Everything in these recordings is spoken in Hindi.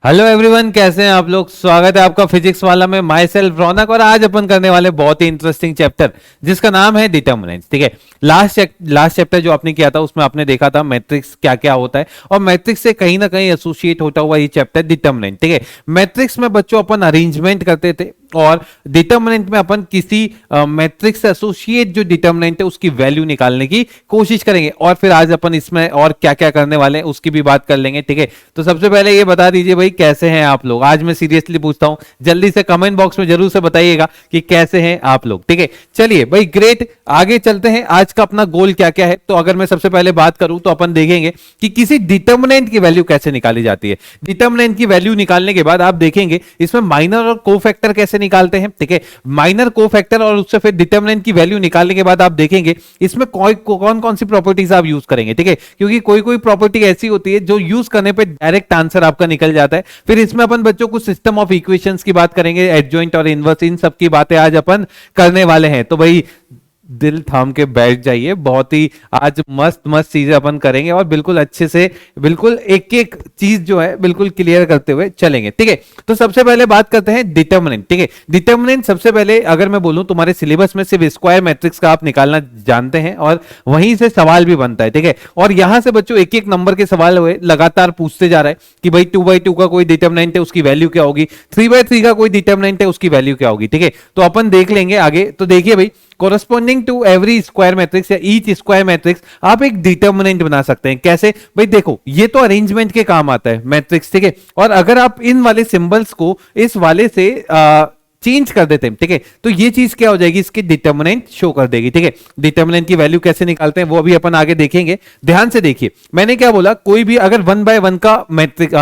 हेलो एवरीवन, कैसे हैं आप लोग। स्वागत है आपका फिजिक्स वाला में। माई सेल्फ रौनक। और आज अपन करने वाले बहुत ही इंटरेस्टिंग चैप्टर जिसका नाम है डिटर्मिनेंट्स। ठीक है, लास्ट चैप्टर जो आपने किया था उसमें आपने देखा था मैट्रिक्स क्या क्या होता है, और मैट्रिक्स से कहीं ना कहीं एसोसिएट होता हुआ ये चैप्टर डिटर्मिनेंट। ठीक है, मैट्रिक्स में बच्चों अपन अरेंजमेंट करते थे और डिटर्मिनेंट में अपन किसी मैट्रिक्स से एसोसिएट जो डिटर्मिनेंट है उसकी वैल्यू निकालने की कोशिश करेंगे। और फिर आज अपन इसमें और क्या क्या करने वाले हैं उसकी भी बात कर लेंगे। ठीक है, तो सबसे पहले ये बता दीजिए भाई, कैसे हैं आप लोग। आज मैं सीरियसली पूछता हूं, जल्दी से कमेंट बॉक्स में जरूर से बताइएगा कि कैसे हैं आप लोग। ठीक है, चलिए भाई, ग्रेट। आगे चलते हैं, आज का अपना गोल क्या क्या है। तो अगर मैं सबसे पहले बात करूं तो अपन देखेंगे कि किसी डिटर्मिनेंट की वैल्यू कैसे निकाली जाती है। डिटर्मिनेंट की वैल्यू निकालने के बाद आप देखेंगे इसमें माइनर और कोफैक्टर कैसे निकालते हैं। ठीक है, माइनर कोफैक्टर और उससे फिर डिटर्मिनेंट की वैल्यू निकालने के बाद आप देखेंगे इसमें कौन कौन सी प्रॉपर्टीज आप यूज करेंगे। ठीक है, क्योंकि कोई कोई प्रॉपर्टी ऐसी होती है जो यूज करने पे डायरेक्ट आंसर आपका निकल जाता है। फिर इसमें अपन बच्चों को सिस्टम ऑफ इक्वेशंस की बात करेंगे, एडजॉइंट और इनवर्स, इन सब की बातें आज अपन करने वाले हैं। तो भाई दिल थाम के बैठ जाइए, बहुत ही आज मस्त मस्त चीजें अपन करेंगे और बिल्कुल अच्छे से, बिल्कुल एक एक चीज जो है बिल्कुल क्लियर करते हुए चलेंगे। ठीक है, तो सबसे पहले बात करते हैं डिटर्मिनेंट। ठीक है, डिटर्मिनेंट सबसे पहले अगर मैं बोलूं तुम्हारे सिलेबस में सिर्फ स्क्वायर मैट्रिक्स का आप निकालना जानते हैं और वहीं से सवाल भी बनता है। ठीक है, और यहां से बच्चों एक एक नंबर के सवाल हुए लगातार पूछते जा रहा है कि भाई 2/2 का कोई डिटर्मिनेंट है उसकी वैल्यू क्या होगी, 3/3 का कोई डिटर्मिनेंट है उसकी वैल्यू क्या होगी। ठीक है, तो अपन देख लेंगे आगे। तो देखिए भाई, corresponding to every square matrix या ईच स्क्वायर मैट्रिक्स आप एक डिटर्मिनेंट बना सकते हैं। कैसे भाई, देखो ये तो अरेंजमेंट के काम आता है मैट्रिक्स। ठीक है, और अगर आप इन वाले सिंबल्स को इस वाले से चेंज कर देते हैं, ठीक है, तो ये चीज क्या हो जाएगी, इसकी डिटर्मिनेंट शो कर देगी। ठीक है, डिटर्मिनेंट की वैल्यू कैसे निकालते हैं वो अभी अपन आगे देखेंगे। ध्यान से देखिए, मैंने क्या बोला, कोई भी अगर 1/1 का मैट्रिक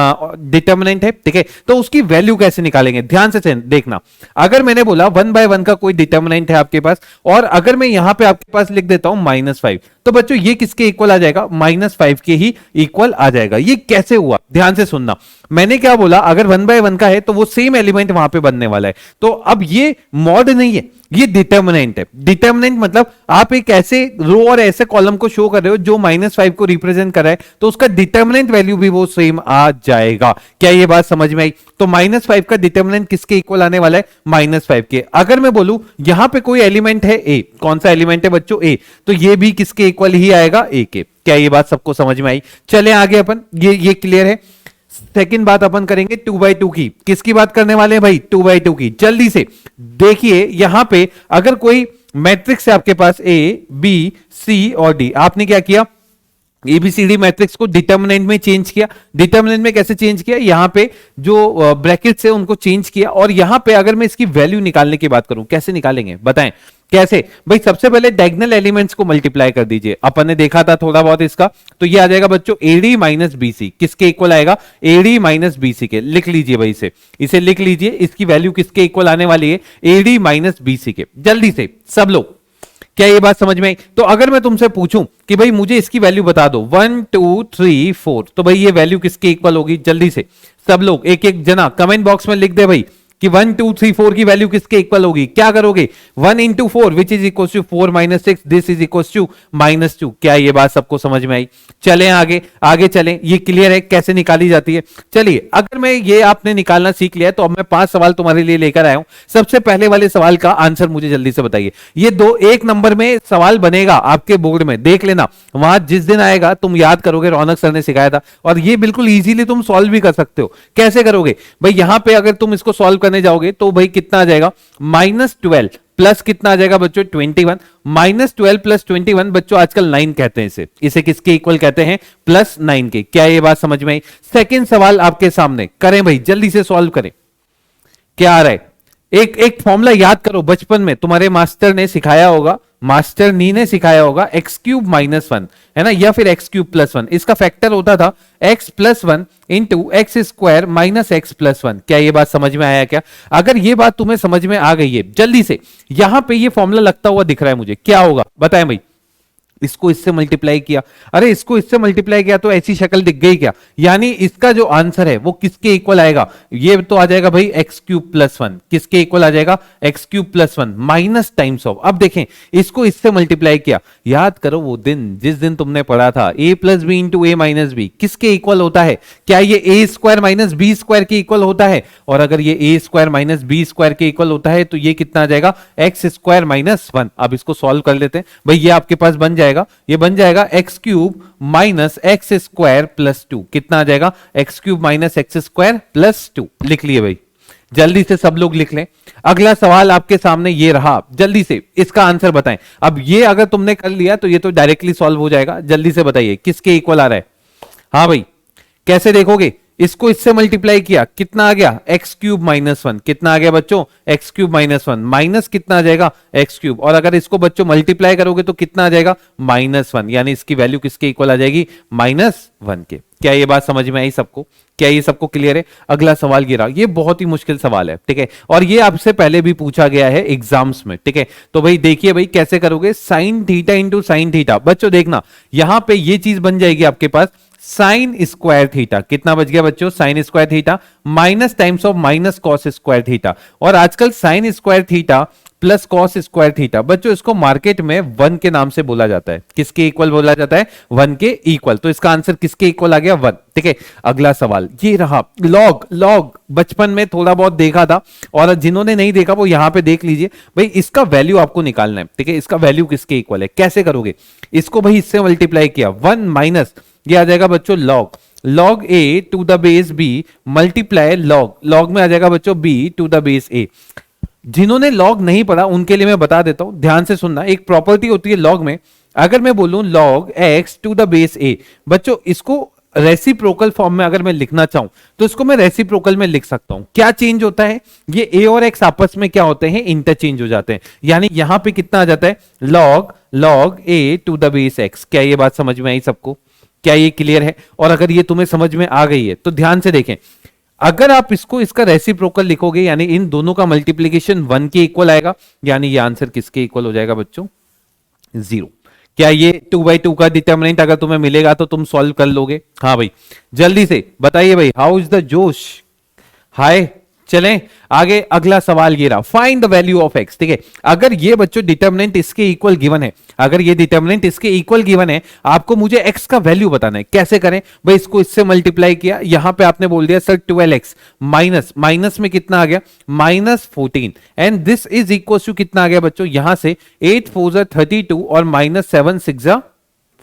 डिटर्मिनेंट है, ठीक है, तो उसकी वैल्यू कैसे निकालेंगे, ध्यान से देखना। अगर मैंने बोला 1/1 का कोई डिटर्मिनेंट है आपके पास, और अगर मैं यहां पे आपके पास लिख देता हूं -5, तो बच्चों ये किसके इक्वल आ जाएगा, -5 के ही इक्वल आ जाएगा। ये कैसे हुआ, ध्यान से सुनना। मैंने क्या बोला, अगर 1/1 का है तो वो सेम एलिमेंट वहां पे बनने वाला है। तो अब ये मॉड नहीं है, ये डिटर्मिनेंट है। डिटर्मिनेंट मतलब आप एक ऐसे रो और ऐसे कॉलम को शो कर रहे हो जो -5 को रिप्रेजेंट कर रहा है, तो उसका डिटर्मिनेंट वैल्यू भी वो सेम आ जाएगा। क्या ये बात समझ में आई। तो -5 का डिटर्मिनेंट किसके इक्वल आने वाला है, -5 के। अगर मैं बोलूं यहां पे कोई एलिमेंट है ए, कौन सा एलिमेंट है बच्चों, ए, तो ये भी किसके इक्वल ही आएगा, ए के। क्या ये बात सबको समझ में आई। चले आगे अपन, ये क्लियर है। सेकंड बात अपन करेंगे 2/2 की। किसकी बात करने वाले हैं भाई, 2/2 की। जल्दी से देखिए, यहां पे अगर कोई मैट्रिक्स है आपके पास ए बी सी और डी, आपने क्या किया, एबीसीडी मैट्रिक्स को डिटर्मिनेंट में चेंज किया। डिटर्मिनेंट में कैसे चेंज किया, यहां पे जो ब्रैकेट्स है उनको चेंज किया, और यहां पे अगर मैं इसकी वैल्यू निकालने की बात करूं, कैसे निकालेंगे बताएं कैसे भाई। सबसे पहले डायगोनल एलिमेंट्स को मल्टीप्लाई कर दीजिए, अपन ने देखा था थोड़ा बहुत इसका। तो ये आ जाएगा बच्चों एडी माइनस बीसी, किसके इक्वल आएगा, एडी माइनस बीसी के। लिख लीजिए भाई, इसे लिख लीजिए, इसकी वैल्यू किसके इक्वल आने वाली है, एडी माइनस बीसी के। जल्दी से सब लोग, क्या ये बात समझ में आई। तो अगर मैं तुमसे पूछूं कि भाई मुझे इसकी वैल्यू बता दो 1 2 3 4, तो भाई ये वैल्यू किसके इक्वल होगी। जल्दी से सब लोग एक एक जना कमेंट बॉक्स में लिख दे भाई कि 1 2 3 4 की वैल्यू किसके इक्वल होगी। क्या करोगे, 1 into 4 which is equal to 4 - 6, this is equal to -2। क्या ये बात सबको समझ में आई। चलें आगे, आगे चलें। ये क्लियर है कैसे निकाली जाती है। चलिए, अगर मैं ये आपने निकालना सीख लिया तो अब मैं 5 सवाल तुम्हारे लिए लेकर आया हूं। सबसे पहले वाले सवाल का आंसर मुझे जल्दी से बताइए। ये एक नंबर में सवाल बनेगा आपके बोर्ड में, देख लेना। वहां जिस दिन आएगा तुम याद करोगे, रौनक सर ने सिखाया था, और ये बिल्कुल इजीली तुम सॉल्व भी कर सकते हो। कैसे करोगे भाई, यहां पे अगर तुम इसको सॉल्व करने जाओगे तो भाई कितना आ जाएगा, -12 प्लस कितना आ जाएगा बच्चों, 21। -12 प्लस 21 बच्चों आजकल 9 कहते हैं इसे किसके इक्वल कहते हैं, +9 के। क्या ये बात समझ में आई। सेकंड सवाल आपके सामने, करें भाई, जल्दी से सॉल्व करें। क्या आ रहा है, एक फॉर्मूला याद करो, बचपन में तुम्हारे मास्टर ने सिखाया होगा, मास्टर नी ने सिखाया होगा, x³ - 1 है ना, या फिर x³ + 1। इसका फैक्टर होता था x + 1 इंटू x² - x + 1। क्या ये बात समझ में आया क्या। अगर ये बात तुम्हें समझ में आ गई है, जल्दी से यहां पे ये फॉर्मूला लगता हुआ दिख रहा है मुझे, क्या होगा बताएं भाई। इसको इससे मल्टीप्लाई किया, अरे इसको इससे मल्टीप्लाई किया तो ऐसी शक्ल दिख गई क्या? यानी इसका जो आंसर है वो किसके इक्वल आएगा? ये तो आ जाएगा भाई एक्स क्यूब प्लस वन। किसके इक्वल आ जाएगा? X cube plus one minus times of. अब देखें इसको इससे मल्टीप्लाई किया, याद करो वो दिन जिस दिन तुमने पढ़ा था ए प्लस बी इंटू ए माइनस बी किसके इक्वल होता है? क्या ये ए स्क्वायर माइनस बी स्क्वायर के इक्वल होता है? और अगर ये ए स्क्वायर माइनस बी स्क्वायर के इक्वल होता है तो ये कितना आ जाएगा? X square minus one. अब इसको सॉल्व कर लेते हैं भाई, ये आपके पास बन जाएगा, ये बन जाएगा x cube minus x square plus two. कितना आ जाएगा? X cube minus x square plus two. लिख लिए भाई, जल्दी से सब लोग लिख लें। अगला सवाल आपके सामने ये रहा, जल्दी से इसका आंसर बताएं। अब ये अगर तुमने कर लिया तो ये तो डायरेक्टली सॉल्व हो जाएगा। जल्दी से बताइए किसके इक्वल आ रहा है? हाँ भाई, कैसे देखोगे? इसको इससे मल्टीप्लाई किया, कितना आ गया? X cube minus one. कितना आ गया बच्चों? X cube minus one. Minus कितना आ जाएगा? X cube. और अगर इसको बच्चों मल्टीप्लाई करोगे तो कितना आ जाएगा? Minus one. यानी इसकी वैल्यू किसके इक्वल आ जाएगी? माइनस वन के। क्या ये बात समझ में आई सबको? क्या ये सबको क्लियर है? अगला सवाल ये रहा, ये बहुत ही मुश्किल सवाल है, ठीक है, और ये आपसे पहले भी पूछा गया है एग्जाम्स में, ठीक है। तो भाई देखिए भाई कैसे करोगे, sine theta into sine theta. बच्चों देखना यहां पे ये चीज बन जाएगी आपके पास साइन स्क्वायर थीटा। कितना बच गया बच्चों? Sign square theta minus times of minus cos square theta. और आजकल sine square theta plus cos square theta, बच्चों इसको मार्केट में वन के नाम से बोला जाता है। किसके इक्वल बोला जाता है? वन के इक्वल। तो इसका आंसर किसके इक्वल आ गया? वन, ठीक है। अगला सवाल ये रहा, लॉग। लॉग बचपन में थोड़ा बहुत देखा था, और जिन्होंने नहीं देखा वो यहां पे देख लीजिए भाई। इसका वैल्यू आपको निकालना है, ठीक है। इसका वैल्यू किसके इक्वल है? कैसे करोगे? इसको भाई इससे मल्टीप्लाई किया, वन माइनस ये आ जाएगा बच्चों log, log a to the base b multiply log, log में आ जाएगा बच्चों b to the base a. जिन्होंने लॉग नहीं पढ़ा उनके लिए मैं बता देता हूं, ध्यान से सुनना। एक प्रॉपर्टी होती है लॉग में, अगर मैं बोलूं log X to the base A, बच्चों इसको रेसिप्रोकल फॉर्म में अगर मैं लिखना चाहूं तो इसको मैं रेसिप्रोकल में लिख सकता हूं। क्या चेंज होता है? ये ए और एक्स आपस में क्या होते हैं? इंटरचेंज हो जाते हैं। यानी यहां पे कितना आ जाता है? Log log a to the base x. क्या ये बात समझ में आई सबको? क्या ये क्लियर है? और अगर ये तुम्हें समझ में आ गई है तो ध्यान से देखें, अगर आप इसको इसका रेसिप्रोकल लिखोगे यानी इन दोनों का मल्टीप्लीकेशन वन के इक्वल आएगा, यानी ये आंसर किसके इक्वल हो जाएगा बच्चों? जीरो। क्या ये 2/2 का डिटर्मिनेंट अगर तुम्हें मिलेगा तो तुम सॉल्व कर लोगे? हाँ भाई, जल्दी से बताइए भाई, हाउ इज द जोश? हाय, चलें आगे। अगला सवाल ये रहा, find the value of x, ठीक है। अगर ये बच्चों डिटर्मिनेंट इसके इक्वल गिवन है, अगर ये डिटर्मिनेंट इसके इक्वल गिवन है, आपको मुझे एक्स का वैल्यू बताना है। कैसे करें भाई? इसको इससे मल्टीप्लाई किया, यहां पे आपने बोल दिया सर 12x माइनस, माइनस में कितना आ गया? Minus 14, and this is equal to कितना आ गया बच्चों? यहां से 8 4 32 और माइनस 7 6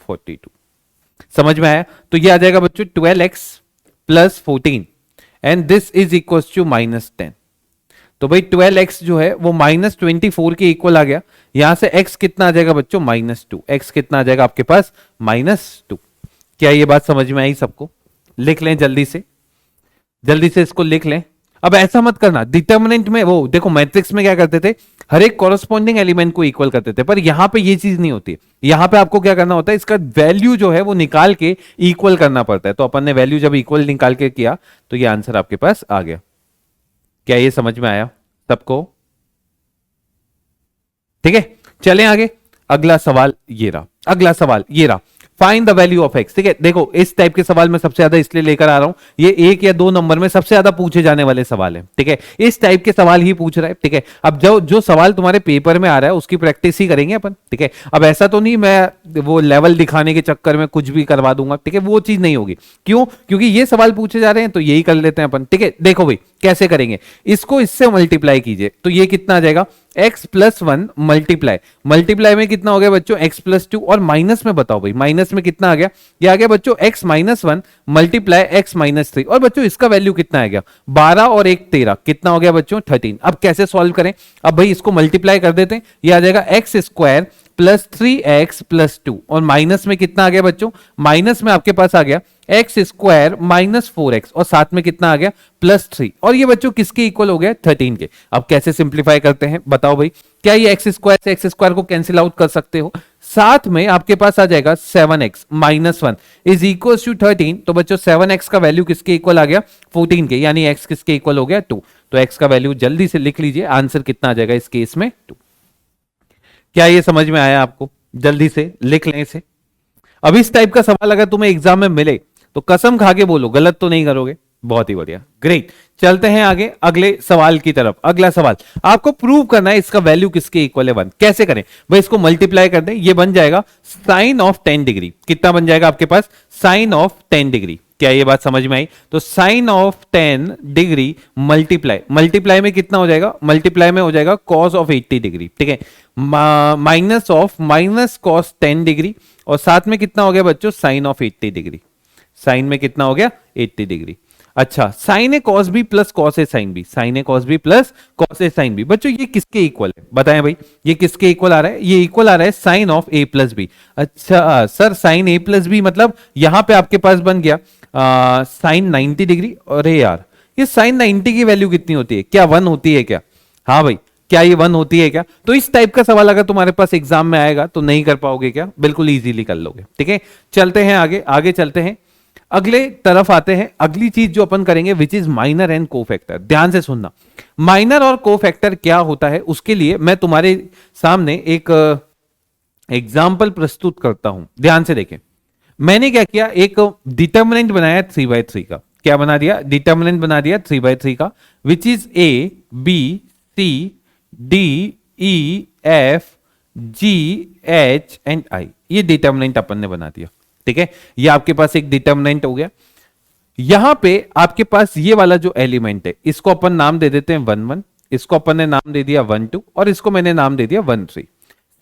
42। समझ में आया? तो ये आ जाएगा बच्चों 12x plus 14 and this is equal to minus 10। तो भाई 12x जो है वो माइनस 24 के इक्वल आ गया। यहां से x कितना आ जाएगा बच्चों? माइनस 2। x कितना आ जाएगा आपके पास? माइनस 2। क्या ये बात समझ में आई सबको? लिख लें जल्दी से, जल्दी से इसको लिख लें। अब ऐसा मत करना, डिटर्मिनेंट में वो देखो मैट्रिक्स में क्या करते थे, हर एक कॉरेस्पॉन्डिंग एलिमेंट को इक्वल करते थे, पर यहां पे ये चीज नहीं होती। यहां पे आपको क्या करना होता है? इसका वैल्यू जो है वो निकाल के इक्वल करना पड़ता है। तो अपन ने वैल्यू जब इक्वल निकाल के किया तो ये आंसर आपके पास आ गया। क्या ये समझ में आया सबको? ठीक है, चलें आगे। अगला सवाल ये रहा, अगला सवाल ये रहा, find the value of x. ठीक है, देखो इस टाइप के सवाल मैं सबसे ज्यादा इसलिए लेकर आ रहा हूं, ये 1 या 2 नंबर में सबसे ज्यादा पूछे जाने वाले सवाल है। ठीक है, इस टाइप के सवाल ही पूछ रहा है। ठीक है, अब जो जो सवाल तुम्हारे पेपर में आ रहा है उसकी प्रैक्टिस ही करेंगे अपन। ठीक है, अब ऐसा तो नहीं मैं वो लेवल दिखाने के चक्कर में कुछ भी करवा दूंगा। ठीक है, वो चीज नहीं होगी। क्यों? क्योंकि ये सवाल पूछे जा रहे हैं तो यही कर लेते हैं अपन। ठीक है, देखो भाई कैसे करेंगे, इसको इससे मल्टीप्लाई कीजिए तो ये कितना आ जाएगा? x प्लस 1 मल्टीप्लाई, मल्टीप्लाई में कितना हो गया बच्चों? x प्लस 2, और माइनस में बताओ भाई, माइनस में कितना आ गया? ये आ गया बच्चों x minus 1 multiply x minus 3, और बच्चों इसका वैल्यू कितना आ गया? 12 और 1 13, कितना हो गया बच्चों? 13। अब कैसे सॉल्व करें? अब भाई इसको मल्टीप्लाई कर देते हैं, ये आ जाएगा x square plus 3x plus 2, और माइनस में कितना आ गया बच्चों? माइनस में आपके पास आ गया एक्स स्क्वायर माइनस 4x, और साथ में कितना आ गया? प्लस 3, और ये बच्चों किसके इक्वल हो गया? 13 के। अब कैसे सिंप्लीफाई करते हैं बताओ भाई? क्या ये एक्स स्क्वायर से एक्स स्क्वायर को कैंसिल आउट कर सकते हो? साथ में आपके पास आ जाएगा 7x minus 1 is equal to 13। तो बच्चों 7x का वैल्यू किसके इक्वल आ गया? 14 के, यानी x किसके इक्वल हो गया? 2। तो x का वैल्यू जल्दी से लिख लीजिए, आंसर कितना आ जाएगा इस केस में? 2। क्या ये समझ में आया आपको? जल्दी से लिख लें इसे। अब इस टाइप का सवाल अगर तुम्हें एग्जाम में मिले तो कसम खा के बोलो गलत तो नहीं करोगे। बहुत ही बढ़िया, ग्रेट। चलते हैं आगे अगले सवाल की तरफ। अगला सवाल आपको प्रूव करना है इसका वैल्यू किसके इक्वल है 1। कैसे करें भाई, इसको मल्टीप्लाई कर दें, ये बन जाएगा साइन ऑफ 10 डिग्री। कितना बन जाएगा आपके पास, साइन ऑफ 10 डिग्री। क्या ये बात समझ में आई? तो sine of 10 degree multiply, multiply में कितना हो जाएगा, मल्टीप्लाई में हो जाएगा कॉस ऑफ 80 डिग्री, ठीक है, minus of minus cos 10 degree, और साथ में कितना हो गया बच्चों, साइन ऑफ 80 डिग्री। साइन में कितना हो गया, 80 डिग्री। अच्छा, sign A cos B plus cos A sine B, sign A cos B plus cos A sine B. बच्चों ये किसके इक्वल है बताएं भाई, ये किसके इक्वल आ रहा है, ये इक्वल आ रहा है sine of a plus b. अच्छा sir, sine a plus b मतलब यहां पे आपके पास बन गया साइन 90 डिग्री। अरे यार, ये साइन 90 की वैल्यू कितनी होती है, क्या 1 होती है क्या? हाँ भाई, क्या ये 1 होती है क्या? तो इस टाइप का सवाल अगर तुम्हारे पास एग्जाम में आएगा तो नहीं कर पाओगे क्या, बिल्कुल इजीली कर लोगे। ठीक है, चलते हैं आगे, आगे चलते हैं, अगले तरफ आते हैं। अगली चीज जो अपन करेंगे which is minor and cofactor. ध्यान से सुनना, माइनर और कोफैक्टर क्या होता है उसके लिए मैं तुम्हारे सामने एक एग्जाम्पल प्रस्तुत करता हूं। ध्यान से देखें, मैंने क्या किया, एक डिटर्मिनेंट बनाया 3/3 का। क्या बना दिया, डिटर्मिनेंट बना दिया 3/3 का, which is a B c d e f g h and I. ये डिटर्मिनेंट अपन ने बना दिया। ठीक है, ये आपके पास एक डिटर्मिनेंट हो गया। यहां पे आपके पास ये वाला जो एलिमेंट है इसको अपन नाम दे देते हैं 1 1, इसको अपन ने नाम दे दिया 1 2, और इसको मैंने नाम दे दिया 1 3।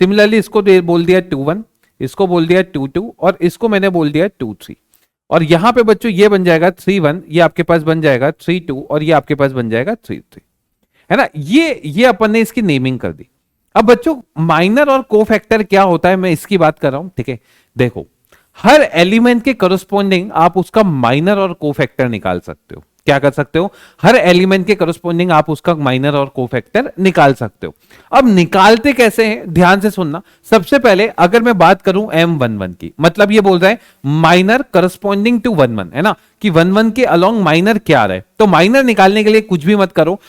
सिमिलरली इसको बोल दिया 2 1, इसको बोल दिया 2 2, और इसको मैंने बोल दिया 2 3। और यहां पे बच्चों ये बन जाएगा 3 1, ये आपके पास बन जाएगा 3 2, और ये आपके पास बन जाएगा 3 3, है ना। ये अपन ने इसकी नेमिंग कर दी। अब बच्चों माइनर और कोफैक्टर क्या होता है, मैं इसकी बात कर रहा हूं। ठीक है, देखो हर एलिमेंट के करस्पॉन्डिंग आप उसका माइनर और कोफैक्टर निकाल सकते हो। क्या कर सकते हो, हर एलिमेंट के करस्पॉन्डिंग आप उसका माइनर और कोफैक्टर निकाल सकते हो। अब निकालते कैसे हैं, ध्यान से सुनना। सबसे पहले अगर मैं बात करूं M11 की, मतलब ये बोल रहा है माइनर करस्पॉन्डिंग टू 1 1, है ना, कि 1 1 के अलोंग माइनर क्या आ रहा है। तो माइनर निकालने के लिए कुछ भी मत करो,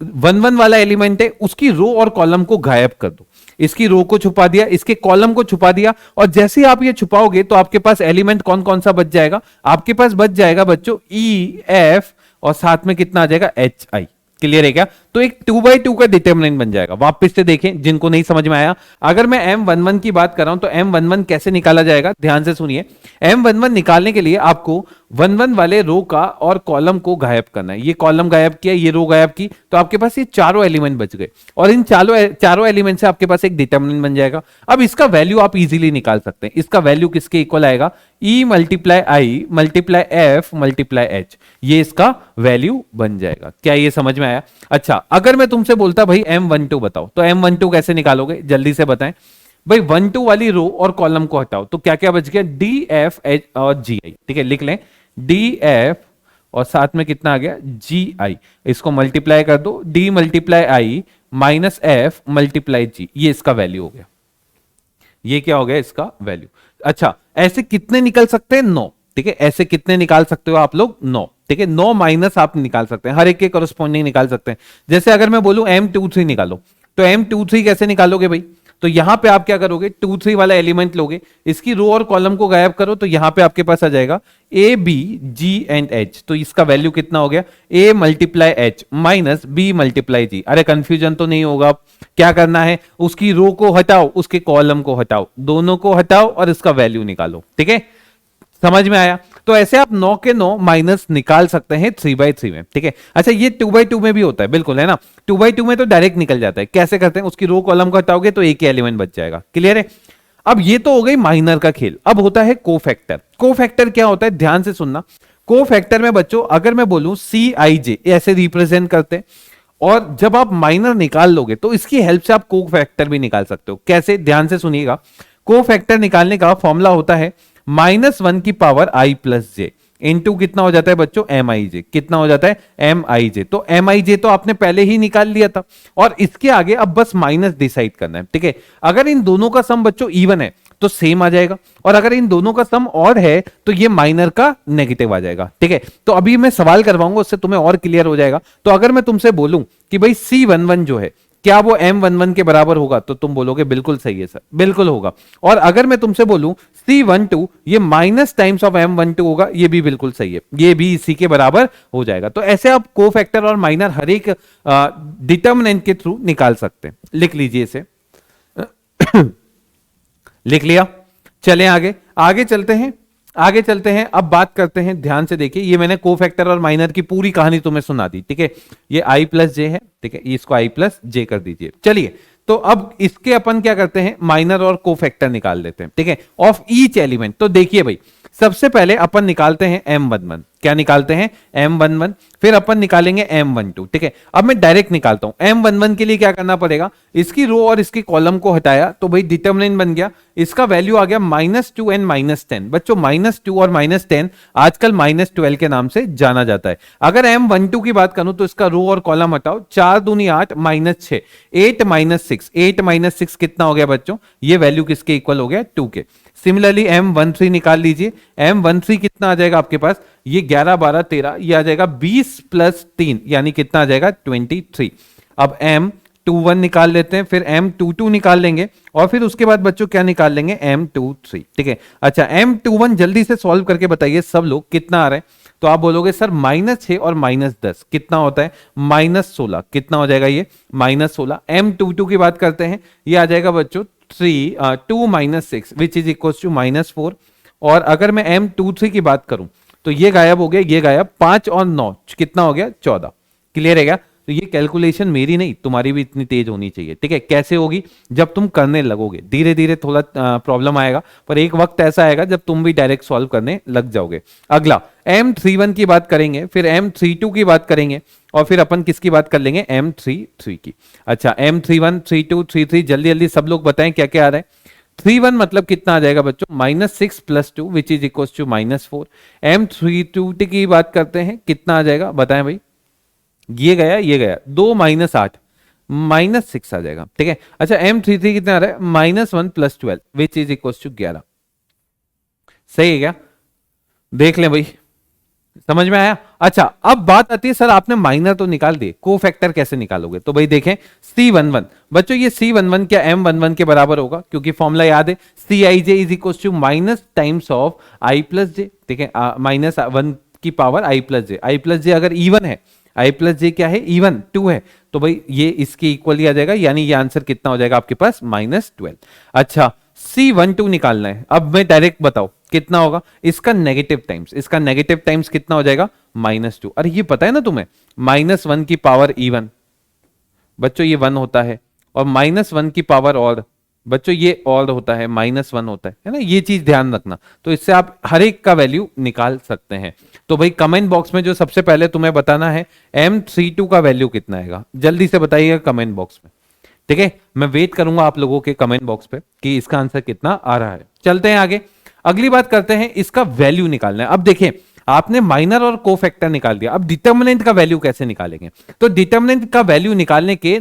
1 1 वाला एलिमेंट है उसकी रो और कॉलम को गायब कर दो। इसकी रो को छुपा दिया, इसके कॉलम को छुपा दिया, और जैसे ही आप ये छुपाओगे तो आपके पास एलिमेंट कौन कौन सा बच जाएगा, आपके पास बच जाएगा बच्चों ई एफ, और साथ में कितना आ जाएगा एच आई। क्लियर है क्या? तो एक 2/2 का डिटर्मिनेंट बन जाएगा। वापस से देखें जिनको नहीं समझ में आया, अगर मैं M11 की बात कर रहा हूं तो M11 कैसे निकाला जाएगा, ध्यान से सुनिए। M11 निकालने के लिए आपको 1 1 वाले रो का और कॉलम को गायब करना है। ये कॉलम गायब किया, ये रो गायब की, तो आपके पास ये चारों एलिमेंट बच गए, और इन चारों एलिमेंट से आपके पास एक डिटर्मिनेंट बन जाएगा। अब इसका वैल्यू आप इजीली निकाल सकते हैं। इसका वैल्यू किसके इक्वल आएगा, E मल्टीप्लाई आई मल्टीप्लाई एफ मल्टीप्लाई एच, ये इसका वैल्यू बन जाएगा। क्या ये समझ में आया? अच्छा, अगर मैं तुमसे बोलता भाई M12 बताओ, तो M12 कैसे निकालोगे, जल्दी से बताएं भाई। 1 2 वाली रो और कॉलम को हटाओ तो क्या क्या बच गया, डी एफ एच और जी आई। ठीक है, लिख लें डी एफ, और साथ में कितना आ गया, जी आई। इसको मल्टीप्लाई कर दो, डी मल्टीप्लाई आई माइनस एफ मल्टीप्लाई जी, ये इसका वैल्यू हो गया। ये क्या हो गया, इसका वैल्यू। अच्छा, ऐसे कितने निकल सकते हैं, 9। ठीक है, ऐसे कितने निकाल सकते हो आप लोग, 9। ठीक है, 9 माइनस आप निकाल सकते हैं, हर एक के करस्पॉन्डिंग निकाल सकते हैं। जैसे अगर मैं बोलूं M23 निकालो, तो M23 कैसे निकालोगे भाई, तो यहां पे आप क्या करोगे, 2 3 वाला एलिमेंट लोगे, इसकी रो और कॉलम को गायब करो, तो यहां पे आपके पास आ जाएगा A B G and H. तो इसका वैल्यू कितना हो गया, A multiply H minus B multiply G. अरे कंफ्यूजन तो नहीं होगा, क्या करना है, उसकी रो को हटाओ, उसके कॉलम को हटाओ, दोनों को हटाओ और इसका वैल्यू निकालो। ठीक है, समझ में आया? तो ऐसे आप 9 के 9 माइनस निकाल सकते हैं 3/3 में। ठीक है, अच्छा ये 2/2 में भी होता है, बिल्कुल, है ना। 2/2 में तो डायरेक्ट निकल जाता है। कैसे करते हैं, उसकी रो कॉलम को हटाओगे तो एक ही एलिमेंट बच जाएगा। क्लियर है? अब ये तो हो गई माइनर का खेल। अब होता है कोफैक्टर। कोफैक्टर क्या होता है, ध्यान से सुनना। कोफैक्टर में बच्चों अगर मैं बोलूं CIJ, ऐसे रिप्रेजेंट करते हैं, और जब आप माइनर निकाल लोगे तो इसकी हेल्प से आप कोफैक्टर भी निकाल सकते हो। कैसे, ध्यान से सुनिएगा। कोफैक्टर निकालने का फॉर्मूला होता है -1 की power i plus J into कितना हो जाता है बच्चों, MIJ। कितना हो जाता है, MIJ। तो MIJ तो आपने पहले ही निकाल लिया था, और इसके आगे अब बस माइनस डिसाइड करना है। ठीक है, अगर इन दोनों का सम बच्चों इवन है तो सेम आ जाएगा, और अगर इन दोनों का सम और है तो ये माइनर का नेगेटिव आ जाएगा। ठीक है, तो अभी मैं सवाल करवाऊंगा, उससे तुम्हें और क्लियर हो जाएगा। तो अगर मैं तुमसे बोलूं कि भाई C11 जो है क्या वो M11 के बराबर होगा? तो तुम बोलोगे बिल्कुल सही है सर, बिल्कुल होगा। और अगर मैं तुमसे बोलूं C12 ये माइनस टाइम्स ऑफ M12 होगा, ये भी बिल्कुल सही है, ये भी इसी के बराबर हो जाएगा। तो ऐसे आप कोफैक्टर और माइनर हर एक डिटर्मिनेंट के थ्रू निकाल सकते हैं। लिख लीजिए इसे। लिख लिया। चलें आगे, आगे चलते हैं, आगे चलते हैं। अब बात करते हैं, ध्यान से देखिए, ये मैंने कोफैक्टर और माइनर की पूरी कहानी तुम्हें सुना दी, ठीक है। ये I प्लस जे है, ठीक है, इसको I प्लस जे कर दीजिए। चलिए, तो अब इसके अपन क्या करते हैं, माइनर और कोफैक्टर निकाल लेते हैं, ठीक है, ऑफ ईच एलिमेंट। तो देखिए भाई, सबसे पहले अपन निकालते हैं M11। क्या निकालते हैं? M11। फिर अपन निकालेंगे M12, ठीक है। अब मैं डायरेक्ट निकालता हूं। M11 के लिए क्या करना पड़ेगा, इसकी रो और इसकी कॉलम को हटाया तो भाई डिटर्मिनेंट बन गया, इसका वैल्यू आ गया -2 एंड -10। बच्चों -2 और -10 आजकल -12 के नाम से जाना जाता है। अगर M12 की बात करूं तो इसका रो और कॉलम हटाओ, 4 दूनी 8 -6, 8 -6, 8 -6 कितना हो गया बच्चों? ये वैल्यू किसके इक्वल हो गया? 2 के। सिमिलरली M13 निकाल लीजिए। M13 कितना आ जाएगा आपके पास? ये 11 12 13, ये आ जाएगा 20 + 3, यानी कितना आ जाएगा? 23। अब M21 निकाल लेते हैं, फिर M22 निकाल लेंगे, और फिर उसके बाद बच्चों क्या निकाल लेंगे? M23, ठीक है। अच्छा, M21 जल्दी से सॉल्व करके बताइए सब लोग कितना आ रहा है। तो आप बोलोगे सर -6 और -10 कितना होता है? -16। कितना हो जाएगा ये? -16। M22 की बात करते हैं, ये आ जाएगा बच्चों 2 - 6 विच इज इक्वल टू -4। और अगर मैं M23 की बात करूं तो ये गायब हो गया, ये गायब, 5 और 9 कितना हो गया? 14। क्लियर है क्या? तो ये कैलकुलेशन मेरी नहीं, तुम्हारी भी इतनी तेज होनी चाहिए, ठीक है। कैसे होगी? जब तुम करने लगोगे, धीरे धीरे थोड़ा प्रॉब्लम आएगा, पर एक वक्त ऐसा आएगा जब तुम भी डायरेक्ट सॉल्व करने लग जाओगे। अगला M31 की बात करेंगे, फिर M32 की बात करेंगे, और फिर अपन किसकी बात कर लेंगे? M33 की। अच्छा, M31, 32, 33, जल्दी जल्दी सब लोग बताएं क्या क्या आ रहा है। 31 मतलब कितना आ जाएगा बच्चों? -6 + 2 विच इज इक्वल टू -4। M32 की बात करते हैं, कितना आ जाएगा बताएं भाई? ये गया, ये गया, 2 - 8 -6 आ जाएगा, ठीक है। अच्छा, M33 कितना आ रहा है? -1 + 12 विच इज इक्वल टू 11। सही है क्या? देख लें भाई, समझ में आया? अच्छा, अब बात आती है सर आपने माइनर तो निकाल दिए, कोफैक्टर कैसे निकालोगे? तो भाई देखें, C11 बच्चों, ये C11 क्या M11 के बराबर होगा? क्योंकि फॉर्मूला याद है, Cij is equal to minus times of I + j, ठीक है, -1 की power I + j। I + j अगर इवन है, I + j क्या है? इवन 2 है, तो भाई ये इसके इक्वल ही आ जाएगा, यानी ये आंसर कितना हो जाएगा आपके पास? -12। अच्छा, C12 निकालना है। अब मैं डायरेक्ट बताओ कितना होगा? इसका नेगेटिव टाइम्स, इसका नेगेटिव टाइम्स कितना हो जाएगा? -2। अरे ये पता है ना तुम्हें, -1 की पावर इवन बच्चों ये 1 होता है, और -1 की पावर और बच्चों ये और होता है, -1 होता है ना, ये चीज ध्यान रखना। तो इससे आप हर एक का वैल्यू निकाल सकते हैं। तो भाई कमेंट बॉक्स में जो सबसे पहले तुम्हें बताना है, M32 का वैल्यू कितना आएगा, जल्दी से बताइएगा कमेंट बॉक्स में, ठीक है। मैं वेट करूंगा आप लोगों के कमेंट बॉक्स पे कि इसका आंसर कितना आ रहा है। चलते हैं आगे, अगली बात करते हैं, इसका वैल्यू निकालना है। अब देखिए, आपने माइनर और कोफैक्टर निकाल दिया, अब डिटर्मिनेंट का वैल्यू कैसे निकालेंगे? तो डिटर्मिनेंट का वैल्यू निकालने के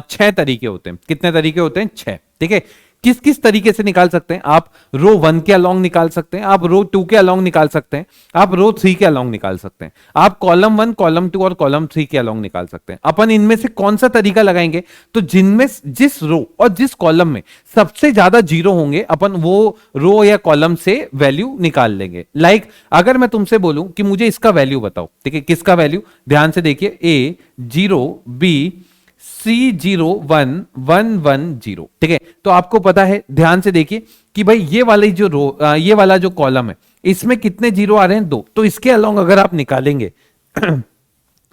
6 तरीके होते हैं। कितने तरीके होते हैं? 6, ठीक है। किस किस तरीके से निकाल सकते हैं? आप रो 1 के अलोंग निकाल सकते हैं, आप रो 2 के अलोंग निकाल सकते हैं, आप रो 3 के अलोंग निकाल सकते हैं, आप कॉलम 1, कॉलम 2 और कॉलम 3 के अलोंग निकाल सकते हैं। अपन इनमें से कौन सा तरीका लगाएंगे? तो जिनमें जिस रो और जिस कॉलम में सबसे ज्यादा जीरो होंगे, अपन वो रो या कॉलम से वैल्यू निकाल लेंगे। लाइक अगर मैं तुमसे बोलूं कि मुझे इसका वैल्यू बताओ, ठीक है, किसका वैल्यू? ध्यान से देखिए, A0 B C0 1 1 1 0, ठीक है। तो आपको पता है, ध्यान से देखिए कि भाई ये वाली जो रो, ये वाला जो कॉलम है, इसमें कितने जीरो आ रहे हैं? 2। तो इसके अलोंग अगर आप निकालेंगे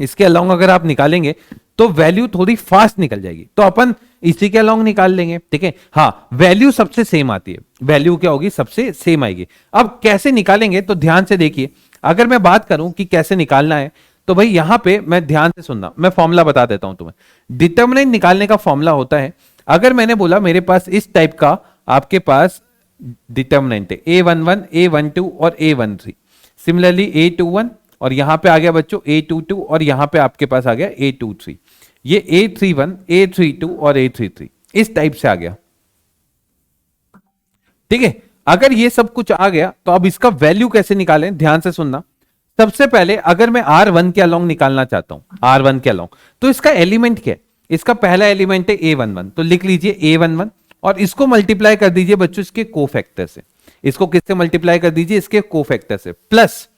इसके अलोंग अगर आप निकालेंगे तो वैल्यू थोड़ी फास्ट निकल जाएगी, तो अपन इसी के अलोंग निकाल लेंगे, ठीक है। हाँ, वैल्यू सबसे सेम आती है, वैल्यू क्या होगी? सबसे सेम आएगी। अब कैसे निकालेंगे? तो ध्यान से देखिए, अगर मैं बात करूं कि कैसे निकालना है, तो भाई यहां पे मैं ध्यान से सुनना, मैं फॉर्मूला बता देता हूं तुम्हें। डिटर्मिनेंट निकालने का फॉर्मूला होता है, अगर मैंने बोला मेरे पास इस टाइप का आपके पास डिटर्मिनेंट है, A11 A12 और A13, सिमिलरली A21, और यहां पे आ गया बच्चों A22, और यहां पे आपके पास आ गया A23, ये A31 A32 और A33 इस टाइप से आ गया, ठीक है। अगर ये सब कुछ आ गया तो अब इसका वैल्यू कैसे निकालें? ध्यान से सुनना। सबसे पहले अगर मैं R1 के अलोंग निकालना चाहता हूं, R1 के अलोंग, तो इसका एलिमेंट क्या है? इसका पहला एलिमेंट है A11, तो लिख लीजिए A11 और इसको मल्टीप्लाई कर दीजिए बच्चों इसके कोफैक्टर से। इसको किससे मल्टीप्लाई कर दीजिए? इसके कोफैक्टर से। प्लस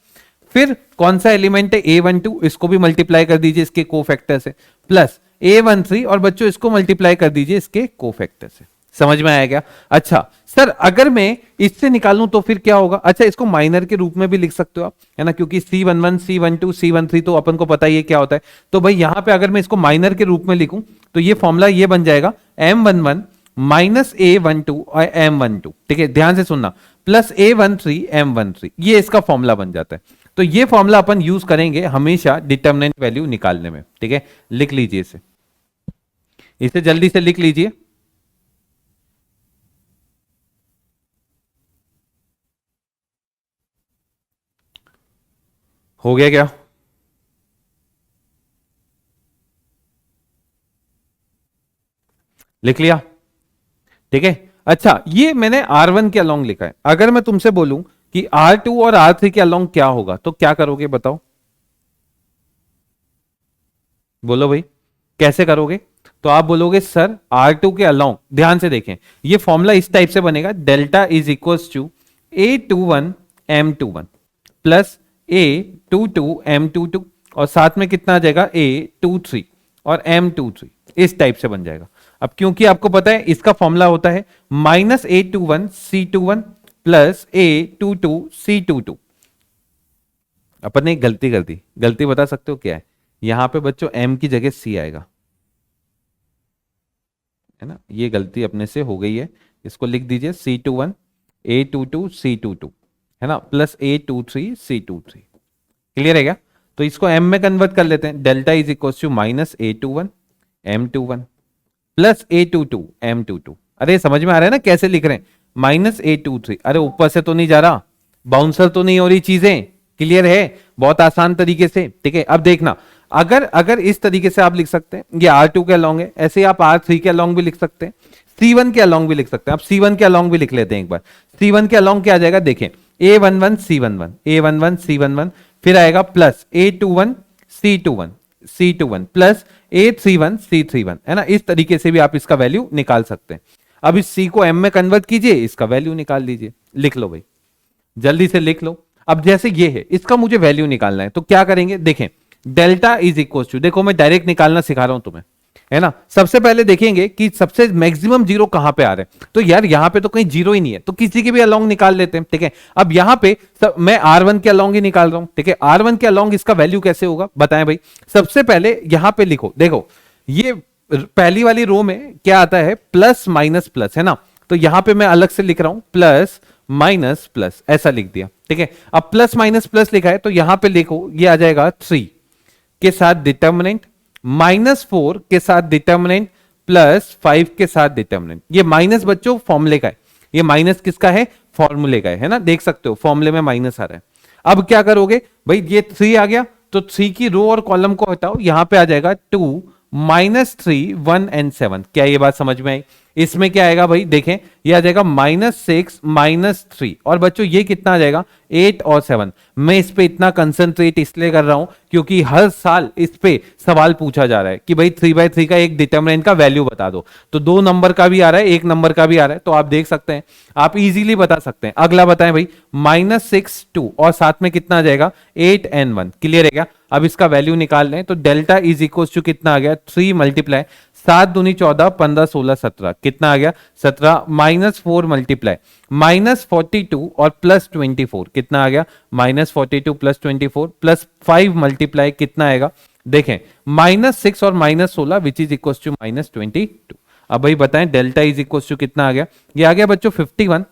फिर कौन सा एलिमेंट है A12, इसको भी मल्टीप्लाई कर दीजिए इसके कोफैक्टर से। प्लस A13 और बच्चों इसको मल्टीप्लाई कर दीजिए इसके कोफैक्टर से। समझ में आया क्या? अच्छा सर अगर मैं इससे निकालूं तो फिर क्या होगा? अच्छा इसको माइनर के रूप में भी लिख सकते हो आप, है ना, क्योंकि C11 C12 C13 तो अपन को पता ही है क्या होता है। तो भाई यहां पे अगर मैं इसको माइनर के रूप में लिखूं तो ये फॉर्मूला ये बन जाएगा M11 माइनस A12 और M12। ठीक है, ध्यान से सुनना, प्लस A13 M13, ये इसका फॉर्मूला बन जाता है। तो ये फॉर्मूला अपन यूज करेंगे हमेशा डिटरमिनेंट वैल्यू निकालने में। ठीक है, लिख लीजिए इसे, इसे जल्दी से लिख लीजिए। हो गया क्या? लिख लिया? ठीक है। अच्छा ये मैंने R1 के अलोंग लिखा है। अगर मैं तुमसे बोलूं कि R2 और R3 के अलोंग क्या होगा तो क्या करोगे बताओ? बोलो भाई, कैसे करोगे? तो आप बोलोगे सर R2 के अलोंग, ध्यान से देखें, ये फॉर्मूला इस टाइप से बनेगा, delta is equals to A21 M21 plus A22 M22 और साथ में कितना आ जाएगा A23 और M23, इस टाइप से बन जाएगा। अब क्योंकि आपको पता है इसका फॉर्मूला होता है minus A21 C21 plus A22 C22। अपन ने एक गलती कर दी, गलती बता सकते हो क्या है? यहां पे बच्चों M की जगह C आएगा, है ना, ये गलती अपने से हो गई है। इसको लिख दीजिए C21 A22 C22, है ना, प्लस A23 C23। क्लियर है क्या? तो इसको M में कन्वर्ट कर लेते हैं, delta is equal to minus A21 M21 plus A22 M22। अरे समझ में आ रहा है ना कैसे लिख रहे हैं? माइनस A23, अरे ऊपर से तो नहीं जा रहा, बाउंसर तो नहीं हो रही चीजें। क्लियर है? बहुत आसान तरीके से। ठीक है, अब देखना, अगर अगर इस तरीके से आप लिख सकते हैं, ये R2 के अलोंग है, ऐसे आप R3 के अलोंग भी लिख सकते हैं, C1 के अलोंग भी लिख सकते हैं। आप C1 के अलोंग भी लिख लेते हैं एक बार। C1 के अलोंग क्या आ जाएगा देखें, A11 C11 A11 C11, फिर आएगा plus A21 C21 C21 plus A31 C31, है ना। इस तरीके से भी आप इसका वैल्यू निकाल सकते हैं। अब इस C को M में कन्वर्ट कीजिए, इसका वैल्यू निकाल लीजिए। लिख लो भाई, जल्दी से लिख लो। अब जैसे ये है, इसका मुझे वैल्यू निकालना है तो क्या करेंगे, देखें डेल्टा इज इक्वल टू, देखो मैं डायरेक्ट निकालना सिखा रहा हूं तुम्हें, है ना। सबसे पहले देखेंगे कि सबसे मैक्सिमम जीरो कहां पे आ रहे हैं, तो यार यहां पे तो कहीं जीरो ही नहीं है, तो किसी के भी अलोंग निकाल लेते हैं। ठीक है, अब यहां पे मैं R1 के अलोंग ही निकाल रहा हूं। ठीक है, R1 के अलोंग इसका वैल्यू कैसे होगा बताएं भाई। सबसे पहले यहां पे लिखो, देखो ये पहली वाली रो में क्या आता है, प्लस माइनस प्लस, है ना। तो यहां पे मैं अलग से लिख रहा हूं, प्लस माइनस प्लस, ऐसा लिख दिया। ठीक है, अब प्लस माइनस प्लस लिखा है तो यहां पे लिखो, ये आ जाएगा 3 के साथ डिटर्मिनेंट, -4 के साथ डिटर्मिनेंट, +5 के साथ डिटर्मिनेंट। ये माइनस बच्चों फॉर्मूले का है, ये माइनस किसका है, फॉर्मूले का है ना, देख सकते हो फॉर्मूले में माइनस आ रहा है। अब क्या करोगे भाई, ये 3 आ गया तो 3 की रो और कॉलम को हटाओ, यहां पे आ जाएगा 2 -3 1 एंड 7। क्या ये बात समझ में आई? इसमें क्या आएगा भाई, देखें ये आ जाएगा -6 -3 और बच्चों ये कितना आ जाएगा 8 और 7। मैं इस पे इतना कंसंट्रेट इसलिए कर रहा हूं क्योंकि हर साल इस पे सवाल पूछा जा रहा है कि भाई 3/3 का एक डिटरमिनेंट का वैल्यू बता दो, तो 2 नंबर का भी आ रहा है, 1 नंबर का भी आ रहा है, तो आप देख सकते हैं, आप इजीली बता सकते हैं। अगला बताएं भाई, -6 2 और साथ में कितना आ जाएगा 8 and 1। क्लियर है क्या? अब इसका वैल्यू निकाल लें तो डेल्टा इज इक्वल टू कितना आ गया, 3 मल्टीप्लाई 7 दूनी 14 15 16 17, कितना आ गया 17, -4 मल्टीप्लाई -42 और +24, कितना आ गया -42 +24 +5 मल्टीप्लाई कितना आएगा, देखें -6 और -16 विच इज इक्वल टू -22। अब भाई बताएं डेल्टा इज इक्वल टू कितना आ गया, ये आ गया बच्चों 51,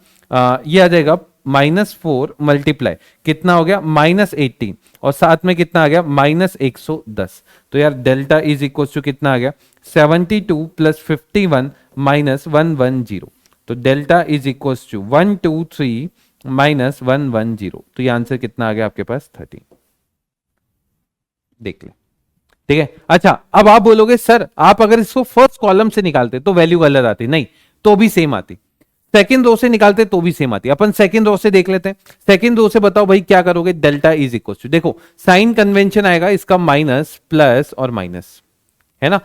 ये आ जाएगा -4 मल्टीप्लाई कितना हो गया -18 और साथ में कितना आ गया -110। तो यार डेल्टा इज इक्वल टू कितना आ गया 72 + 51 -110। तो डेल्टा इज इक्वल टू 123 -110। तो ये आंसर कितना आ गया आपके पास 13। देख ले, ठीक है। अच्छा अब आप बोलोगे सर आप अगर इसको फर्स्ट कॉलम से निकालते तो वैल्यू गलत आती, नहीं तो भी सेम आती, सेकंड रो से निकालते तो भी सेम आती। अपन सेकंड रो से देख लेते हैं, सेकंड रो से बताओ भाई क्या करोगे, डेल्टा इज इक्वल टू, देखो साइन कन्वेंशन आएगा इसका माइनस प्लस और माइनस, है ना।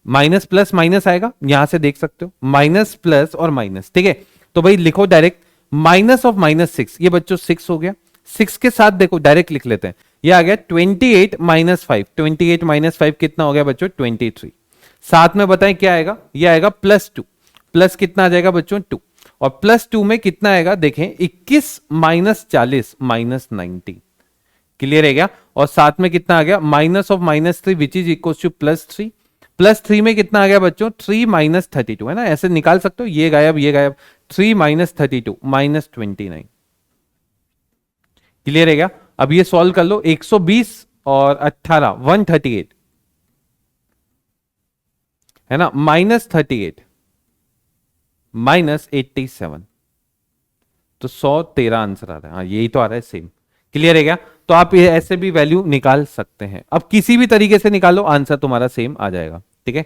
माइनस प्लस माइनस आएगा, यहां से देख सकते हो माइनस प्लस और माइनस, ठीक है। तो भाई लिखो डायरेक्ट माइनस ऑफ -6, ये बच्चों 6 हो गया। 6 के साथ देखो डायरेक्ट लिख लेते हैं, ये आ गया 28 माइनस 5, 28 माइनस 5 कितना हो गया बच्चों 23। साथ में बताएं क्या आएगा, ये आएगा +2, प्लस कितना आ जाएगा बच्चों 2, और +2 में कितना आएगा देखें 21 माइनस 40 माइनस 19, क्लियर है क्या। और साथ में कितना आ गया minus of -3 which is equal to +3, +3 में कितना आ गया बच्चों 3 माइनस 32, है ना, ऐसे निकाल सकते हो, ये गायब ये गायब, 3 माइनस 32 माइनस 29, क्लियर है क्या। अब ये सॉल्व कर लो, 120 और 18 138, है ना, -38 -87, तो 113 आंसर आ रहा है। हाँ यही तो आ रहा है सेम, क्लियर है क्या। तो आप ये ऐसे भी वैल्यू निकाल सकते हैं, अब किसी भी तरीके से निकालो आंसर तुम्हारा सेम आ जाएगा, ठीक है।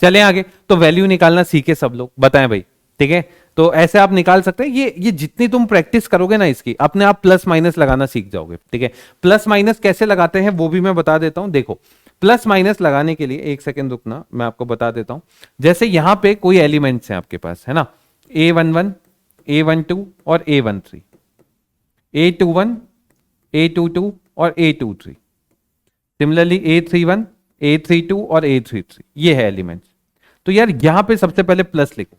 चलें आगे, तो वैल्यू निकालना सीखे सब लोग, बताएं भाई, ठीक है। तो ऐसे आप निकाल सकते हैं, ये जितनी तुम प्रैक्टिस करोगे ना इसकी, अपने आप प्लस माइनस लगाना सीख जाओगे, ठीक है। प्लस माइनस कैसे लगाते हैं वो भी मैं बता देता हूं, देखो प्लस माइनस लगाने के लिए एक सेकंड रुकना, मैं आपको बता देता हूं। जैसे यहां पे कोई एलिमेंट्स हैं आपके पास, है ना, A11 A12 और A13, A21 A22 और A23, सिमिलरली A31 A32 और A33, ये है एलिमेंट्स। तो यार यहां पे सबसे पहले प्लस लिखो,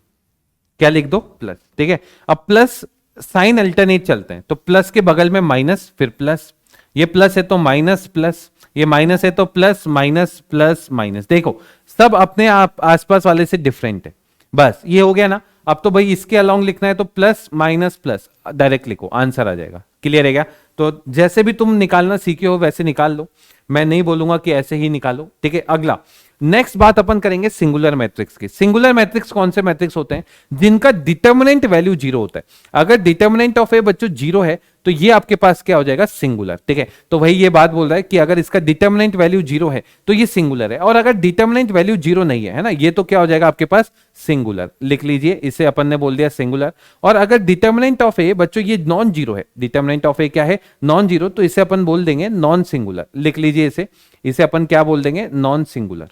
क्या लिख दो प्लस, ठीक है। अब प्लस साइन अल्टरनेट चलते हैं, तो प्लस के बगल में माइनस फिर प्लस, ये प्लस है तो माइनस प्लस, ये माइनस है तो प्लस माइनस प्लस माइनस, देखो सब अपने आप आसपास वाले से डिफरेंट है, बस ये हो गया ना। अब तो भाई इसके अलोंग लिखना है तो प्लस माइनस प्लस डायरेक्ट लिखो, आंसर आ जाएगा, क्लियर है क्या। तो जैसे भी तुम निकालना सीखे हो वैसे निकाल लो, मैं नहीं बोलूंगा कि ऐसे ही निकालो, ठीक है। अगला नेक्स्ट बात अपन करेंगे सिंगुलर मैट्रिक्स की। सिंगुलर मैट्रिक्स कौन से मैट्रिक्स होते हैं, जिनका डिटर्मिनेंट वैल्यू 0 होता है। अगर डिटर्मिनेंट ऑफ ए बच्चों 0 है तो ये आपके पास क्या हो जाएगा सिंगुलर, ठीक है। तो वही ये बात बोल रहा है कि अगर इसका डिटर्मिनेंट वैल्यू 0 है तो ये सिंगुलर है, और अगर डिटर्मिनेंट वैल्यू 0 नहीं है ना, ये तो क्या हो जाएगा आपके पास सिंगुलर, लिख लीजिए, इसे अपन ने बोल दिया सिंगुलर। और अगर डिटर्मिनेंट ऑफ ए बच्चों ये नॉन जीरो है, डिटर्मिनेंट ऑफ ए क्या है नॉन जीरो, तो इसे अपन बोल देंगे नॉन सिंगुलर, लिख लीजिए इसे अपन क्या बोल देंगे नॉन सिंगुलर।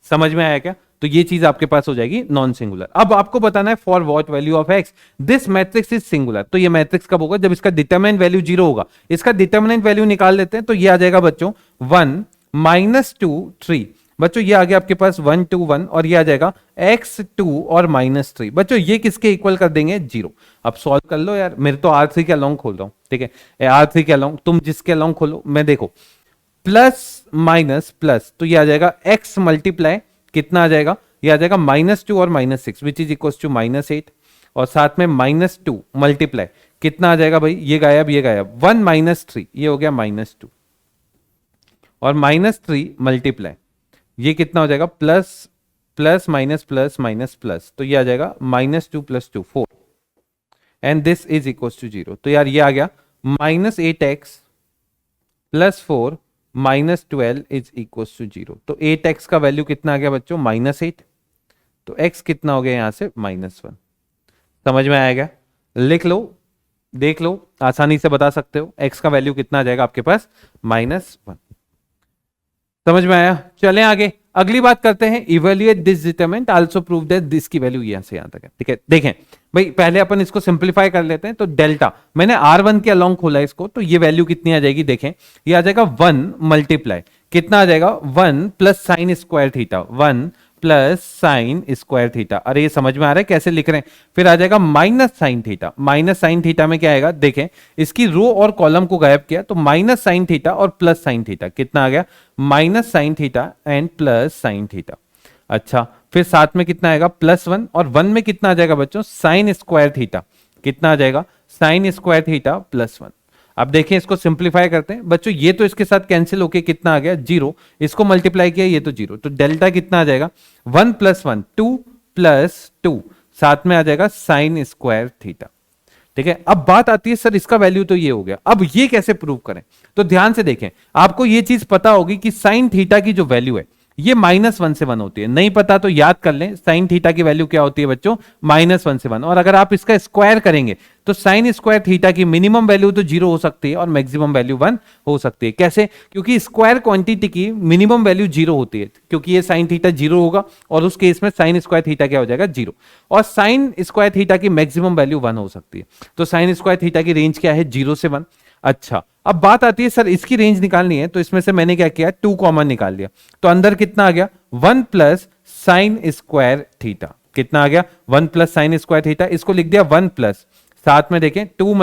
समझ में आया क्या, तो ये चीज आपके पास हो जाएगी नॉन सिंगुलर। अब आपको बताना है for what value of x this matrix is singular, तो ये मैट्रिक्स कब होगा जब इसका डिटरमिनेंट वैल्यू 0 होगा। इसका डिटरमिनेंट वैल्यू निकाल लेते हैं, तो ये आ जाएगा बच्चों 1 -2 3, बच्चों ये आ गया आपके पास 1 2 1, और ये आ जाएगा x2 और -3, बच्चों ये किसके इक्वल कर देंगे 0। अब सॉल्व कर लो यार, मेरे तो R3 के अलोंग खोल रहा हूं, ठीक है, R3 के अलोंग, तुम जिसके अलोंग खोलो, मैं देखो प्लस माइनस प्लस, तो ये आ जाएगा x मल्टीप्लाई कितना आ जाएगा, ये आ जाएगा -2 और -6 विच इज इक्वल टू -8, और साथ में -2 मल्टीप्लाई कितना आ जाएगा भाई, ये गायब 1 -3, ये हो गया -2, और -3 मल्टीप्लाई ये कितना हो जाएगा plus plus minus plus minus plus, तो ये आ जाएगा -2 + 2 4, and this is equal to 0। तो यार ये आ गया -8x + 4 -12 इज इक्वल टू 0। तो 8x का वैल्यू कितना आ गया बच्चों -8, तो x कितना हो गया यहां से -1। समझ में आएगा, लिख लो, देख लो, आसानी से बता सकते हो x का वैल्यू कितना आ जाएगा आपके पास -1। समझ में आया, चलें आगे, अगली बात करते हैं evaluate this determinant also prove that this की वैल्यू यहां से यहां तक है, ठीक है। देखें भाई पहले अपन इसको सिंपलीफाई कर लेते हैं, तो डेल्टा मैंने R1 के अलोंग खोला इसको, तो ये वैल्यू कितनी आ जाएगी, देखें ये आ जाएगा 1 मल्टीप्लाई कितना आ जाएगा 1 + sin square theta, 1 + sin square theta. अरे ये समझ में आ रहा है कैसे लिख रहे हैं। फिर आ जाएगा -sin थीटा, -sin थीटा में क्या आएगा, देखें इसकी रो और कॉलम को गायब किया, तो -sin थीटा और +sin थीटा कितना आ गया -sin theta and +sin theta. अच्छा फिर साथ में कितना आएगा +1, और 1 में कितना आ जाएगा बच्चों sin स्क्वायर थीटा, कितना आ जाएगा sin स्क्वायर थीटा +1। अब देखें इसको सिंपलीफाई करते हैं बच्चों, ये तो इसके साथ कैंसिल होके कितना आ गया 0, इसको मल्टीप्लाई किया ये तो 0, तो डेल्टा कितना आ जाएगा 1 + 1 2 + 2, साथ में आ जाएगा sin स्क्वायर थीटा, ठीक है। अब बात आती है सर इसका वैल्यू तो ये हो गया, अब ये कैसे प्रूव करें, तो ध्यान से देखें, आपको ये चीज पता होगी कि sin थीटा की जो वैल्यू है ये -1 से 1 होती है। नहीं पता तो याद कर लें, साइन थीटा की वैल्यू क्या होती है बच्चों, -1 से 1। और अगर आप इसका स्क्वायर करेंगे तो साइन स्क्वायर थीटा की मिनिमम वैल्यू तो 0 हो सकती है और मैक्सिमम वैल्यू 1 हो सकती है। कैसे? क्योंकि स्क्वायर क्वांटिटी की मिनिमम वैल्यू 0 होती है, क्योंकि ये साइन थीटा 0 होगा और उस केस में साइन स्क्वायर थीटा क्या हो जाएगा, 0। और साइन स्क्वायर थीटा की मैक्सिमम वैल्यू 1 हो सकती है। तो साइन स्क्वायर थीटा की रेंज क्या है, 0 से 1। अच्छा, अब बात आती है सर इसकी रेंज निकालनी है, तो इसमें से मैंने क्या किया, 2 कॉमन निकाल लिया। तो अंदर कितना आ गया, 1 प्लस साइन स्क्वायर थीटा। कितना आ गया, 1 प्लस साइन स्क्वायर थीटा। इसको लिख दिया 1 प्लस, साथ में देखें 2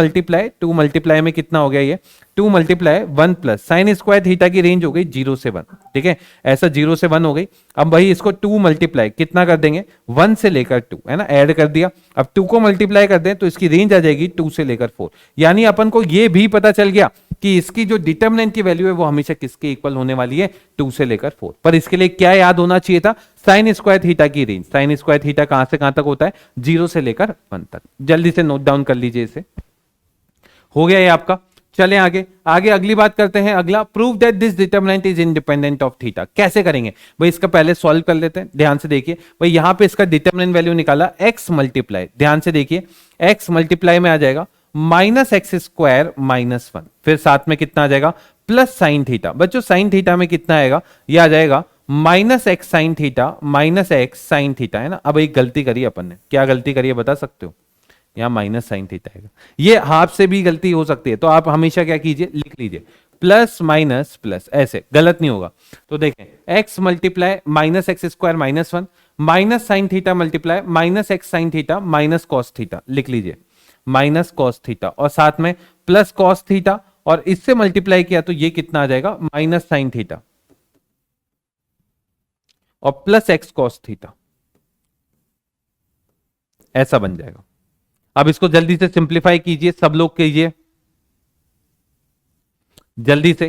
मल्टीप्लाई में कितना हो गया, ये 2 multiply 1 plus sign square theta की रेंज हो गई 0 से 1। ठीक है, ऐसा 0 से 1 हो गई। अब भाई इसको 2 मल्टीप्लाई कितना कर देंगे, 1 से लेकर 2, है ना, ऐड कर दिया। अब 2 को मल्टीप्लाई कर दें तो इसकी रेंज आ जाएगी 2 से लेकर 4। यानी अपन को ये भी पता चल गया कि इसकी जो डिटरमिनेंट की वैल्यू है वो हमेशा किसके इक्वल होने वाली है, 2 से लेकर 4। पर इसके लिए क्या याद होना चाहिए था, साइन स्क्वायर थीटा की रेंज। साइन स्क्वायर थीटा कहां से कहां तक होता है, 0 से लेकर 1 तक। जल्दी से नोट डाउन कर लीजिए इसे। हो गया ये आपका। चलें आगे। अगली बात करते हैं। अगला, prove that this determinant is independent of theta. कैसे करेंगे भाई, इसका पहले सॉल्व कर लेते हैं। ध्यान से देखिए भाई, यहां पे इसका डिटरमिनेंट वैल्यू निकाला x मल्टीप्लाई, ध्यान से देखिए x मल्टीप्लाई में आ जाएगा -x² -1, फिर साथ में कितना आ जाएगा, प्लस साइन थीटा। बच्चों साइन थीटा में कितना आएगा, ये आ जाएगा -x sine theta -x sine theta, है ना। अब एक गलती करी अपन ने, क्या गलती करी है बता सकते हो, यहां माइनस साइन थीटा आएगा। ये हाफ से भी गलती हो सकती है, तो आप हमेशा क्या कीजिए, लिख लीजिए प्लस माइनस प्लस, ऐसे गलत नहीं होगा। तो देखें x multiply -x² -1 minus sine theta multiply -x sine theta minus cos theta, लिख लीजिए माइनस कॉस थीटा, और साथ में प्लस कॉस थीटा, और इससे मल्टीप्लाई किया तो ये कितना आ जाएगा, माइनस साइन थीटा और प्लस एक्स कॉस थीटा, ऐसा बन जाएगा। अब इसको जल्दी से सिंप्लीफाई कीजिए, सब लोग कीजिए जल्दी से।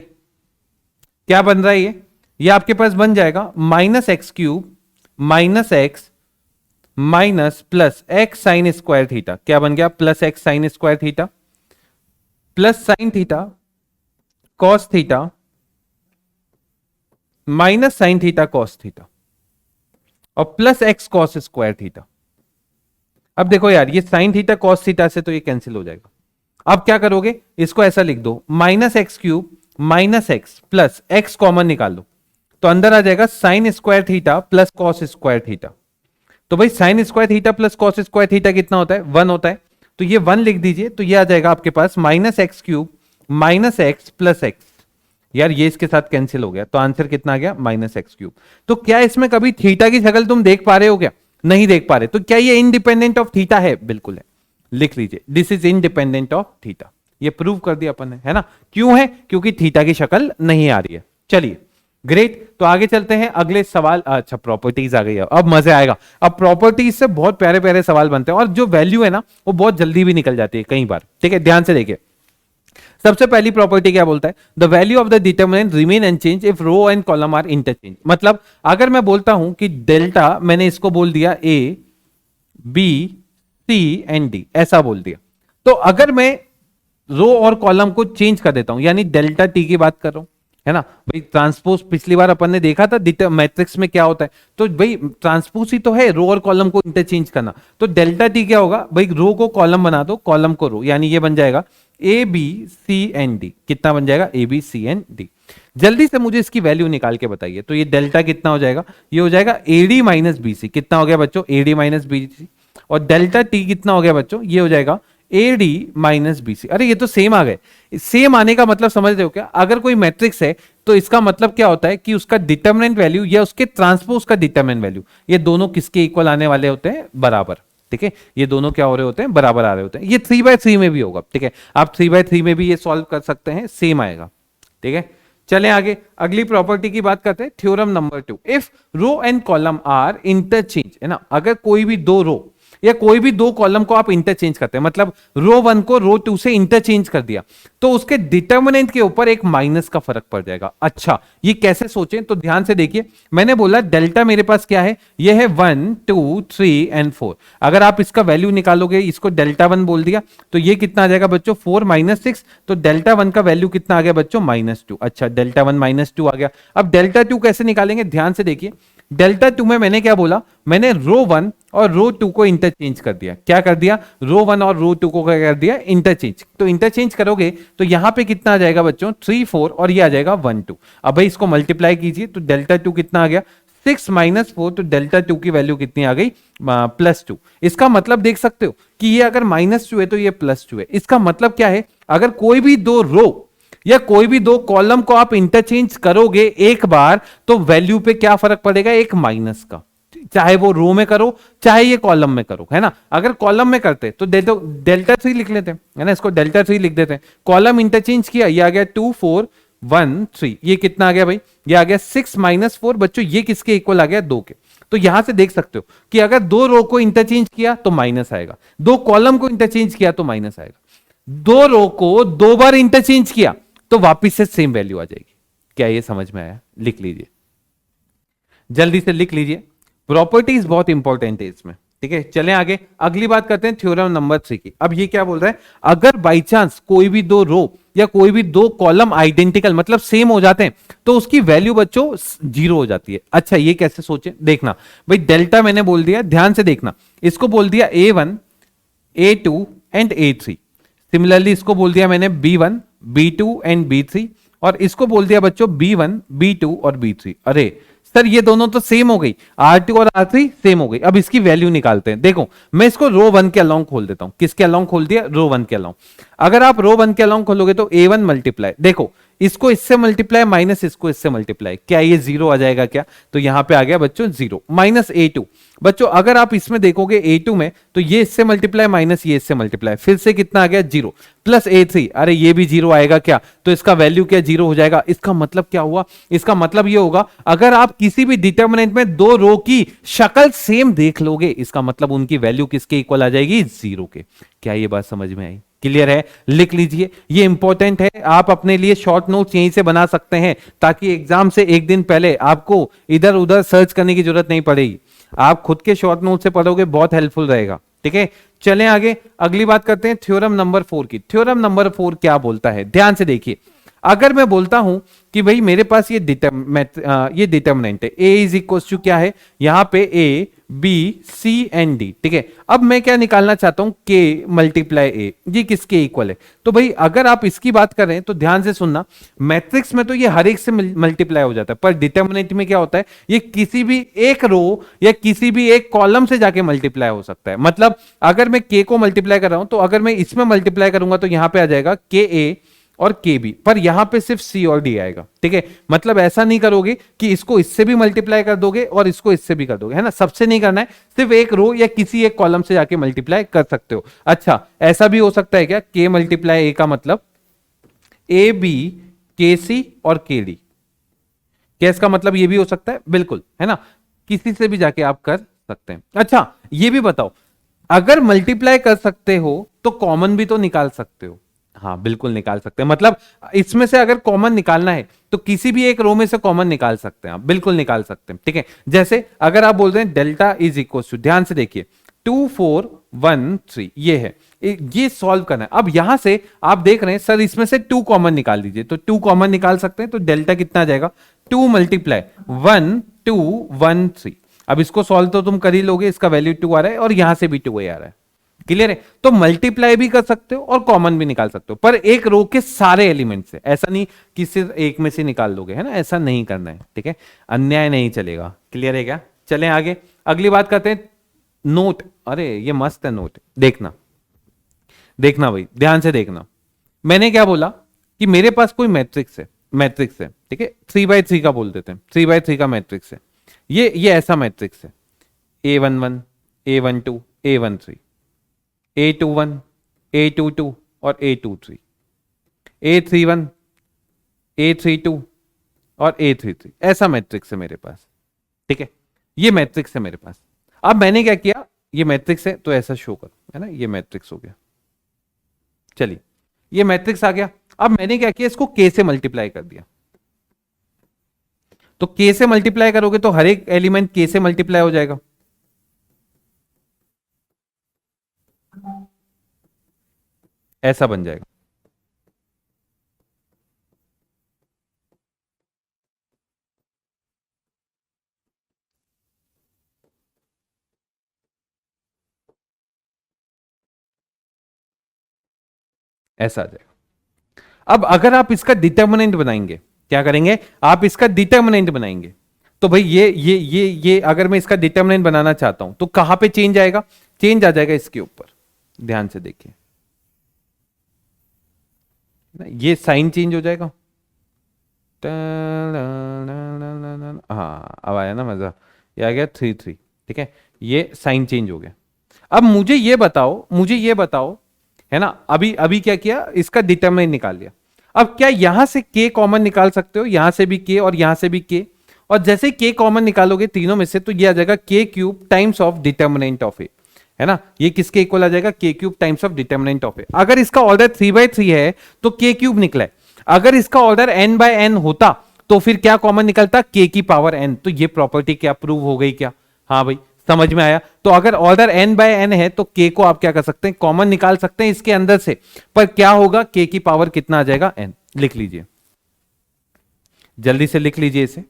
क्या बन रहा है ये आपके पास बन जाएगा -x³ -x minus plus x sine square theta. क्या बन गया, plus x sine square theta plus sine theta cos theta minus sine theta cos theta और plus x cos square theta. अब देखो यार, ये साइन थीटा कॉस थीटा से तो ये कैंसिल हो जाएगा। अब क्या करोगे, इसको ऐसा लिख दो -x³ -x plus x common निकाल लो, तो अंदर आ जाएगा sign square theta plus cos square theta. तो भाई sign square theta plus cos square theta कितना होता है, 1 होता है। तो ये 1 लिख दीजिए, तो ये आ जाएगा आपके पास -x³ -x प्लस x। यार ये इसके साथ कैंसिल हो गया, तो आंसर कितना आ गया, -x³। तो क्या इसमें कभी थीटा की शक्ल तुम देख पा रहे हो क्या, नहीं देख पा रहे, तो क्या ये इंडिपेंडेंट ऑफ थीटा है, बिल्कुल है। लिख लीजिए this is independent of theta. ये प्रूव कर दिया अपन ने, है ना। क्यों है, क्योंकि थीटा की शक्ल नहीं आ रही है। चलिए ग्रेट, तो आगे चलते हैं अगले सवाल। अच्छा प्रॉपर्टीज आ गई है, अब मजे आएगा। अब प्रॉपर्टीज से बहुत प्यारे प्यारे सवाल बनते हैं, और जो वैल्यू है ना वो बहुत जल्दी भी निकल जाती है कई बार। ठीक है, ध्यान से देखिए। सबसे पहली प्रॉपर्टी क्या बोलता है, the value of the determinant remain unchange if row and column are interchange. मतलब अगर मैं बोलता हूं कि डेल्टा, मैंने इसको बोल दिया A B C and D, ऐसा बोल दिया, तो अगर मैं रो और कॉलम को चेंज कर देता हूं, यानी डेल्टा T की बात कर रहा हूं, है ना भाई। ट्रांसपोज पिछली बार अपन ने देखा था मैट्रिक्स में क्या होता है, तो भाई ट्रांसपोज ही तो है रो और कॉलम को इंटरचेंज करना। तो डेल्टा T क्या होगा भाई, रो को कॉलम बना दो, कॉलम को रो, यानी ये बन जाएगा A B C and D। कितना बन जाएगा, A B C and D। जल्दी से मुझे इसकी वैल्यू निकाल के बताइए। तो ये डेल्टा कितना हो जाएगा, ये हो जाएगा AD माइनस BC। कितना हो गया बच्चों, AD माइनस BC। और डेल्टा T कितना हो गया बच्चों, ये हो जाएगा AD माइनस BC। अरे ये तो सेम आ गए। सेम आने का मतलब समझ रहे हो क्या, अगर कोई मैट्रिक्स है तो इसका मतलब क्या होता है कि उसका डिटरमिनेंट वैल्यू या उसके ट्रांसपोज का डिटरमिनेंट वैल्यू, ये दोनों किसके इक्वल आने वाले होते हैं, बराबर। ठीक है, ये दोनों क्या हो रहे होते हैं, बराबर आ रहे होते हैं। ये 3/3 में भी होगा। ठीक है, आप 3/3 में भी ये सॉल्व कर सकते हैं, सेम आएगा। ठीक है, चलें आगे। अगली प्रॉपर्टी की बात करते हैं, theorem number 2। If row and column are interchange, है ना, अगर कोई भी दो रो या कोई भी दो कॉलम को आप इंटरचेंज करते हैं, मतलब रो 1 को रो 2 से इंटरचेंज कर दिया, तो उसके डिटर्मिनेंट के ऊपर एक माइनस का फर्क पड़ जाएगा। अच्छा, ये कैसे सोचें, तो ध्यान से देखिए, मैंने बोला डेल्टा मेरे पास क्या है, ये है 1 2 3 एंड 4। अगर आप इसका वैल्यू निकालोगे, इसको डेल्टा 1 बोल दिया, तो ये कितना आ जाएगा बच्चों, 4 माइनस 6, तो डेल्टा 1 का वैल्यू कितना आ गया बच्चों, -2। अच्छा, डेल्टा 1 -2 आ गया। अब डेल्टा 2 कैसे निकालेंगे, ध्यान से देखिए, डेल्टा 2 में मैंने क्या बोला, मैंने रो 1 और रो 2 को इंटरचेंज कर दिया। क्या कर दिया, रो 1 और रो 2 को क्या कर दिया, इंटरचेंज। तो इंटरचेंज करोगे तो यहां पे कितना आ जाएगा बच्चों, 3 4, और ये आ जाएगा 1 2। अब भाई इसको मल्टीप्लाई कीजिए, तो डेल्टा 2 कितना आ गया, 6 -4, तो डेल्टा 2 की वैल्यू कितनी आ गई, +2। इसका मतलब देख सकते हो कि ये अगर -2 है तो ये +2 है। इसका मतलब क्या है, अगर कोई भी दो रो या कोई भी दो कॉलम को आप इंटरचेंज करोगे एक बार, तो वैल्यू पे क्या फर्क पड़ेगा, एक माइनस का, चाहे वो रो में करो चाहे ये कॉलम में करो, है ना। अगर कॉलम में करते तो डेल्टा 3 लिख लेते हैं, है ना, इसको डेल्टा 3 लिख देते हैं। कॉलम इंटरचेंज किया, ये आ गया 2 4 1 3, ये कितना आ गया भाई, ये आ गया 6 -4। बच्चों ये किसके इक्वल आ गया, 2 के। तो यहां से देख सकते हो कि अगर दो रो को इंटरचेंज किया तो माइनस आएगा, दो कॉलम को इंटरचेंज किया तो माइनस आएगा, दो रो को दो बार इंटरचेंज किया तो वापिस से सेम वैल्यू आ जाएगी। क्या ये समझ में आया, लिख लीजिए, जल्दी से लिख लीजिए, प्रॉपर्टीज बहुत इंपॉर्टेंट है इसमें, ठीक है। चलें आगे, अगली बात करते हैं थ्योरम नंबर 3 की। अब ये क्या बोल रहा है, अगर बाई चांस कोई भी दो रो या कोई भी दो कॉलम आइडेंटिकल मतलब सेम हो जाते हैं तो उसकी वैल्यू बच्चों 0 हो जाती है। अच्छा, ये कैसे सोचे, देखना भाई, डेल्टा मैंने बोल दिया, ध्यान से देखना, इसको बोल दिया A1 A2 and A3। Similarly इसको बोल दिया मैंने B1 B2 एंड B3, और इसको बोल दिया बच्चों B1 B2 और B3। अरे सर ये दोनों तो सेम हो गई, R2 और R3 सेम हो गई। अब इसकी वैल्यू निकालते हैं। देखो मैं इसको रो 1 के अलोंग खोल देता हूं। किसके अलोंग खोल दिया, रो 1 के अलोंग। अगर आप रो 1 के अलोंग खोलोगे तो A1 मल्टीप्लाई, देखो इसको इससे मल्टीप्लाई माइनस इसको इससे मल्टीप्लाई, क्या ये 0 आ जाएगा क्या, तो यहां पे आ गया बच्चों 0। माइनस A2, बच्चों अगर आप इसमें देखोगे A2 में, तो ये इससे मल्टीप्लाई माइनस ये इससे मल्टीप्लाई, फिर से कितना आ गया 0, प्लस A3, अरे ये भी 0 आएगा क्या, तो इसका वैल्यू क्या 0 हो जाएगा। इसका मतलब क्या हुआ, इसका मतलब ये होगा अगर आप किसी भी डिटर्मिनेंट में दो रो की शक्ल सेम देख लोगे, इसका मतलब उनकी वैल्यू किसके इक्वल आ जाएगी, 0 के। क्या ये बात समझ में आई, क्लियर है, लिख लीजिए, ये इंपॉर्टेंट है। आप अपने लिए शॉर्ट नोट्स यहीं से बना सकते हैं ताकि एग्जाम से एक दिन पहले आपको इधर उधर सर्च करने की जरूरत नहीं पड़ेगी। आप खुद के शॉर्ट नोट से पढ़ोगे, बहुत हेल्पफुल रहेगा, ठीक है। चलें आगे, अगली बात करते हैं थ्योरम नंबर 4 की। थ्योरम नंबर 4 क्या बोलता है, ध्यान से देखिए। अगर मैं बोलता हूं कि भाई मेरे पास ये डिटर्मिनेंट है, ए इज इक्वल टू क्या है, यहां पे a B c and d, ठीक है। अब मैं क्या निकालना चाहता हूं, के मल्टीप्लाई ए, ये किसके इक्वल है। तो भाई अगर आप इसकी बात करें तो ध्यान से सुनना, मैट्रिक्स में तो ये हर एक से मल्टीप्लाई हो जाता है, पर डिटर्मिनेंट में क्या होता है, ये किसी भी एक रो या किसी भी एक कॉलम से जाके मल्टीप्लाई हो सकता है। मतलब अगर मैं के को मल्टीप्लाई कर रहा हूं तो अगर मैं इसमें मल्टीप्लाई करूंगा तो यहां पे आ जाएगा के ए और के बी, पर यहां पे सिर्फ सी और डी आएगा, ठीक है। मतलब ऐसा नहीं करोगे कि इसको इससे भी मल्टीप्लाई कर दोगे और इसको इससे भी कर दोगे, है ना, सबसे नहीं करना है, सिर्फ एक रो या किसी एक कॉलम से जाके मल्टीप्लाई कर सकते हो। अच्छा, ऐसा भी हो सकता है क्या, के मल्टीप्लाई ए का मतलब ए बी के सी और के डी, क्या इसका मतलब ये भी हो सकता है, बिल्कुल, है ना, किसी से भी जाके आप कर सकते हैं। अच्छा ये भी बताओ, अगर मल्टीप्लाई कर सकते हो तो कॉमन भी तो निकाल सकते हो। हाँ बिल्कुल निकाल सकते हैं, मतलब इसमें से अगर कॉमन निकालना है तो किसी भी एक रो में से कॉमन निकाल सकते हैं आप, बिल्कुल निकाल सकते हैं, ठीक है। जैसे अगर आप बोल रहे हैं डेल्टा इज इक्वल टू, ध्यान से देखिए 2 4 1 3, ये है, ये सॉल्व करना है। अब यहां से आप देख रहे हैं सर इसमें से 2 कॉमन निकाल दीजिए, तो 2 कॉमन निकाल सकते हैं, तो डेल्टा कितना आ जाएगा, 2 मल्टीप्लाई 1 2 1 3। अब इसको सॉल्व तो तुम कर ही लोगे, इसका वैल्यू 2 आ रहा है और यहां से भी 2 आ रहा है, क्लियर है। तो मल्टीप्लाई भी कर सकते हो और कॉमन भी निकाल सकते हो, पर एक रो के सारे एलिमेंट से, ऐसा नहीं कि सिर्फ एक में से निकाल लोगे, है ना, ऐसा नहीं करना है, ठीक है, अन्याय नहीं चलेगा, क्लियर है क्या। चलें आगे, अगली बात करते हैं नोट। अरे ये मस्त है नोट, देखना देखना भाई, ध्यान से देखना। मैंने क्या बोला कि मेरे पास कोई मैट्रिक्स है, ठीक है, 3x3 का बोल देते हैं, 3x3 का मैट्रिक्स है, ये ऐसा मैट्रिक्स है, A11 A12 A13 A21 A22 और A23 A31 A32 और A33, ऐसा मैट्रिक्स है मेरे पास, ठीक है, ये मैट्रिक्स है मेरे पास। अब मैंने क्या किया, ये मैट्रिक्स है तो ऐसा शो करो, है ना, ये मैट्रिक्स हो गया। चलिए ये मैट्रिक्स आ गया। अब मैंने क्या किया, इसको के से मल्टीप्लाई कर दिया। तो के से मल्टीप्लाई करोगे तो हर एक एलिमेंट के से मल्टीप्लाई हो जाएगा। ऐसा बन जाएगा। ऐसा आ जाएगा। अब अगर आप इसका डिटर्मिनेंट बनाएंगे, क्या करेंगे, आप इसका डिटर्मिनेंट बनाएंगे, तो भाई ये अगर मैं इसका डिटर्मिनेंट बनाना चाहता हूं तो कहां पे चेंज आएगा, चेंज आ जाएगा इसके ऊपर। ध्यान से देखिए, ये साइन चेंज हो जाएगा। हाँ अब आया ना मजा, ये आ गया 3 3। ठीक है, ये साइन चेंज हो गया। अब मुझे ये बताओ, मुझे ये बताओ, है ना, अभी अभी क्या किया, इसका डिटरमिनेंट निकाल लिया। अब क्या यहां से के कॉमन निकाल सकते हो, यहां से भी के और यहां से भी के, और जैसे के कॉमन निकालोगे तीनों में से तो ये आ जाएगा K cube times of determinant of A, है ना, ये किसके इक्वल आ जाएगा, K cube times of determinant of A. अगर इसका ऑर्डर 3/3 है तो के क्यूब निकला है। अगर इसका ऑर्डर n/n होता तो फिर क्या कॉमन निकलता, के की पावर n। तो ये प्रॉपर्टी क्या प्रूव हो गई क्या, हाँ भाई समझ में आया। तो अगर ऑर्डर n/n है तो k को आप क्या कर सकते हैं, कॉमन निकाल सकते हैं इसके अंदर से, पर क्या होगा, k की पावर कितना आ जाएगा, n। लिख लीजिए, जल्दी से लिख लीजिए इसे।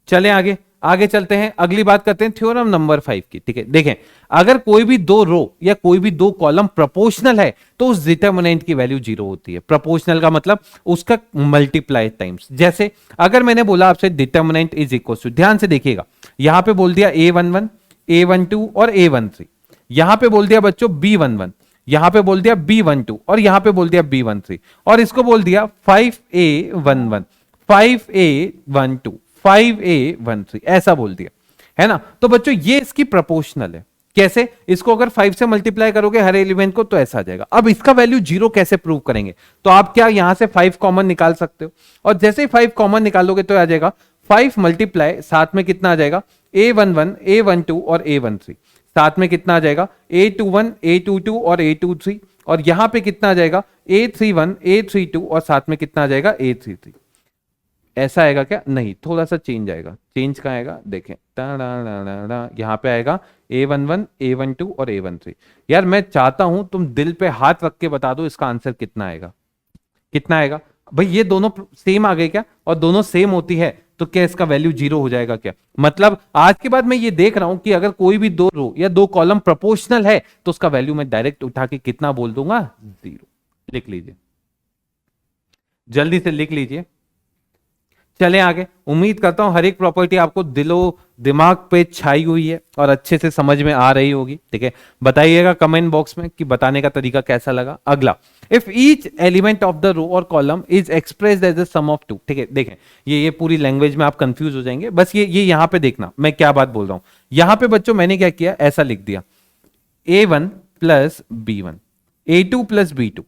चले आगे, आगे चलते हैं, अगली बात करते हैं थ्योरम नंबर 5 की। ठीक है, देखें, अगर कोई भी दो रो या कोई भी दो कॉलम प्रोपोर्शनल है तो उस डिटर्मिनेंट की वैल्यू 0 होती है। प्रोपोर्शनल का मतलब उसका मल्टीप्लाई टाइम्स। जैसे अगर मैंने बोला आपसे डिटर्मिनेंट इज इक्वल टू, ध्यान से देखिएगा, यहां पे बोल दिया a11 a12 और a13, यहां पे बोल दिया बच्चों b11, यहां पे बोल दिया b12 और यहां पे बोल दिया b13, और इसको बोल दिया 5a11 5a12 5a13, ऐसा बोल दिया, है ना। तो बच्चों ये इसकी प्रोपोर्शनल है। कैसे, इसको अगर 5 से मल्टीप्लाई करोगे हर एलिमेंट को तो ऐसा आ जाएगा। अब इसका वैल्यू 0 कैसे प्रूव करेंगे, तो आप क्या यहां से 5 कॉमन निकाल सकते हो, और जैसे ही 5 कॉमन निकालोगे तो आ जाएगा 5 मल्टीप्लाई, साथ में कितना आ जाएगा, a11 a12 और a13, साथ में कितना आ जाएगा, a21 a22 और a23, और यहां पे कितना आ जाएगा, a31 a32 और साथ में कितना आ जाएगा, a33। ऐसा आएगा क्या, नहीं, थोड़ा सा चेंज आएगा। चेंज कहाँ आएगा, देखें, यहां पे आएगा a11 a12 और a13। यार मैं चाहता हूं तुम दिल पे हाथ रख के बता दो इसका आंसर कितना आएगा, कितना आएगा भाई। ये दोनों सेम आ गए क्या, और दोनों सेम होती है तो क्या इसका वैल्यू 0 हो जाएगा क्या। मतलब आज के बाद मैं ये देख रहा हूं कि अगर कोई भी दो रो या दो कॉलम प्रोपोर्शनल है तो उसका वैल्यू मैं डायरेक्ट उठा के कितना बोल दूंगा, 0। लिख लीजिए, जल्दी से लिख लीजिए। चले आगे, उम्मीद करता हूं हर एक प्रॉपर्टी आपको दिलो दिमाग पे छाई हुई है और अच्छे से समझ में आ रही होगी। ठीक है, बताइएगा कमेंट बॉक्स में कि बताने का तरीका कैसा लगा। अगला, if each element of the row और column is expressed as the sum of two. ठीक है, देखें, ये पूरी लैंग्वेज में आप कंफ्यूज हो जाएंगे, बस ये यहां पे देखना मैं क्या बात बोल रहा हूं। यहां पे बच्चों मैंने क्या किया, ऐसा लिख दिया a1 plus b1 a2 plus b2,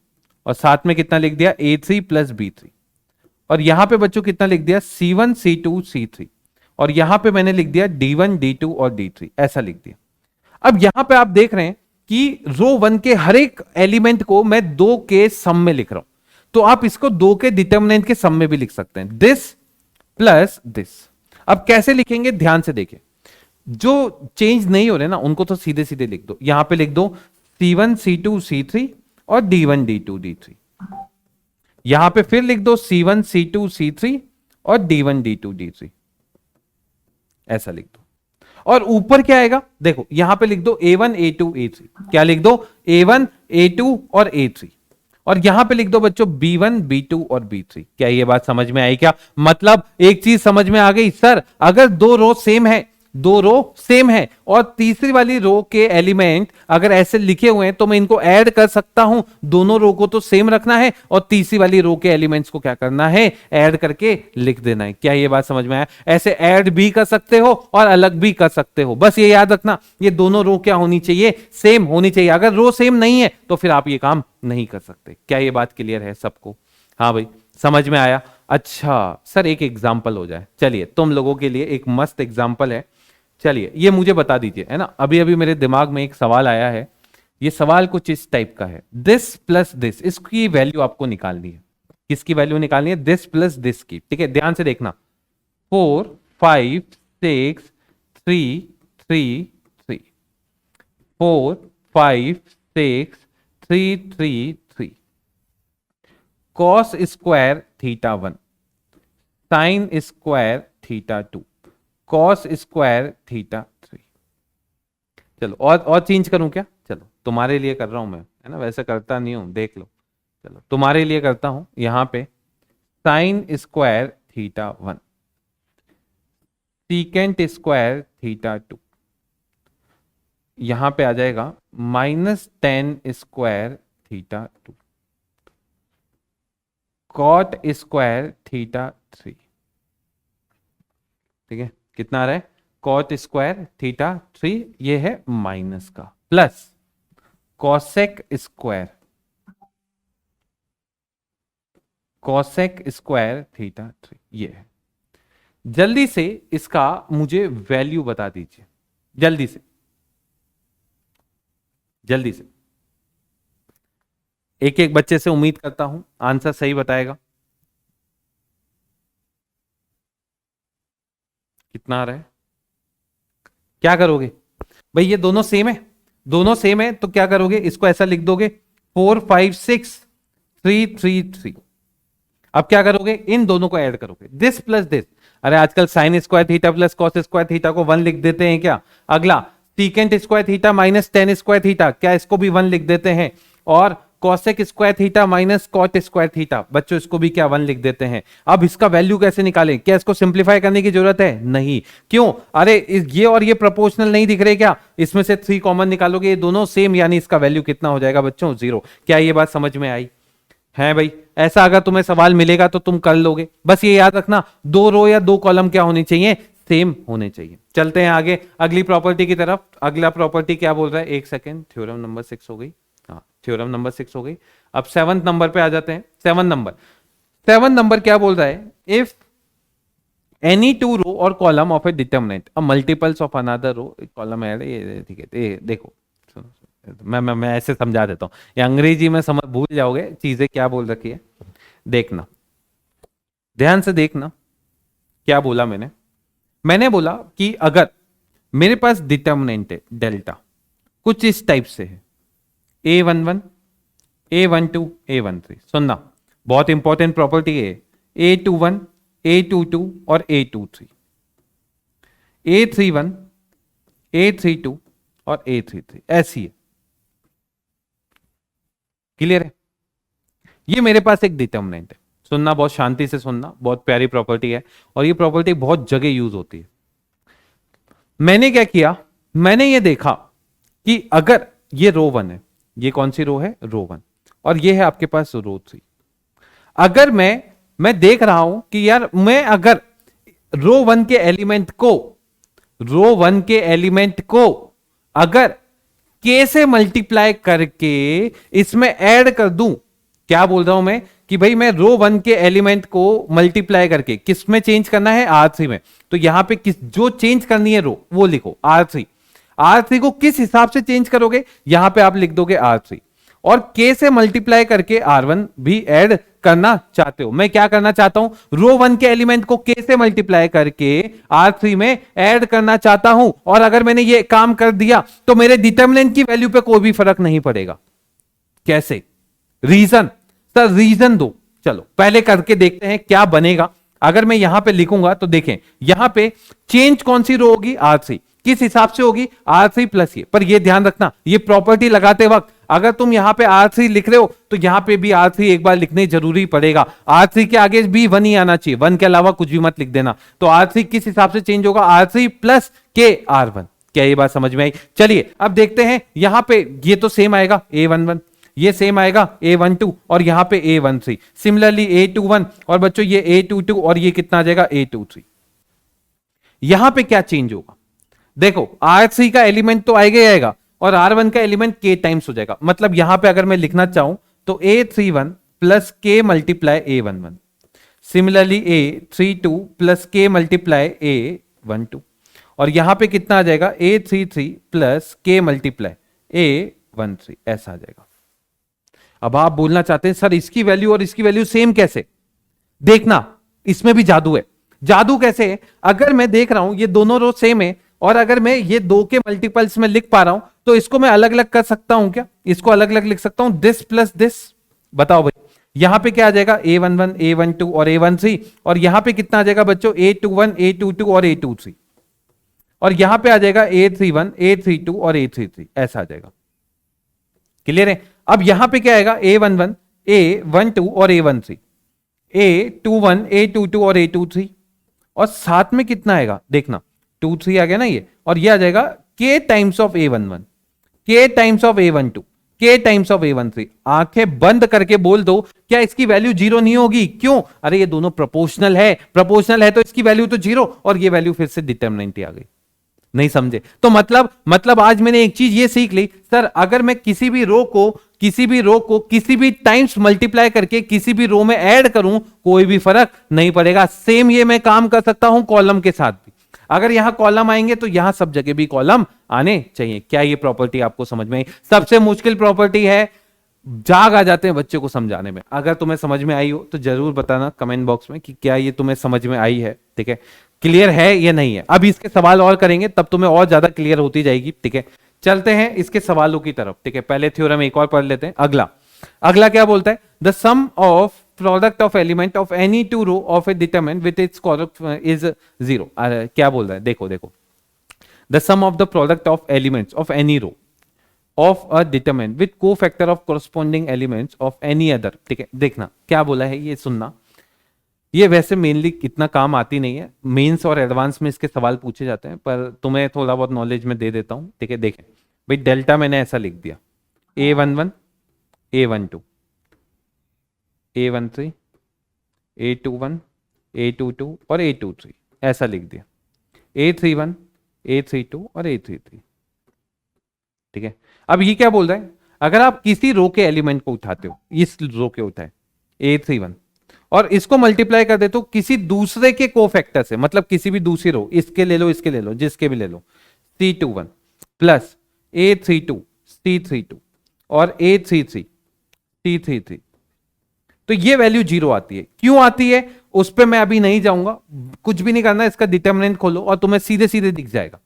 और साथ में कितना लिख दिया, a3 प्लस b3, और यहां पे बच्चों कितना लिख दिया, C1 C2 C3, और यहां पे मैंने लिख दिया D1 D2 और D3, ऐसा लिख दिया। अब यहां पे आप देख रहे हैं कि रो 1 के हर एक एलिमेंट को मैं 2 के सम में लिख रहा हूं, तो आप इसको 2 के डिटर्मिनेंट के सम में भी लिख सकते हैं, दिस प्लस दिस। अब कैसे लिखेंगे, ध्यान से देखिए, जो चेंज नहीं हो रहे ना उनको तो सीधे सीधे लिख दो। यहां पे लिख दो C1 C2 C3 और D1 D2 D3, यहां पे फिर लिख दो C1 C2 C3 और D1 D2 D3, ऐसा लिख दो। और ऊपर क्या आएगा, देखो यहां पे लिख दो A1 A2 A3, क्या लिख दो, A1 A2 और A3, और यहां पे लिख दो बच्चों B1 B2 और B3। क्या ये बात समझ में आई क्या, मतलब एक चीज समझ में आ गई सर, अगर दो रो सेम है, दो रो सेम है और तीसरी वाली रो के एलिमेंट अगर ऐसे लिखे हुए हैं तो मैं इनको ऐड कर सकता हूं। दोनों रो को तो सेम रखना है और तीसरी वाली रो के एलिमेंट्स को क्या करना है, ऐड करके लिख देना है। क्या ये बात समझ में आया, ऐसे ऐड भी कर सकते हो और अलग भी कर सकते हो, बस ये याद रखना ये दोनों रो क्या होनी चाहिए, सेम होनी चाहिए। अगर रो सेम नहीं है तो फिर आप ये काम नहीं कर सकते। क्या ये बात क्लियर है सबको, हाँ भाई समझ में आया। अच्छा सर एक एग्जाम्पल हो जाए, चलिए तुम लोगों के लिए एक मस्त एग्जाम्पल है, चलिए ये मुझे बता दीजिए, है ना, अभी अभी मेरे दिमाग में एक सवाल आया है। ये सवाल कुछ इस टाइप का है, दिस प्लस दिस, इसकी वैल्यू आपको निकालनी है। किसकी वैल्यू निकालनी है? दिस प्लस दिस की। ठीक है, ध्यान से देखना। 4 5 6 3 3 3, 4 5 6 3 3 3, cos square theta 1, sign square theta 2, cos square theta 3। चलो और चेंज करूं क्या? चलो तुम्हारे लिए कर रहा हूं मैं, है ना, वैसे करता नहीं हूं, देख लो। चलो तुम्हारे लिए करता हूं, यहां पे sine square theta 1, secant square theta 2, यहां पे आ जाएगा -10 square theta 2, cot square theta 3। ठीक है, कितना आ रहा है? कॉट स्क्वायर थीटा 3, ये है माइनस का, plus cosec square, cosec square theta 3, ये है। जल्दी से इसका मुझे वैल्यू बता दीजिए, जल्दी से, जल्दी से। एक एक बच्चे से उम्मीद करता हूं आंसर सही बताएगा। कितना आ रहा है? क्या करोगे भाई? ये दोनों सेम है, दोनों सेम है, तो क्या करोगे? इसको ऐसा लिख दोगे 4 5 6 3 3 3। अब क्या करोगे? इन दोनों को ऐड करोगे, दिस प्लस दिस। अरे आजकल sine square theta plus cos square theta को 1 लिख देते हैं क्या? अगला secant square theta minus 10 square theta, क्या इसको भी 1 लिख देते हैं? और cosec square theta minus cot square theta, बच्चों इसको भी क्या 1 लिख देते हैं। अब इसका वैल्यू कैसे निकालें? क्या इसको सिंप्लीफाई करने की जरूरत है? नहीं। क्यों? अरे ये और ये प्रोपोर्शनल नहीं दिख रहे क्या? इसमें से 3 कॉमन निकालोगे, ये दोनों सेम, यानी इसका वैल्यू कितना हो जाएगा बच्चों? 0। क्या ये बात समझ में आई? है भाई, ऐसा अगर तुम्हें सवाल मिलेगा तो तुम कर लोगे। बस ये याद रखना, 2 रो या 2 कॉलम क्या होनी चाहिए? सेम होने चाहिए। चलते हैं आगे अगली प्रॉपर्टी की तरफ। अगला प्रॉपर्टी क्या बोल रहा है? एक सेकेंड, थ्योरम नंबर 6 हो गई। हाँ, थ्योरम नंबर 6 हो गई। अब 7th नंबर पे आ जाते हैं। 7 नंबर क्या बोल रहा है? इफ एनी 2 रो और column of a determinant a multiples of another row column add, ये ठीक है, ये देखो मैं ऐसे समझा देता हूं, ये अंग्रेजी में समझ भूल जाओगे चीजें क्या बोल रखी है। देखना, ध्यान से देखना, क्या बोला मैंने? मैंने बोला कि अगर मेरे पास डिटर्मिनेंट है डेल्टा, कुछ इस टाइप से है, A11 A12 A13। सुनना, बहुत इंपॉर्टेंट प्रॉपर्टी है। A21 A22 और A23, A31 A32 और A33, ऐसी है। क्लियर है? ये मेरे पास एक डिटर्मिनेंट है। सुनना, बहुत शांति से सुनना, बहुत प्यारी प्रॉपर्टी है और ये प्रॉपर्टी बहुत जगह यूज होती है। मैंने क्या किया? मैंने ये देखा कि अगर ये रो 1 है, ये कौन सी रो है? रो 1, और ये है आपके पास रो 3। अगर मैं देख रहा हूं कि यार मैं अगर रो 1 के एलिमेंट को अगर के से मल्टीप्लाई करके इसमें ऐड कर दूं, क्या बोल रहा हूं मैं? कि भाई मैं रो 1 के एलिमेंट को मल्टीप्लाई करके किस में चेंज करना है? R3 में। तो यहां पे किस जो चेंज करनी है रो, वो लिखो R3। R3 को किस हिसाब से चेंज करोगे? यहां पे आप लिख दोगे R3, और K से मल्टीप्लाई करके R1 भी ऐड करना चाहते हो। मैं क्या करना चाहता हूं? रो 1 के एलिमेंट को K से मल्टीप्लाई करके R3 में ऐड करना चाहता हूं, और अगर मैंने ये काम कर दिया तो मेरे डिटर्मिनेंट की वैल्यू पे कोई भी फर्क नहीं पड़ेगा। कैसे? रीजन सर, रीजन दो। चलो पहले करके देखते हैं क्या बनेगा। अगर मैं यहां पे लिखूंगा तो देखें, यहां पे चेंज कौन सी रो होगी? R3। किस हिसाब से होगी? R3 प्लस ये। पर ये ध्यान रखना, ये प्रॉपर्टी लगाते वक्त अगर तुम यहां पे R3 लिख रहे हो तो यहां पे भी R3 एक बार लिखने जरूरी पड़ेगा। R3 के आगे भी 1 ही आना चाहिए, 1 के अलावा कुछ भी मत लिख देना। तो R3 किस हिसाब से चेंज होगा? R3 प्लस के R1। क्या ये बात समझ में आई? चलिए अब देखते हैं, यहां पे ये तो सेम आएगा A11, ये सेम आएगा A12, और यहां पे A13, सिमिलरली A21, और बच्चों ये A22, और ये कितना आ जाएगा? A23। यहां पे क्या चेंज होगा? देखो R3 का एलिमेंट तो आएगा ही आएगा, और R1 का एलिमेंट K टाइम्स हो जाएगा। मतलब यहां पे अगर मैं लिखना चाहूं तो A31 plus K multiply A11, similarly A32 plus K multiply A12, और यहां पे कितना आ जाएगा A33 plus K multiply A13, ऐसा आ जाएगा। अब आप बोलना चाहते हैं सर इसकी वैल्यू और इसकी वैल्यू सेम कैसे? देखना, इसमें भी जादू है। जादू कैसे है? अगर मैं देख रहा हूं ये दोनों रो सेम है और अगर मैं ये दो के मल्टीपल्स में लिख पा रहा हूं तो इसको मैं अलग अलग कर सकता हूं क्या? इसको अलग अलग लिख सकता हूं, दिस प्लस दिस। बताओ भाई, यहां पे क्या आ जाएगा A11 A12 और A13, और यहां पे कितना आ जाएगा बच्चों A21 A22 और A23, और यहां पे आ जाएगा A31 A32 और A33, ऐसा आ जाएगा। क्लियर है? अब यहां पे क्या आएगा A11 A12 और A13, A21 A22 और A23, और साथ में कितना आएगा देखना 2 3 आ गया ना ये, और ये आ जाएगा K times of A11 K times of A12 K times of A13। आंखें बंद करके बोल दो क्या इसकी वैल्यू जीरो नहीं होगी? क्यों? अरे ये दोनों प्रोपोर्शनल है, प्रोपोर्शनल है तो इसकी वैल्यू तो जीरो, और ये वैल्यू फिर से डिटरमिनेंट आ गई। नहीं समझे? तो मतलब आज मैंने एक चीज ये सीख ली, सर अगर मैं किसी भी रो को किसी भी टाइम्स मल्टीप्लाई करके किसी भी रो में ऐड करूं कोई भी फर्क नहीं पड़ेगा। सेम ये मैं काम कर सकता हूं कॉलम के साथ भी। अगर यहां कॉलम आएंगे तो यहां सब जगह भी कॉलम आने चाहिए। क्या ये प्रॉपर्टी आपको समझ में आई? सबसे मुश्किल प्रॉपर्टी है, जाग आ जाते हैं बच्चे को समझाने में। अगर तुम्हें समझ में आई हो तो जरूर बताना कमेंट बॉक्स में कि क्या ये तुम्हें समझ में आई है। ठीक है, क्लियर है या नहीं है? अब इसके सवाल और करेंगे तब तुम्हें और ज्यादा क्लियर होती जाएगी। ठीक है, चलते हैं इसके सवालों की तरफ। ठीक है, पहले थ्योरम एक और पढ़ लेते हैं। अगला क्या बोलता है? The sum of product of element of any two row of a determinant with its is 0। क्या बोल रहा है? देखो the sum of the product of elements of any row of a determinant with cofactor of corresponding elements of any other. ठीक है, देखना क्या बोला है ये सुनना। ये वैसे मेनली इतना काम आती नहीं है, मेंस और एडवांस में इसके सवाल पूछे जाते हैं, पर तुम्हें थोड़ा बहुत नॉलेज में दे देता हूं। ठीक है, देखें भाई, डेल्टा मैंने ऐसा लिख दिया A11 A12 A13 A21 A22 और A23, ऐसा लिख दिया A31 A32 और A33। ठीक है, अब ये क्या बोल रहा है? अगर आप किसी रो के एलिमेंट को उठाते हो, इस रो के उठाए A31 और इसको मल्टीप्लाई कर दे तो किसी दूसरे के कोफैक्टर से, मतलब किसी भी दूसरी रो, इसके ले लो जिसके भी ले लो, C21 प्लस A32 C32 और A33 C33, तो ये वैल्यू जीरो आती है। क्यों आती है उस पर मैं अभी नहीं जाऊंगा, कुछ भी नहीं करना, इसका डिटरमिनेंट खोलो और तुम्हें सीधे सीधे दिख जाएगा,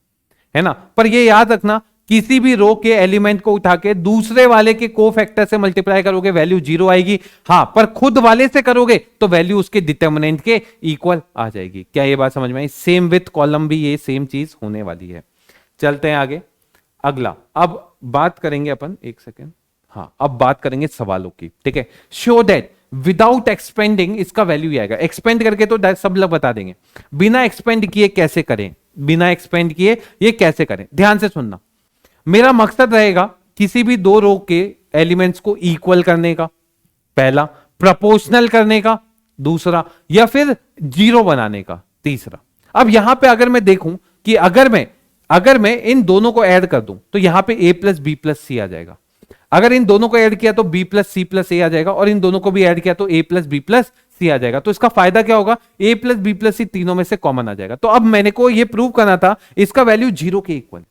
है ना। पर ये याद रखना, किसी भी रो के एलिमेंट को उठा के दूसरे वाले के कोफैक्टर से मल्टीप्लाई करोगे वैल्यू जीरो आएगी। हां, पर खुद वाले से करोगे तो वैल्यू उसके डिटरमिनेंट के इक्वल आ जाएगी। क्या ये बात समझ में आई? सेम विथ कॉलम भी ये सेम चीज होने वाली है। चलते हैं आगे। अगला, अब बात करेंगे अपन, एक सेकेंड, हाँ अब बात करेंगे सवालों की। ठीक है, शो दैट विदाउट एक्सपेंडिंग, इसका वैल्यू आएगा, एक्सपेंड करके तो सब लोग बता देंगे, बिना एक्सपेंड किए कैसे करें, बिना एक्सपेंड किए ये कैसे करें। ध्यान से सुनना, मेरा मकसद रहेगा किसी भी दो रो के एलिमेंट्स को इक्वल करने का, पहला, प्रोपोर्शनल करने का दूसरा, या फिर जीरो बनाने का तीसरा। अब यहां पे अगर मैं देखूं कि अगर मैं इन दोनों को ऐड कर दूं तो यहां पे a प्लस बी प्लस सी आ जाएगा। अगर इन दोनों को ऐड किया तो b प्लस सी प्लस ए आ जाएगा, और इन दोनों को भी ऐड किया तो a प्लस बी प्लस सी आ जाएगा। तो इसका फायदा क्या होगा? a प्लस बी प्लस सी तीनों में से कॉमन आ जाएगा। तो अब मैंने को ये प्रूव करना था इसका वैल्यू जीरो के इक्वल।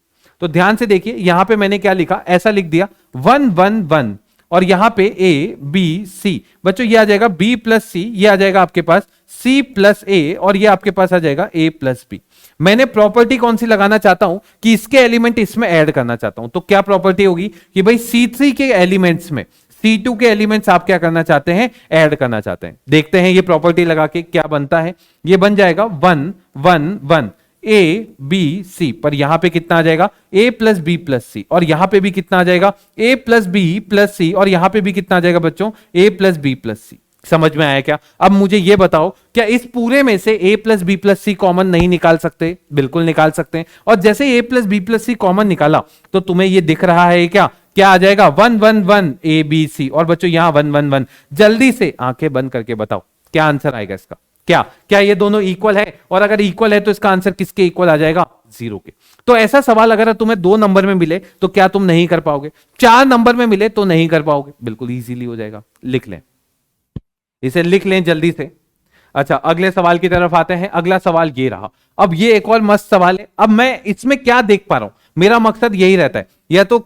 तो ध्यान से देखिए, यहां पे मैंने क्या लिखा, ऐसा लिख दिया 1 1 1, और यहां पे a b c, बच्चों ये आ जाएगा b प्लस सी, ये आ जाएगा आपके पास c प्लस a, और ये आपके पास आ जाएगा a प्लस बी। मैंने प्रॉपर्टी कौन सी लगाना चाहता हूं कि इसके एलिमेंट इसमें ऐड करना चाहता हूं। तो क्या प्रॉपर्टी होगी कि भाई C3 के एलिमेंट्स में C2 के एलिमेंट्स आप क्या करना चाहते हैं? ऐड करना चाहते हैं। देखते हैं ये प्रॉपर्टी लगा के क्या बनता है। ये बन जाएगा 1 1 1 A B C, पर यहां पे कितना आ जाएगा? A प्लस बी प्लस सी, और यहां पे भी कितना आ जाएगा? A प्लस बी प्लस सी, और यहां पे भी कितना आ जाएगा बच्चों? A प्लस बी प्लस सी। समझ में आया क्या? अब मुझे यह बताओ, क्या इस पूरे में से a plus b plus c common नहीं निकाल सकते? बिल्कुल निकाल सकते हैं। और जैसे a plus b plus c common निकाला तो तुम्हें यह दिख रहा है क्या? क्या आ जाएगा? 1 1 1 a b c, और बच्चों यहां 1 1 1। जल्दी से आंखें बंद करके बताओ क्या आंसर आएगा इसका। क्या ये दोनों इक्वल है? और अगर इक्वल है तो इसका आंसर किसके इक्वल आ जाएगा? जीरो के। तो ऐसा सवाल अगर तुम्हें 2 नंबर में मिले तो क्या तुम नहीं कर पाओगे? 4 नंबर में मिले तो नहीं कर पाओगे? बिल्कुल इजीली हो जाएगा। लिख लें, इसे लिख लें जल्दी से। अच्छा, अगले सवाल की तरफ आते हैं। अगला सवाल ये रहा। अब ये एक और मस्त सवाल है। अब मैं इसमें क्या देख पा रहा हूं, मेरा मकसद यही रहता है, या तो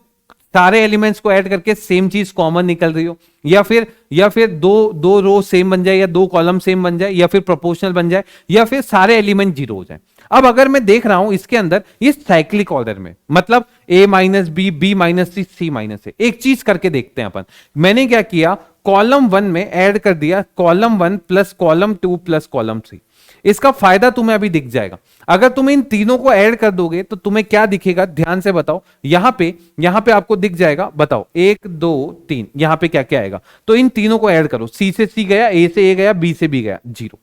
सारे एलिमेंट्स को ऐड करके सेम चीज कॉमन निकल रही हो, या फिर दो दो रो सेम बन जाए, या दो कॉलम सेम बन जाए, या फिर प्रोपोर्शनल बन जाए, या फिर सारे एलिमेंट जीरो हो जाए। अब अगर मैं देख रहा हूं इसके अंदर ये साइक्लिक ऑर्डर में, मतलब a minus B, B minus C, C minus A, एक चीज करके देखते हैं अपन। मैंने क्या किया, कॉलम 1 में ऐड कर दिया column 1 plus column 2 plus column 3। इसका फायदा तुम्हें अभी दिख जाएगा। अगर तुम इन तीनों को ऐड कर दोगे तो तुम्हें क्या दिखेगा, ध्यान से बताओ। यहां पे आपको दिख जाएगा, बताओ 1 2 3, यहां पे क्या क्या आएगा। तो इन तीनों को ऐड करो, सी से सी गया, ए से ए गया, बी से बी गया, जीरो।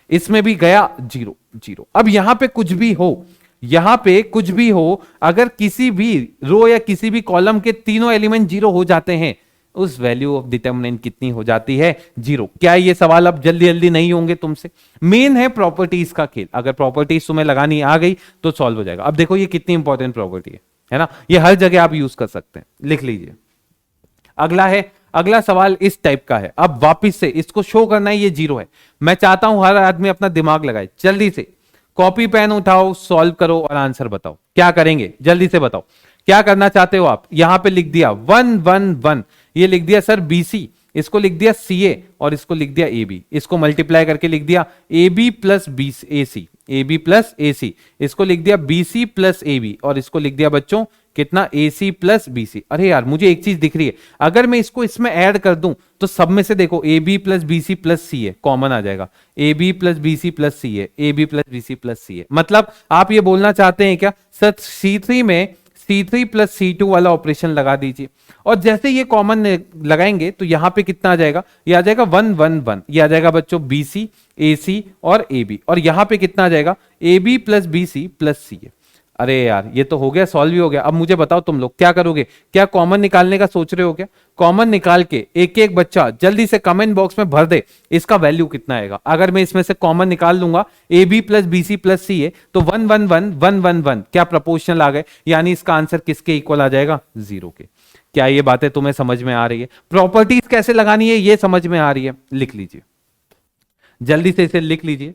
इसमें भी गया जीरो जीरो। अब यहां पे कुछ भी हो, यहां पे कुछ भी हो, अगर किसी भी रो या किसी भी कॉलम के तीनों एलिमेंट जीरो हो जाते हैं, उस वैल्यू ऑफ डिटर्मिनेंट कितनी हो जाती है, जीरो। क्या ये सवाल अब जल्दी जल्दी नहीं होंगे तुमसे? मेन है प्रॉपर्टीज का खेल। अगर प्रॉपर्टीज तुम्हें लगानी आ गई तो सॉल्व हो जाएगा। अब देखो ये कितनी इंपॉर्टेंट प्रॉपर्टी है ना, ये हर जगह आप यूज कर सकते हैं, लिख लीजिए। अगला सवाल इस टाइप का है। अब वापिस से इसको शो करना है, ये जीरो है। मैं चाहता हूं हर आदमी अपना दिमाग लगाए, जल्दी से कॉपी पेन उठाओ, सॉल्व करो और आंसर बताओ। क्या करेंगे, जल्दी से बताओ क्या करना चाहते हो आप। यहां पे लिख दिया 1 1 1, ये लिख दिया सर बीसी, इसको लिख दिया सीए, और इसको लिख दिया एबी। इसको मल्टीप्लाई करके लिख दिया एबी प्लस बी ए सी, एबी प्लस ए सी। इसको लिख दिया बीसी प्लस एबी, और इसको लिख दिया बच्चों कितना, AC प्लस BC। अरे यार मुझे एक चीज दिख रही है, अगर मैं इसको इसमें ऐड कर दूं तो सब में से देखो AB plus BC plus C है, कॉमन आ जाएगा। AB plus BC plus C है, AB plus BC plus C है। मतलब आप ये बोलना चाहते हैं क्या सर, C3 में C3 प्लस C2 वाला ऑपरेशन लगा दीजिए, और जैसे ये कॉमन लगाएंगे तो यहां पे कितना आ जाएगा, ये आ जाएगा 1 1 1। ये आ जाएगा बच्चों BC AC और AB, और यहां पे कितना आ जाएगा AB plus BC plus C है। अरे यार ये तो हो गया, सॉल्व ही हो गया। अब मुझे बताओ तुम लोग क्या करोगे, क्या कॉमन निकालने का सोच रहे हो क्या? कॉमन निकाल के एक एक बच्चा जल्दी से कमेंट बॉक्स में भर दे इसका वैल्यू कितना आएगा। अगर मैं इसमें से कॉमन निकाल लूंगा, A B plus B C plus C है, तो 1 1 1 1 1 1 क्या प्रोपोर्शनल आ गए, यानी इसका आंसर किसके इक्वल आ जाएगा, जीरो के। क्या ये बातें तुम्हें समझ में आ रही है? प्रॉपर्टीज कैसे लगानी है ये समझ में आ रही है? लिख लीजिए, जल्दी से इसे लिख लीजिए।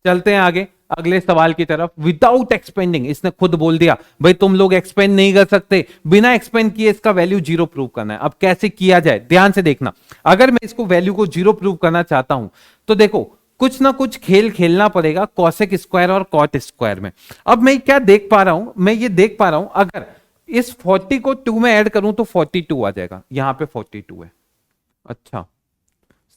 चलते हैं आगे अगले सवाल की तरफ। विदाउट एक्सपेंडिंग, इसने खुद बोल दिया भाई तुम लोग एक्सपेंड नहीं कर सकते, बिना एक्सपेंड किए इसका वैल्यू जीरो प्रूव करना है। अब कैसे किया जाए, ध्यान से देखना। अगर मैं इसको वैल्यू को जीरो प्रूव करना चाहता हूं तो देखो कुछ ना कुछ खेल खेलना पड़ेगा कॉसेक स्क्वायर और कॉट स्क्वायर में। अब मैं क्या देख पा रहा हूं, मैं ये देख पा रहा हूं अगर इस 40 को 2 में ऐड करूं तो 42 आ जाएगा, यहां पे 42 है। अच्छा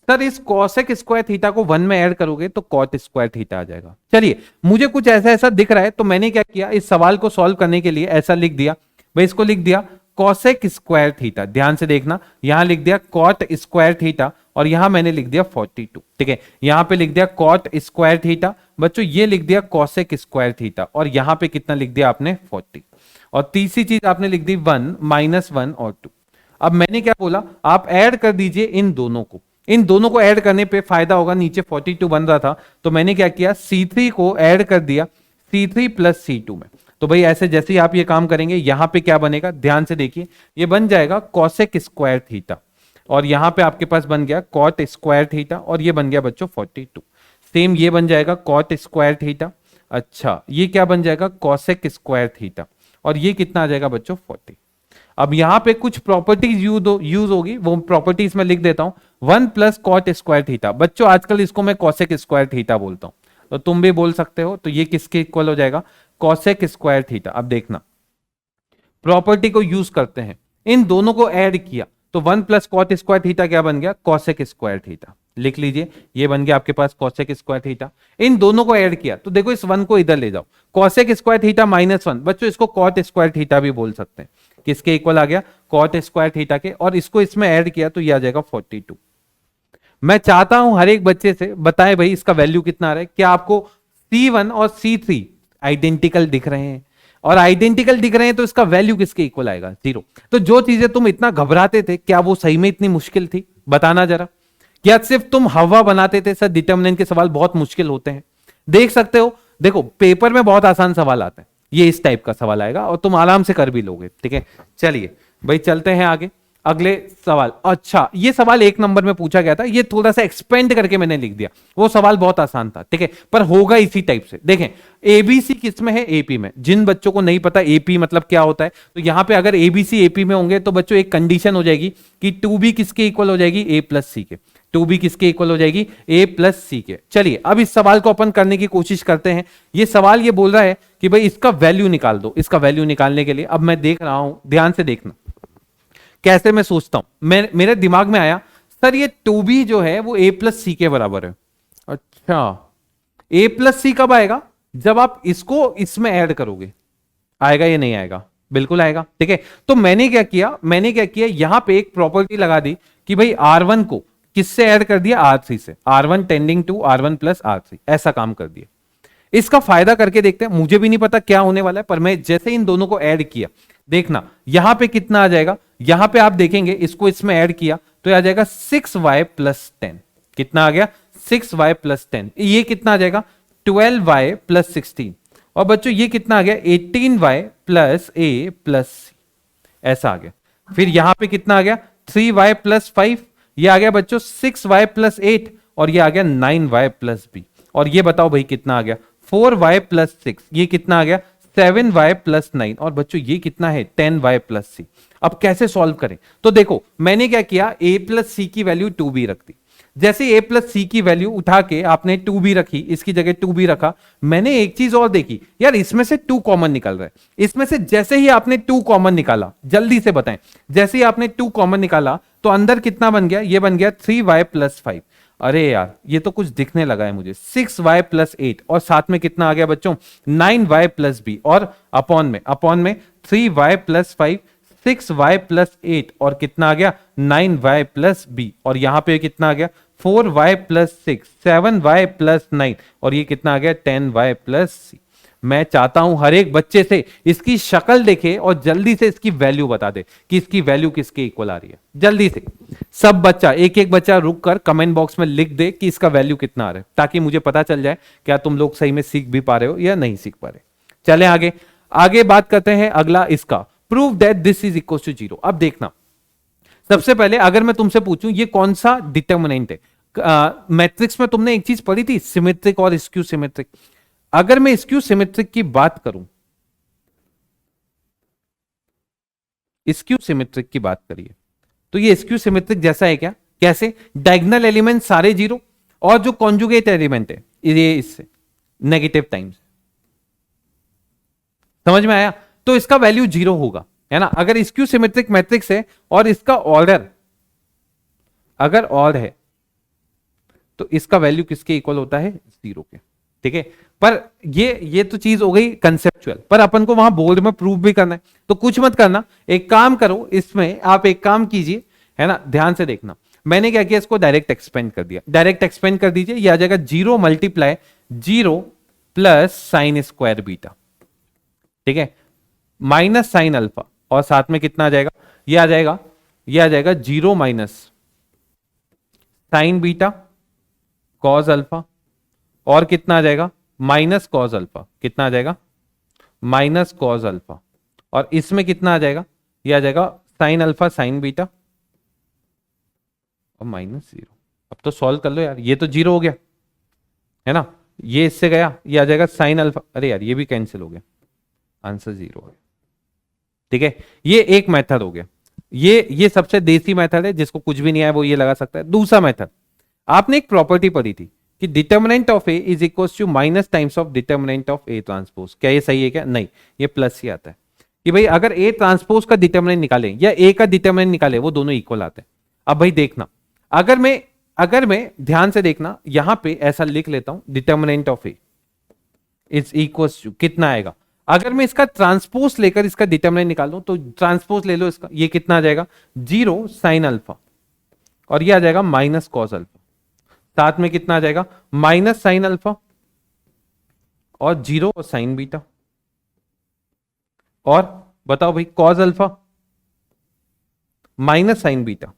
सर, इस कॉसेक स्क्वायर थीटा को 1 में ऐड करोगे तो कॉट स्क्वायर थीटा आ जाएगा। चलिए मुझे कुछ ऐसा ऐसा दिख रहा है, तो मैंने क्या किया, इस सवाल को सॉल्व करने के लिए ऐसा लिख दिया भाई, इसको लिख दिया कॉसेक स्क्वायर थीटा। ध्यान से देखना, यहां लिख दिया कॉट स्क्वायर थीटा, और यहां मैंने लिख दिया 42। ठीक है, यहां पे लिख दिया कॉट स्क्वायर थीटा, बच्चों ये लिख दिया कॉसेक स्क्वायर थीटा, और यहां पे कितना लिख दिया आपने 40, और तीसरी चीज आपने लिख दी 1 -1 और 2। अब मैंने क्या बोला, आप ऐड कर दीजिए इन दोनों को, इन दोनों को ऐड करने पे फायदा होगा। नीचे 42 बन रहा था तो मैंने क्या किया, C3 को ऐड कर दिया C3 प्लस C2 में। तो भाई ऐसे जैसे ही आप ये काम करेंगे यहां पे क्या बनेगा, ध्यान से देखिए, ये बन जाएगा कॉसेक स्क्वायर थीटा, और यहां पे आपके पास बन गया कॉट स्क्वायर थीटा, और ये बन गया बच्चों 42। सेम ये बन जाएगा कॉट स्क्वायर थीटा। अच्छा ये क्या बन जाएगा, कॉसेक स्क्वायर थीटा, और ये कितना आ जाएगा बच्चों 40। अब यहां पे कुछ प्रॉपर्टीज यूज होगी, वो प्रॉपर्टीज में लिख देता हूं। 1 प्लस कॉट स्क्वायर थीटा, बच्चों आजकल इसको मैं कॉसेक स्क्वायर थीटा बोलता हूं, तो तुम भी बोल सकते हो। तो ये किसके इक्वल हो जाएगा, कॉसेक स्क्वायर थीटा। अब देखना प्रॉपर्टी को यूज करते हैं, इन दोनों को ऐड किया तो 1 प्लस कॉट स्क्वायर थीटा क्या बन गया, कॉसेक स्क्वायर थीटा। लिख लीजिए, ये बन गया आपके पास कॉसेक स्क्वायर थीटा। इन दोनों को ऐड किया तो देखो इस 1 को इधर ले जाओ, कॉसेक स्क्वायर थीटा -1, बच्चों इसको कॉट स्क्वायर थीटा भी बोल सकते हैं। किसके इक्वल आ गया, कॉट स्क्वायर थीटा के, और इसको इसमें ऐड किया तो ये आ जाएगा 42। मैं चाहता हूं हर एक बच्चे से बताएं भाई इसका वैल्यू कितना आ रहा है। क्या आपको C1 और C3 आइडेंटिकल दिख रहे हैं, और आइडेंटिकल दिख रहे हैं तो इसका वैल्यू किसके इक्वल आएगा, जीरो। तो जो चीजें तुम इतना घबराते थे, क्या वो सही में इतनी मुश्किल थी, बताना जरा। क्या सिर्फ तुम हवा बनाते थे सर डिटर्मिनेंट के सवाल बहुत मुश्किल होते हैं? देख सकते हो, देखो पेपर में बहुत आसान सवाल आता है, ये इस टाइप का सवाल आएगा और तुम आराम से कर भी लोगे। ठीक है, चलिए भाई चलते हैं आगे। अगले सवाल, अच्छा ये सवाल 1 नंबर में पूछा गया था, ये थोड़ा सा एक्सपेंड करके मैंने लिख दिया, वो सवाल बहुत आसान था, ठीक है, पर होगा इसी टाइप से। देखें एबीसी किस में है, एपी में। जिन बच्चों को नहीं पता एपी मतलब क्या होता है, तो यहां पे अगर एबीसी एपी में होंगे तो बच्चों एक कंडीशन हो जाएगी कि 2b किसके इक्वल हो जाएगी, ए प्लस सी के। 2b किसके इक्वल हो जाएगी, ए प्लस सी के। चलिए अब इस सवाल को अपन करने की कोशिश करते हैं। ये सवाल ये बोल रहा है कि भाई इसका वैल्यू निकाल दो। इसका वैल्यू निकालने के लिए अब मैं देख रहा हूं, ध्यान से देखना कैसे मैं सोचता हूं। मेरे दिमाग में आया सर ये 2b जो है वो a प्लस सी के बराबर है। अच्छा a प्लस सी कब आएगा, जब आप इसको इसमें ऐड करोगे। आएगा या नहीं आएगा, बिल्कुल आएगा, ठीक है। तो मैंने क्या किया यहां पे एक प्रॉपर्टी लगा दी कि भाई R1 को किससे ऐड कर दिया, R3 से। R1 tending to R1 plus R3, ऐसा काम कर दिया। इसका फायदा करके देखते हैं, मुझे भी नहीं पता क्या होने वाला है, पर मैं जैसे इन दोनों को ऐड किया, देखना यहां पे कितना आ जाएगा। यहां पे आप देखेंगे इसको इसमें ऐड किया तो आ जाएगा 6y प्लस 10। कितना आ गया, 6y प्लस 10। ये कितना आ जाएगा, 12y प्लस 16। और बच्चों ये कितना आ गया, 18y plus a plus c, ऐसा आ गया। फिर यहां पे कितना आ गया, 3y प्लस 5। ये आ गया बच्चों 6y प्लस 8, और ये आ गया 9y प्लस b। और ये बताओ भाई कितना आ गया, 4y प्लस 6। ये कितना आ गया, 7y प्लस 9। और बच्चों ये कितना है, 10y प्लस सी। अब कैसे सॉल्व करें, तो देखो मैंने क्या किया, a प्लस सी की वैल्यू 2b रख दी। जैसे a प्लस सी की वैल्यू उठा के आपने 2b रखी, इसकी जगह 2b रखा, मैंने एक चीज और देखी, यार इसमें से 2 कॉमन निकल रहा है। इसमें से जैसे ही आपने 2 कॉमन निकाला, जल्दी से बताएं, जैसे ही आपने 2 कॉमन निकाला तो अंदर कितना बन गया, ये बन गया 3y प्लस 5। अरे यार ये तो कुछ दिखने लगा है मुझे, 6y प्लस 8, और साथ में कितना आ गया बच्चों, 9y प्लस b, और अपॉन में 3y प्लस 5, 6y प्लस 8, और कितना आ गया, 9y प्लस b, और यहां पे कितना आ गया, 4y प्लस 6, 7y प्लस 9, और ये कितना आ गया, 10y प्लस c। मैं चाहता हूं हर एक बच्चे से इसकी शक्ल देखे और जल्दी से इसकी वैल्यू बता दे कि इसकी वैल्यू किसके इक्वल आ रही है। जल्दी से सब बच्चा, एक एक बच्चा रुक कर कमेंट बॉक्स में लिख दे कि इसका वैल्यू कितना आ रहा है, ताकि मुझे पता चल जाए क्या तुम लोग सही में सीख भी पा रहे हो या नहीं सीख पा रहे। चले आगे आगे बात करते हैं अगला, इसका prove that this is equal to 0। अब देखना, सबसे पहले अगर मैं तुमसे पूछूं ये कौन सा डिटर्मिनेंट है, मैट्रिक्स में तुमने एक चीज पढ़ी थी, सिमेट्रिक और स्क्यू सिमेट्रिक। अगर मैं स्क्यू सिमेट्रिक की बात करूं, स्क्यू सिमेट्रिक की बात करिए, तो ये स्क्यू सिमेट्रिक जैसा है क्या, कैसे, डायगोनल एलिमेंट सारे 0, और जो कॉन्जुगेट एलिमेंट है ये इससे नेगेटिव टाइम्स। समझ में आया, तो इसका वैल्यू 0 होगा, है ना। अगर स्क्यू सिमेट्रिक मैट्रिक्स है और इसका ऑर्डर अगर ऑड है तो इसका वैल्यू किसके इक्वल होता है, 0 के, ठीक है। पर ये तो चीज हो गई कंसेप्चुअल, पर अपन को वहां बोर्ड में प्रूव भी करना है, तो कुछ मत करना, एक काम करो, इसमें आप एक काम कीजिए, है ना, ध्यान से देखना। मैंने क्या किया, इसको डायरेक्ट एक्सपेंड कर दिया, डायरेक्ट एक्सपेंड कर दीजिए, ये आ जाएगा 0 multiply 0 plus sine square beta, ठीक है, माइनस साइन अल्फा, और साथ में कितना आ जाएगा, ये आ जाएगा 0 minus sign beta cos alpha, और कितना आ जाएगा, माइनस कॉस अल्फा, कितना आ जाएगा, माइनस कॉस अल्फा, और इसमें कितना आ जाएगा, ये आ जाएगा साइन अल्फा साइन बीटा और माइनस 0। अब तो सॉल्व कर लो यार, ये तो 0 हो गया, है ना, ये इससे गया, ये आ जाएगा साइन अल्फा, अरे यार ये भी कैंसिल हो गया, आंसर 0 है, ठीक है। ये एक मेथड हो गया, ये सबसे देसी मेथड है, जिसको कुछ भी नहीं आया वो ये लगा सकता है। दूसरा मेथड, आपने एक प्रॉपर्टी पढ़ी थी कि determinant of a is equal to minus times of determinant of a transpose. क्या ये सही है क्या, नहीं, ये प्लस ही आता है कि भाई अगर ए ट्रांसपोज का डिटर्मिनेंट निकाले या ए का डिटर्मिनेंट निकाले, वो दोनों इक्वल आते हैं। अब भाई देखना, अगर मैं ध्यान से देखना, यहां पे ऐसा लिख लेता हूं, determinant of a is equal to कितना आएगा, अगर मैं इसका ट्रांसपोज लेकर इसका डिटर्मिनेंट निकालूं, तो ट्रांसपोज ले लो इसका, ये कितना आ जाएगा, 0 साइन अल्फा, और ये आ जाएगा माइनस कॉस अल्फा, साथ में कितना आ जाएगा, माइनस साइन अल्फा और 0 और साइन बीटा, और बताओ भाई cos alpha minus sign beta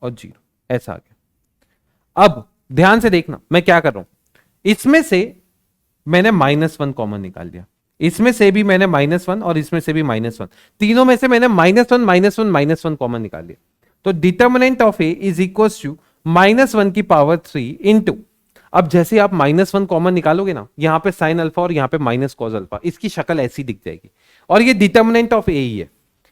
और 0, ऐसा आ गया। अब ध्यान से देखना मैं क्या कर रहा हूं, इसमें से मैंने -1 कॉमन निकाल दिया, इसमें से भी मैंने -1 और इसमें से भी -1, तीनों में से मैंने -1 -1 -1 कॉमन निकाल लिया। तो determinant of a is equal to -1 की पावर 3 इंटू, अब जैसे आप -1 कॉमन निकालोगे ना, यहां पे साइन अल्फा और यहां पे माइनस कॉस अल्फा, इसकी शक्ल ऐसी दिख जाएगी। और ये डिटर्मिनेंट ऑफ ए ही है,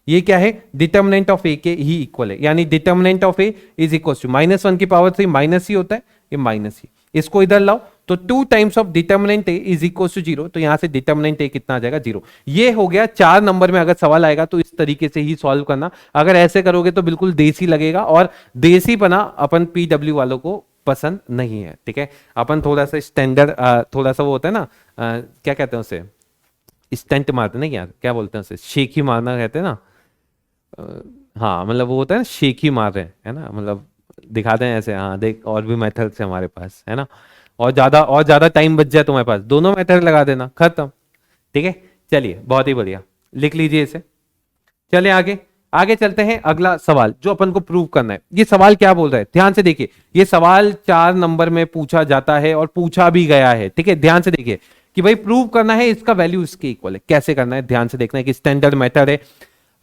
ये क्या है, डिटर्मिनेंट ऑफ ए के ही इक्वल है, यानी determinant of a is equal to -1 की पावर 3 माइनस ही होता है, ये माइनस ही, इसको इधर लाओ तो 2 times of determinant a is equal to 0, तो यहां से डिटर्मिनेंट ए कितना आ जाएगा, 0। ये हो गया 4 नंबर में अगर सवाल आएगा तो इस तरीके से ही सॉल्व करना, अगर ऐसे करोगे तो बिल्कुल देसी लगेगा, और देसी बना अपन पीडब्ल्यू वालों को पसंद नहीं है, ठीक है। अपन थोड़ा सा स्टैंडर्ड, थोड़ा सा वो होता है ना, क्या कहते हैं उसे, स्टंट मारते ना यार, क्या बोलते हैं उसे, शेक ही मारना कहते हैं ना, हाँ मतलब वो होता है ना, शेक ही मार रहे हैं, है ना, मतलब दिखाते हैं ऐसे, हाँ देख और भी मेथड्स है हमारे पास, है ना, और ज्यादा टाइम बच जाए तुम्हारे पास, दोनों मेथड लगा देना, खत्म, ठीक है। चलिए बहुत ही बढ़िया, लिख लीजिए इसे। चले आगे, आगे चलते हैं, अगला सवाल जो अपन को प्रूव करना है। ये सवाल क्या बोल रहा है, ध्यान से देखिए, ये सवाल 4 नंबर में पूछा जाता है और पूछा भी गया है, ठीक है। ध्यान से देखिए कि भाई प्रूव करना है इसका वैल्यू इसके इक्वल है, कैसे करना है, ध्यान से देखना है कि स्टैंडर्ड मेथड है।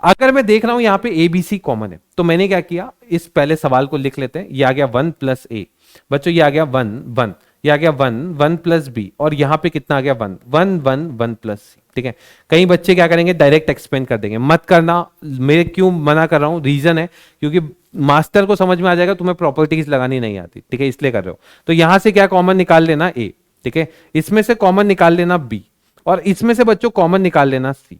अगर मैं देख रहा हूं यहां पे ABC कॉमन है, तो मैंने क्या किया, इस पहले सवाल को लिख लेते हैं, ये आ गया 1 प्लस ए, बच्चों ये आ गया 1 1, ये आ गया 1 1 प्लस बी, और यहां पे कितना आ गया 1 1 1 1 प्लस सी, ठीक है। कई बच्चे क्या करेंगे, डायरेक्ट एक्सपेंड कर देंगे, मत करना। मैं क्यों मना कर रहा हूं, रीजन है क्योंकि मास्टर को समझ में आ जाएगा तुम्हें प्रॉपर्टीज लगानी नहीं आती, ठीक है, इसलिए कर रहे हो। तो यहां से क्या कॉमन निकाल लेना ए, ठीक है, इसमें से कॉमन निकाल लेना बी, और इसमें से बच्चों कॉमन निकाल लेना सी,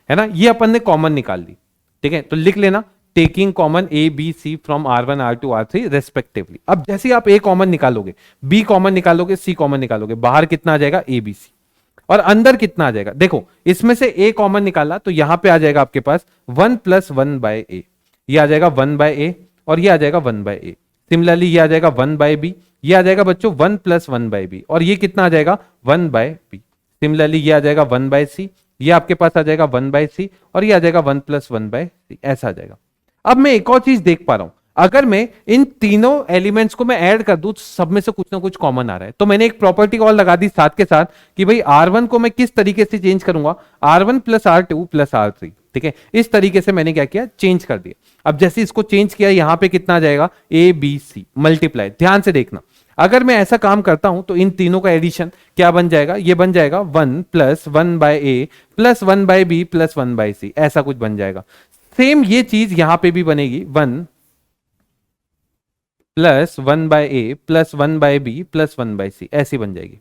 है ना, ये अपन ने कॉमन निकाल ली, ठीक है। तो लिख लेना taking common a B c from R1 R2 R3 respectively. अब जैसे आप ए कॉमन निकालोगे, बी कॉमन निकालोगे, सी कॉमन निकालोगे, बाहर कितना आ जाएगा ए बी सी, और अंदर कितना आ जाएगा, देखो इसमें से ए कॉमन निकाला तो यहां पे आ जाएगा आपके पास 1 प्लस 1 बाय ए, ये आ जाएगा 1 बाय ए, और ये आ जाएगा 1 बाय ए। सिमिलरली ये आ जाएगा 1 बाय बी, ये आ जाएगा बच्चों 1 प्लस 1 बाय बी, और ये कितना आ जाएगा 1 बाय बी। सिमिलरली ये आ जाएगा 1 बाय सी, ये आपके पास आ जाएगा 1 बाय सी, और ये आ जाएगा 1 प्लस 1 बाय सी, ऐसा आ जाएगा। अब मैं एक और चीज देख पा रहा हूं, अगर मैं इन तीनों एलिमेंट्स को मैं ऐड कर दूं तो सब में से कुछ ना कुछ कॉमन आ रहा है, तो मैंने एक प्रॉपर्टी और लगा दी साथ के साथ कि भाई R1 को मैं किस तरीके से चेंज करूंगा, R1 plus R2 plus R3, ठीक है, इस तरीके से मैंने क्या किया, चेंज कर दिया। अब जैसे इसको चेंज किया, यहां पे कितना आ जाएगा ए बी सी मल्टीप्लाई, ध्यान से देखना, अगर मैं ऐसा काम करता हूं तो इन तीनों का एडिशन क्या बन जाएगा, ये बन जाएगा 1 plus 1 by A plus 1 by B plus 1 by C, ऐसा कुछ बन जाएगा। सेम ये चीज यहां पे भी बनेगी, 1 plus 1 by A plus 1 by B plus 1 by C, ऐसी बन जाएगी।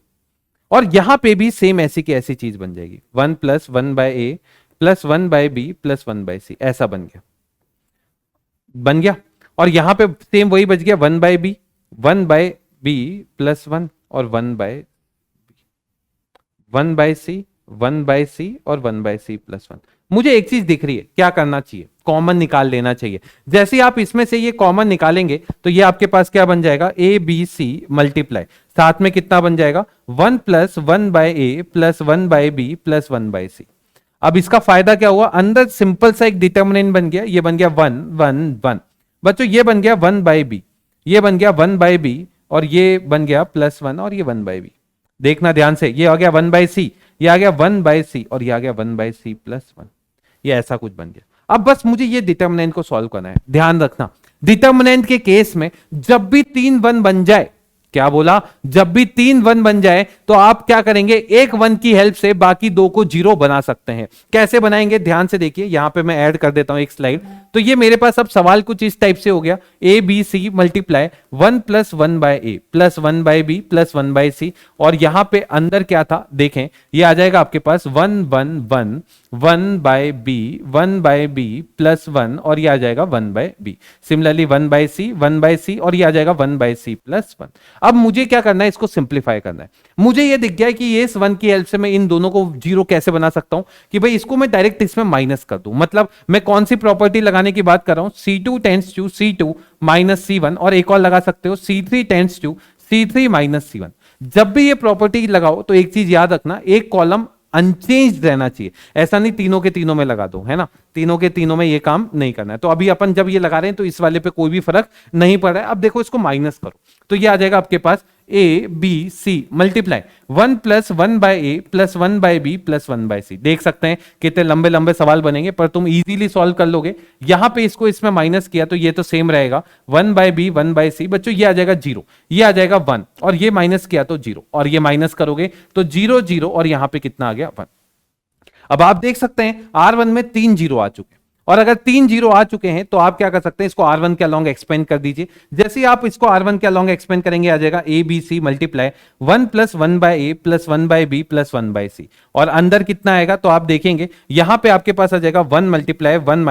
और यहां पे भी सेम ऐसी की ऐसी चीज बन जाएगी, 1 plus 1 by A plus 1 by B plus 1 by C, ऐसा बन गया, बन गया। और यहां पे सेम वही बच गया, 1 by b, 1 by B plus 1 और 1 बाय 1 बाय सी, 1 बाय सी और 1 बाय सी प्लस 1। मुझे एक चीज दिख रही है, क्या करना चाहिए, कॉमन निकाल लेना चाहिए। जैसे ही आप इसमें से ये कॉमन निकालेंगे तो ये आपके पास क्या बन जाएगा, ए बी सी मल्टीप्लाई, साथ में कितना बन जाएगा 1 plus 1 by A plus 1 by B plus 1 by C. अब इसका फायदा क्या हुआ, अंदर सिंपल सा एक डिटर्मिनेंट बन गया, ये बन गया 1 1 1, बच्चों ये बन गया 1 बाय बी, ये बन गया 1 बाय बी, और ये बन गया प्लस 1 और ये 1 बाय बी। देखना ध्यान से, ये आ गया 1 बाय सी, ये आ गया 1 बाय सी, और ये आ गया 1 बाय सी प्लस 1, ये ऐसा कुछ बन गया। अब बस मुझे ये डिटर्मिनेंट को सॉल्व करना है। ध्यान रखना, डिटर्मिनेंट के केस में जब भी 3 1 बन जाए, क्या बोला, जब भी 3 1 बन जाए तो आप क्या करेंगे, एक 1 की हेल्प से बाकी 2 को 0 बना सकते हैं। कैसे बनाएंगे, ध्यान से देखिए, यहां पे मैं ऐड कर देता हूं एक स्लाइड। तो ये मेरे पास अब सवाल कुछ इस टाइप से हो गया, A B C multiply 1 plus 1 by A plus 1 by B plus 1 by सी, और यहां पे अंदर क्या था देखें, ये आ जाएगा आपके पास 1 1 1 1 बाय बी प्लस 1, और ये आ जाएगा 1 बाय बी। सिमिलरली 1 बाय सी और ये आ जाएगा 1 बाय सी प्लस 1। अब मुझे क्या करना है, इसको सिंप्लीफाई करना है। मुझे ये दिख गया कि ये इस 1 की हेल्प से मैं इन दोनों को 0 कैसे बना सकता हूं, कि भाई इसको मैं डायरेक्ट इसमें माइनस कर दूं। मतलब मैं कौन सी प्रॉपर्टी लगाने की बात कर रहा हूं, C2 tends to C2 minus C1, और एक और लगा सकते हो C3 tends to C3 minus C1। जब भी ये प्रॉपर्टी लगाओ तो एक चीज याद रखना, एक कॉलम अनचेंज रहना चाहिए, ऐसा नहीं तीनों के तीनों में लगा दो, है ना, तीनों के तीनों में ये काम नहीं करना है। तो अभी अपन जब ये लगा रहे हैं तो इस वाले पे कोई भी फर्क नहीं पड़ रहा है। अब देखो इसको माइनस करो तो ये आ जाएगा आपके पास A B C multiply 1 plus 1 by A plus 1 by B plus 1 by C. देख सकते हैं कितने लंबे लंबे सवाल बनेंगे, पर तुम इजीली सॉल्व कर लोगे। यहां पे इसको इसमें माइनस किया तो ये तो सेम रहेगा 1 बाय बी 1 बाय सी। बच्चों ये आ जाएगा 0, ये आ जाएगा 1 और ये माइनस किया तो 0 और ये माइनस करोगे तो 0 0 और यहां पे कितना आ गया 1। अब आप देख सकते हैं R1 में 3 जीरो आ चुके हैं, और अगर 3 जीरो आ चुके हैं तो आप क्या कर सकते हैं, इसको R1 के अलोंग एक्सपेंड कर दीजिए। जैसे ही आप इसको R1 के अलोंग एक्सपेंड करेंगे आ जाएगा A B C multiply 1 plus 1 by A plus 1 by B plus 1 by सी। और अंदर कितना आएगा तो आप देखेंगे यहां पे आपके पास आ जाएगा 1 मल्टीप्लाई 1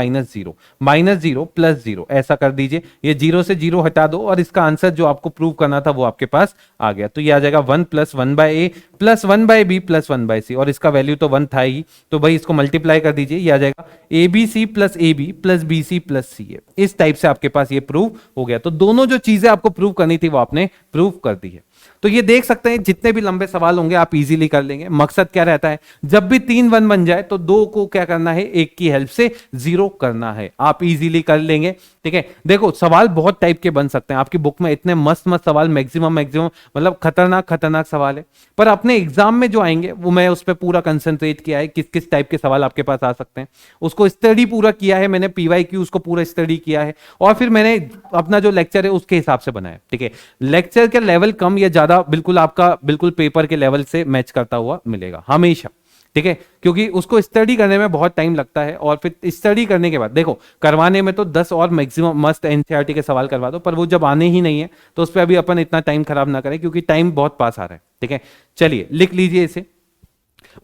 माइनस जीरो प्लस 0। ऐसा कर दीजिए, ये 0 से 0 हटा दो और इसका आंसर जो आपको प्रूव करना था वो आपके पास आ गया। तो ये आ जाएगा 1 plus 1 by A plus 1 by B plus 1 by सी, और इसका वैल्यू तो 1 था ही, तो भाई इसको मल्टीप्लाई कर दीजिए। ये आ जाएगा A B C plus A B plus B C plus C है। इस टाइप से आपके पास ये प्रूव हो गया। तो दोनों जो चीजें आपको प्रूव करनी थी वो आपने प्रूव कर दी है। तो ये देख सकते हैं जितने भी लंबे सवाल होंगे आप इजीली कर लेंगे। मकसद क्या रहता है, जब भी 3 1 बन जाए तो 2 को क्या करना है, 1 की हेल्प से 0 करना है। आप इजीली कर लेंगे। ठीक है, देखो सवाल बहुत टाइप के बन सकते हैं। आपकी बुक में इतने मस्त मस्त सवाल मैक्सिमम मतलब खतरनाक सवाल है, पर अपने एग्जाम में जो आएंगे वो मैं उस पर पूरा कंसंट्रेट किया है, किस किस टाइप के सवाल आपके पास आ सकते हैं उसको स्टडी पूरा किया है मैंने। PYQ उसको पूरा स्टडी किया है और फिर मैंने अपना जो लेक्चर है उसके हिसाब से बनाया। ठीक है, लेक्चर का लेवल कम या ज्यादा बिल्कुल आपका बिल्कुल पेपर के लेवल से मैच करता हुआ मिलेगा हमेशा। ठीक है, क्योंकि उसको स्टडी करने में बहुत टाइम लगता है, और फिर स्टडी करने के बाद देखो करवाने में तो 10 और मैक्सिमम मस्त एनसीईआरटी के सवाल करवा दो, पर वो जब आने ही नहीं है तो उस पर अभी अपन इतना टाइम खराब ना करें क्योंकि टाइम बहुत पास आ रहा है। ठीक है, चलिए लिख लीजिए इसे,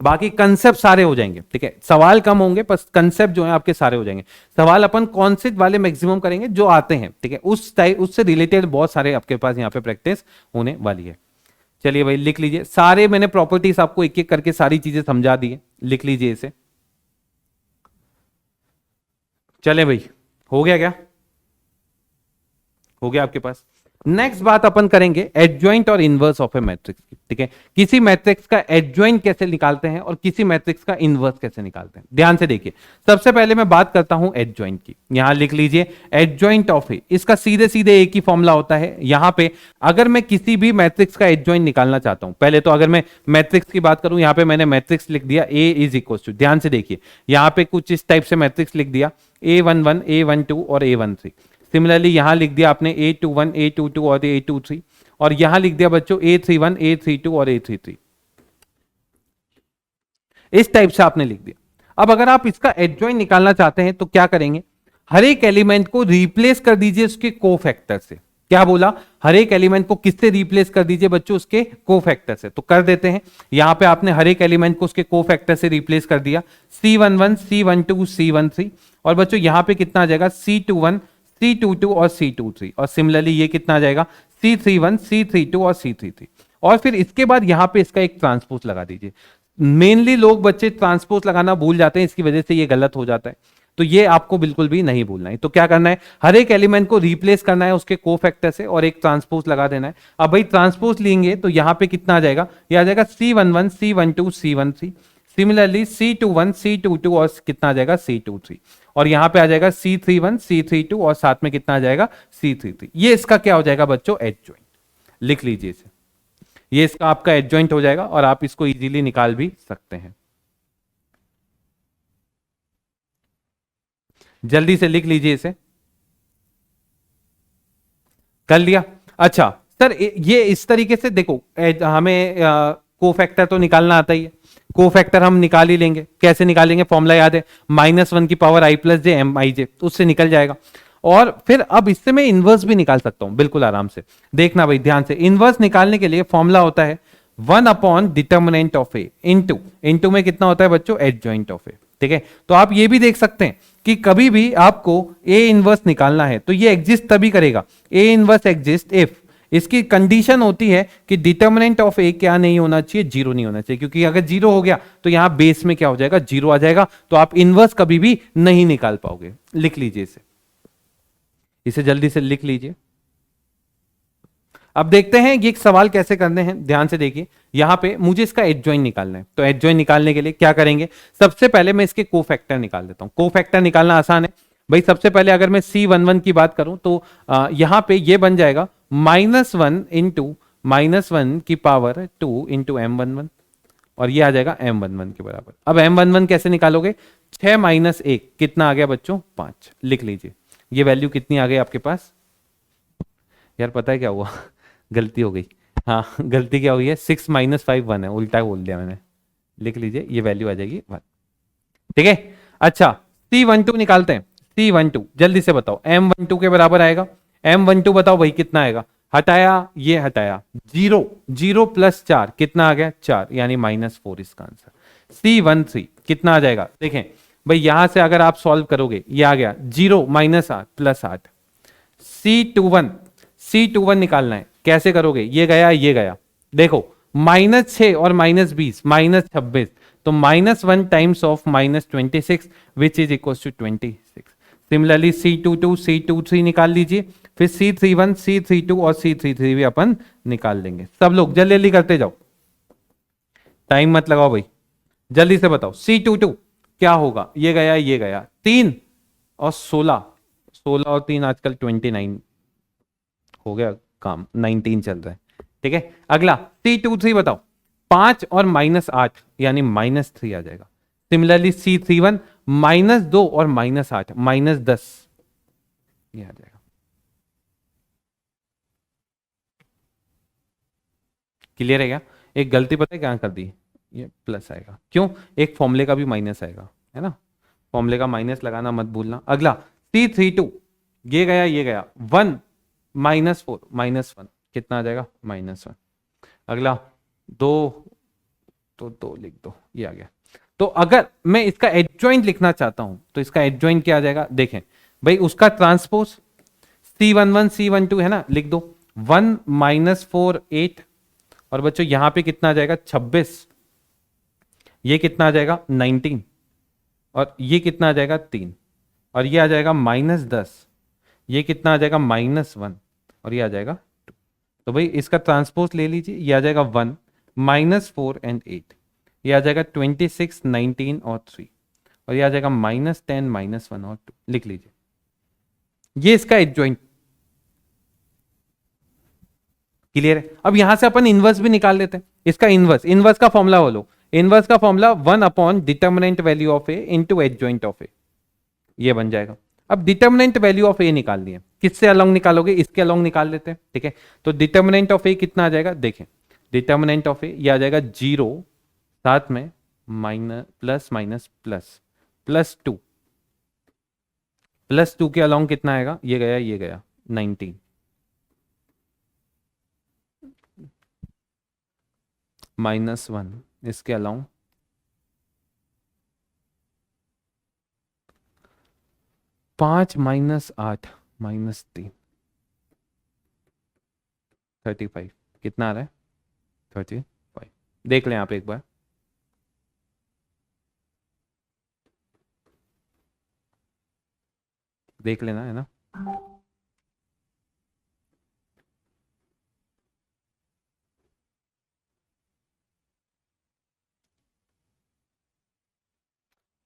बाकी कंसेप्ट सारे हो जाएंगे। ठीक है, सवाल कम होंगे पर कंसेप्ट जो है आपके सारे हो जाएंगे। सवाल अपन कॉन्सेप्ट वाले मैक्सिमम करेंगे जो आते हैं। ठीक है, उस टाइप उससे रिलेटेड बहुत सारे आपके पास यहाँ पे प्रैक्टिस होने वाली है। चलिए भाई लिख लीजिए, सारे मैंने प्रॉपर्टीज आपको एक एक करके सारी चीजें समझा दी है, लिख लीजिए इसे। चले भाई, हो गया क्या, हो गया आपके पास। नेक्स्ट बात अपन करेंगे एडजॉइंट और इनवर्स ऑफ ए मैट्रिक्स की। ठीक है, किसी मैट्रिक्स का एडजॉइंट कैसे निकालते हैं और किसी मैट्रिक्स का इनवर्स कैसे निकालते हैं। ध्यान से देखिए, सबसे पहले मैं बात करता हूं एडजॉइंट की। यहां लिख लीजिए एडजॉइंट ऑफ ए, इसका सीधे सीधे एक ही फॉर्मूला होता है। यहां पे अगर मैं किसी भी मैट्रिक्स का एडजॉइंट निकालना चाहता हूं, पहले तो अगर मैं मैट्रिक्स की बात करूं, यहां पे मैंने मैट्रिक्स लिख दिया ए इज इक्वल टू, ध्यान से देखिए यहां पे कुछ इस टाइप से मैट्रिक्स लिख दिया A11 A12 और A13। सिमिलरली यहां लिख दिया आपने A21 A22 और A23, और यहां लिख दिया बच्चों A31 A32 और A33। इस टाइप से आपने लिख दिया। अब अगर आप इसका एडजॉइंट निकालना चाहते हैं तो क्या करेंगे, हर एक एलिमेंट को रिप्लेस कर दीजिए उसके कोफैक्टर से। क्या बोला, हर एक एलिमेंट को किससे रिप्लेस कर दीजिए बच्चों, उसके कोफैक्टर से। तो कर देते हैं, यहां पे आपने हर एक एलिमेंट को उसके कोफैक्टर से रिप्लेस कर दिया। C11 C12 C13, और बच्चों यहां पे कितना आ जाएगा C21 C22 और C23, और सिमिलरली ये कितना आ जाएगा C31 C32 और C33। और फिर इसके बाद यहां पे इसका एक ट्रांसपोज लगा दीजिए। मेनली लोग बच्चे ट्रांसपोज लगाना भूल जाते हैं, इसकी वजह से ये गलत हो जाता है, तो ये आपको बिल्कुल भी नहीं भूलना है। तो क्या करना है, हर एक एलिमेंट को रिप्लेस करना है उसके कोफैक्टर से और एक ट्रांसपोज लगा देना है। अब भाई ट्रांसपोज लेंगे तो यहां पे कितना आ जाएगा, ये आ जाएगा C11 C12 C13, similarly C21 C22 और कितना आ जाएगा C23, और यहां पे आ जाएगा C31 C32 और साथ में कितना आ जाएगा C33। ये इसका क्या हो जाएगा बच्चों, एडजॉइंट। लिख लीजिए इसे, ये इसका आपका एडजॉइंट हो जाएगा और आप इसको इजीली निकाल भी सकते हैं। जल्दी से लिख लीजिए इसे, कर लिया। अच्छा सर ये इस तरीके से देखो, हमें कोफैक्टर तो निकालना आता ही है, कोफैक्टर हम निकाल ही लेंगे। कैसे निकालेंगे, फॉर्मूला याद है, -1 की power i plus J M I J, उससे निकल जाएगा। और फिर अब इससे मैं इनवर्स भी निकाल सकता हूं बिल्कुल आराम से। देखना भाई ध्यान से, इनवर्स निकालने के लिए फॉर्मूला होता है 1 upon determinant of A into में कितना होता है बच्चों, एडजॉइंट ऑफ ए। ठीक है, तो आप ये भी देख सकते हैं कि कभी भी आपको ए इनवर्स निकालना है तो ये एग्जिस्ट तभी करेगा, ए इनवर्स एग्जिस्ट इफ इसकी कंडीशन होती है कि डिटर्मिनेंट ऑफ ए क्या नहीं होना चाहिए, 0 नहीं होना चाहिए, क्योंकि अगर 0 हो गया तो यहां बेस में क्या हो जाएगा, 0 आ जाएगा, तो आप इनवर्स कभी भी नहीं निकाल पाओगे। लिख लीजिए इसे, इसे जल्दी से लिख लीजिए। अब देखते हैं ये सवाल कैसे करने हैं, ध्यान से देखिए। यहां पे मुझे इसका एडजॉइंट निकालना है, तो एडजॉइंट निकालने के लिए क्या करेंगे, सबसे पहले मैं इसके कोफैक्टर निकाल देता हूं। कोफैक्टर निकालना आसान है भाई। सबसे पहले अगर मैं C11 की बात करूं तो यहां पे ये बन जाएगा -1 इंटू -1 की पावर 2 इंटू M11, और ये आ जाएगा M11 के बराबर। अब M11 कैसे निकालोगे, 6 माइनस 1 कितना आ गया बच्चों, 5। लिख लीजिए ये वैल्यू कितनी आ गई आपके पास। यार पता है क्या हुआ गलती हो गई, हाँ गलती क्या हुई है, 6 माइनस 5 1 है, उल्टा बोल दिया मैंने। लिख लीजिए ये वैल्यू आ जाएगी 1। ठीक है, अच्छा C12 निकालते हैं। C12 जल्दी से बताओ M12 के बराबर आएगा। M12 बताओ भाई कितना आएगा, हटाया ये हटाया, 0 0 प्लस 4 कितना आ गया, 4 यानी -4 इसका आंसर। C13 कितना आ जाएगा, देखें भाई यहां से अगर आप सॉल्व करोगे ये आ गया 0 माइनस 8 प्लस 8। C21 निकालना है, कैसे करोगे, ये गया, देखो -6 और -20 -26, तो -1 times of -26 which is equal to 26। Similarly C22 C23 निकाल लीजिए, फिर C31 C32 और C33 भी अपन निकाल लेंगे। सब लोग जल्दी जल्दी करते जाओ, टाइम मत लगाओ भाई, जल्दी से बताओ। C22 क्या होगा, ये गया 3 और 16, 16 और 3 आजकल 29 हो गया काम, 19 चल रहा है। ठीक है, अगला C23 बताओ, 5 और -8 यानी -3 आ जाएगा। सिमिलरली C31 -2 और -8 -10, ये आ जाएगा। क्लियर है क्या, एक गलती पता है क्या कर दी, ये प्लस आएगा, क्यों, एक फॉर्मूले का भी माइनस आएगा, है ना, फॉर्मूले का माइनस लगाना मत भूलना। अगला C32 ये गया 1 -4 -1 कितना आ जाएगा, -1। अगला 2 तो 2 लिख दो, ये आ गया। तो अगर मैं इसका एडजॉइंट लिखना चाहता हूं तो इसका एडजॉइंट क्या आ जाएगा, देखें भाई उसका ट्रांसपोज C11 C12 है ना, लिख दो 1 -4 8, और बच्चों यहां पे कितना आ जाएगा 26, ये कितना आ जाएगा 19, और ये कितना आ जाएगा 3, और ये आ जाएगा -10, ये कितना आ जाएगा -1, और ये आ जाएगा 2। तो भाई इसका ट्रांसपोज ले लीजिए, ये आ जाएगा 1 -4 एंड 8, ये आ जाएगा 26 19 और 3, और ये आ जाएगा -10 -1 और 2। लिख लीजिए ये इसका एडजॉइंट। क्लियर है, अब यहां से अपन इनवर्स भी निकाल लेते हैं। इसका इनवर्स का फॉर्मूला बोलो, इनवर्स का formula 1 upon determinant value of A into adjoint of A, ये बन जाएगा। अब डिटर्मिनेंट वैल्यू ऑफ ए निकालनी है, किससे अलोंग निकालोगे, इसके अलोंग निकाल लेते हैं। ठीक है, तो डिटर्मिनेंट ऑफ ए कितना आ जाएगा, देखें डिटर्मिनेंट ऑफ ए ये आ जाएगा 0, साथ में माइनस प्लस माइनस प्लस +2, +2 के अलोंग कितना आएगा, ये गया 19, -1 इसके अलाउंग 5 -8 -3 35 कितना आ रहा है 35। देख लें आप एक बार, देख लेना है ना।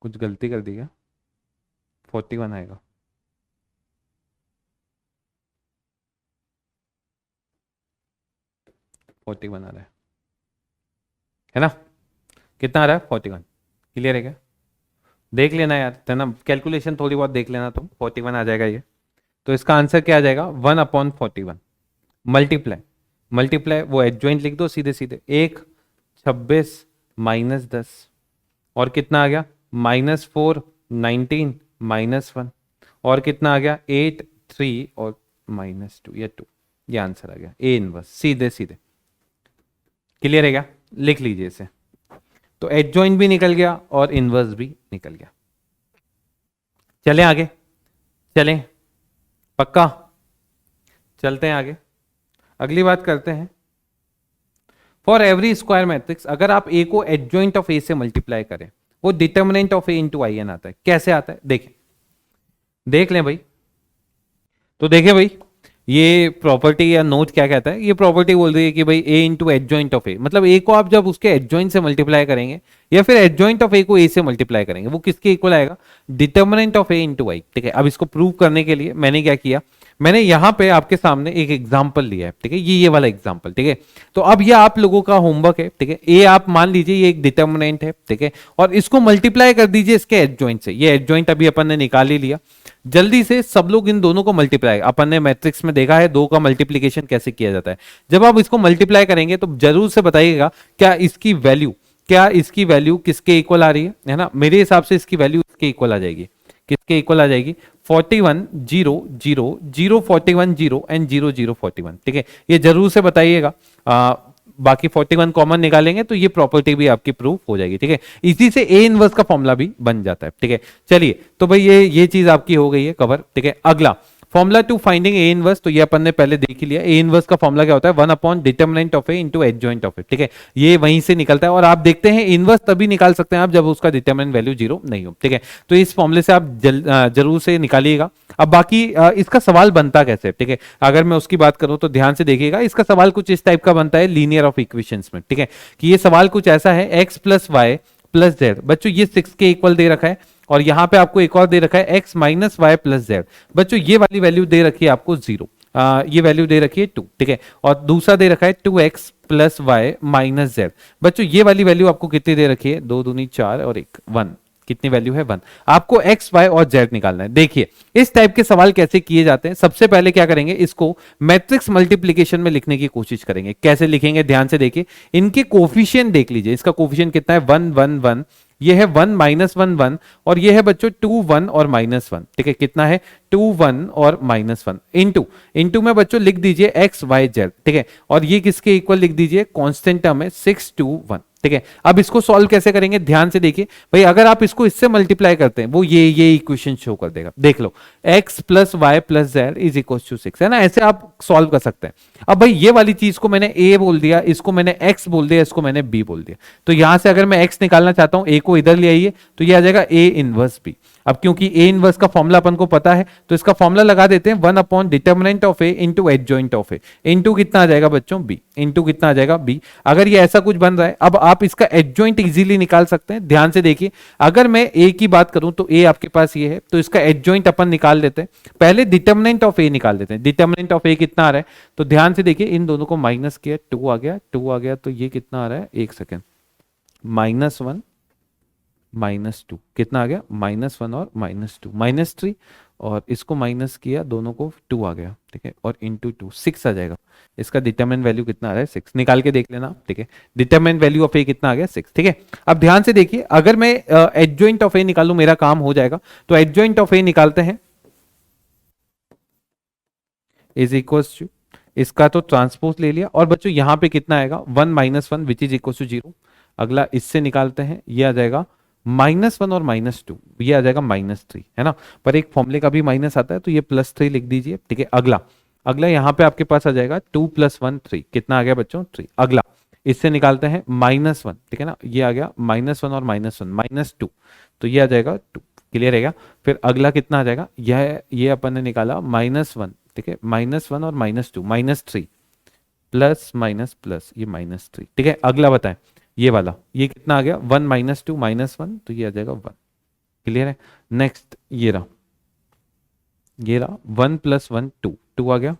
कुछ गलती कर दी क्या, 41 आएगा, फोर्टी वन आ रहा है ना, कितना आ रहा है 41। क्लियर है क्या, देख लेना यार, है ना, कैलकुलेशन थोड़ी बहुत देख लेना तुम, 41 आ जाएगा ये। तो इसका आंसर क्या आ जाएगा, 1/41 मल्टीप्लाई वो एडजॉइंट लिख दो सीधे सीधे, 1 26 -10, और कितना आ गया -4 19 -1, और कितना आ गया 8 3 और -2, ये 2, ये आंसर आ गया ए इनवर्स, सीधे सीधे। क्लियर है क्या, लिख लीजिए इसे। तो एडजॉइंट भी निकल गया और इनवर्स भी निकल गया। चलें आगे, चलें पक्का, चलते हैं आगे, अगली बात करते हैं। फॉर एवरी स्क्वायर मैट्रिक्स अगर आप ए को एडजॉइंट ऑफ ए से मल्टीप्लाई करें, वो determinant of A into I n आता है। कैसे आता है देखें, देख लें भाई, तो देखें भाई, ये प्रॉपर्टी या नोट क्या कहता है, ये प्रॉपर्टी बोल रही है कि भाई ए इंटू एडजॉइंट ऑफ ए, मतलब ए को आप जब उसके एडजॉइंट से मल्टीप्लाई करेंगे या फिर एडजॉइंट ऑफ ए को ए से मल्टीप्लाई करेंगे, वो किसके इक्वल आएगा, डिटर्मिनेंट ऑफ ए इंटू आई। ठीक है, अब इसको प्रूव करने के लिए मैंने क्या किया, मैंने यहां पे आपके सामने एक एग्जांपल लिया है। ठीक है, ये वाला एग्जांपल। ठीक है, तो अब ये आप लोगों का होमवर्क है। ठीक है, ए आप मान लीजिए ये एक डिटर्मिनेंट है। ठीक है, और इसको मल्टीप्लाई कर दीजिए इसके एडजॉइंट से। ये एडजॉइंट अभी अपन ने निकाल ही लिया। जल्दी से सब लोग इन दोनों को मल्टीप्लाई, अपन ने मैट्रिक्स में देखा है दो का मल्टीप्लीकेशन कैसे किया जाता है। जब आप इसको मल्टीप्लाई करेंगे तो जरूर से बताइएगा क्या इसकी वैल्यू किसके इक्वल आ रही है ना। मेरे हिसाब से इसकी वैल्यू इसके इक्वल आ जाएगी। किसके इक्वल आ जाएगी, 41 0 0 0 41 0 एंड 0 0 41। ठीक है, ये जरूर से बताइएगा। बाकी 41 कॉमन निकालेंगे तो ये प्रॉपर्टी भी आपकी प्रूफ हो जाएगी। ठीक है, इसी से ए इनवर्स का फॉर्मूला भी बन जाता है। ठीक है, चलिए तो भाई ये चीज आपकी हो गई है कवर। ठीक है, अगला formula to finding a inverse, तो ये अपन ने पहले देख ही लिया। ए इनवर्स का फॉर्मूला क्या होता है, 1 upon determinant of A into adjoint of A. ठीक है, ये वहीं से निकलता है और आप देखते हैं इनवर्स तभी निकाल सकते हैं आप जब उसका डिटर्मिनेंट वैल्यू 0 नहीं हो। ठीक है, तो इस फॉर्मूले से आप जरूर से निकालिएगा। अब बाकी इसका सवाल बनता कैसे। ठीक है, अगर मैं उसकी बात करूं तो ध्यान से देखिएगा, इसका सवाल कुछ इस टाइप का बनता है लीनियर ऑफ इक्वेशंस में। ठीक है, कि ये सवाल कुछ ऐसा है, x plus y plus z. बच्चों ये 6 के इक्वल दे रखा है और यहां पे आपको एक और दे रखा है x minus y plus z. बच्चों ये वाली वैल्यू दे रखी है आपको 0, ये वैल्यू दे रखी है 2। ठीक है, और दूसरा दे रखा है 2x plus Y minus Z. बच्चों ये वाली वैल्यू आपको कितनी दे रखी है, 2 दूनी 4 और 1 1। कितनी वैल्यू है, 1। आपको x y और z निकालना है। देखिए इस टाइप के सवाल कैसे किए जाते हैं। सबसे पहले क्या करेंगे, इसको मैट्रिक्स मल्टीप्लीकेशन में लिखने की कोशिश करेंगे। कैसे लिखेंगे, ध्यान से देखिए, इनके कोफिशिएंट देख लीजिए। इसका कोफिशिएंट कितना है, 1 1 1। ये है 1 माइनस 1 1 और ये है बच्चों 2 1 और माइनस 1। ठीक है, कितना है, 2 1 और माइनस 1 इंटू में बच्चों लिख दीजिए x y z। ठीक है, और ये किसके इक्वल लिख दीजिए, कांस्टेंट टर्म है 6 2 1। ठीक है, अब इसको सॉल्व कैसे करेंगे, ध्यान से देखिए भाई। अगर आप इसको इससे मल्टीप्लाई करते हैं वो ये इक्वेशन शो कर देगा। देख लो, x plus y plus z is equal to 6 है ना। ऐसे आप सॉल्व कर सकते हैं। अब भाई ये वाली चीज को मैंने a बोल दिया, इसको मैंने x बोल दिया, इसको मैंने b बोल दिया। तो यहां से अगर मैं x निकालना चाहता हूं, a को इधर ले आइए तो ये आ जाएगा a इनवर्स b। अब क्योंकि a इनवर्स का फॉर्मूला अपन को पता है तो इसका फॉर्मूला लगा देते हैं, 1 upon determinant of a into adjoint of a into कितना आ जाएगा बच्चों b, इंटू कितना आ जाएगा b। अगर ये ऐसा कुछ बन रहा है, अब आप इसका एडजॉइंट इजीली निकाल सकते हैं। ध्यान से देखिए, अगर मैं a की बात करूं तो a आपके पास ये है, तो इसका एडजॉइंट अपन निकाल लेते हैं। पहले डिटर्मिनेंट ऑफ a निकाल देते हैं। डिटर्मिनेंट ऑफ a कितना आ रहा है, तो ध्यान से देखिए, इन दोनों को माइनस किया, 2 आ गया, तो ये कितना आ रहा है, एक सेकेंड, -1 -2 कितना आ गया, -1 और -2 -3, और इसको माइनस किया दोनों को, 2 आ गया। ठीक है, और इंटू 2 6 आ जाएगा। इसका डिटरमिनेंट वैल्यू कितना आ रहा है, 6। निकाल के देख लेना। ठीक है, डिटरमिनेंट वैल्यू ऑफ ए कितना आ गया, 6। ठीक है, अब ध्यान से देखिए, अगर मैं एडजॉइंट ऑफ ए निकालूं मेरा काम हो जाएगा। तो एडजॉइंट ऑफ ए निकालते हैं, इज इक्वल्स टू, इसका तो ट्रांसपोज ले लिया, और बच्चों यहां पे कितना आएगा, 1 -1 विच इज इक्वल टू 0। अगला इससे निकालते हैं, ये आ जाएगा -1 और -2, ये आ जाएगा -3 है ना। पर एक फॉर्मूले का भी माइनस आता है तो ये +3 लिख दीजिए। ठीक है, अगला यहां पे आपके पास आ जाएगा 2 + 1 3। कितना आ गया बच्चों, 3। अगला इससे निकालते हैं -1। ठीक है ना, ये आ गया -1 और -1 -2, तो ये आ जाएगा 2। क्लियर है क्या। फिर अगला कितना आ जाएगा, ये अपन ने निकाला -1। ठीक है, -1 और -2 -3 प्लस माइनस प्लस, ये -3। ठीक है, अगला बताएं, ये वाला, ये कितना आ गया, 1 -2 -1, तो ये आ जाएगा 1। क्लियर है। नेक्स्ट ये रहा 1 + 1 2, 2 आ गया,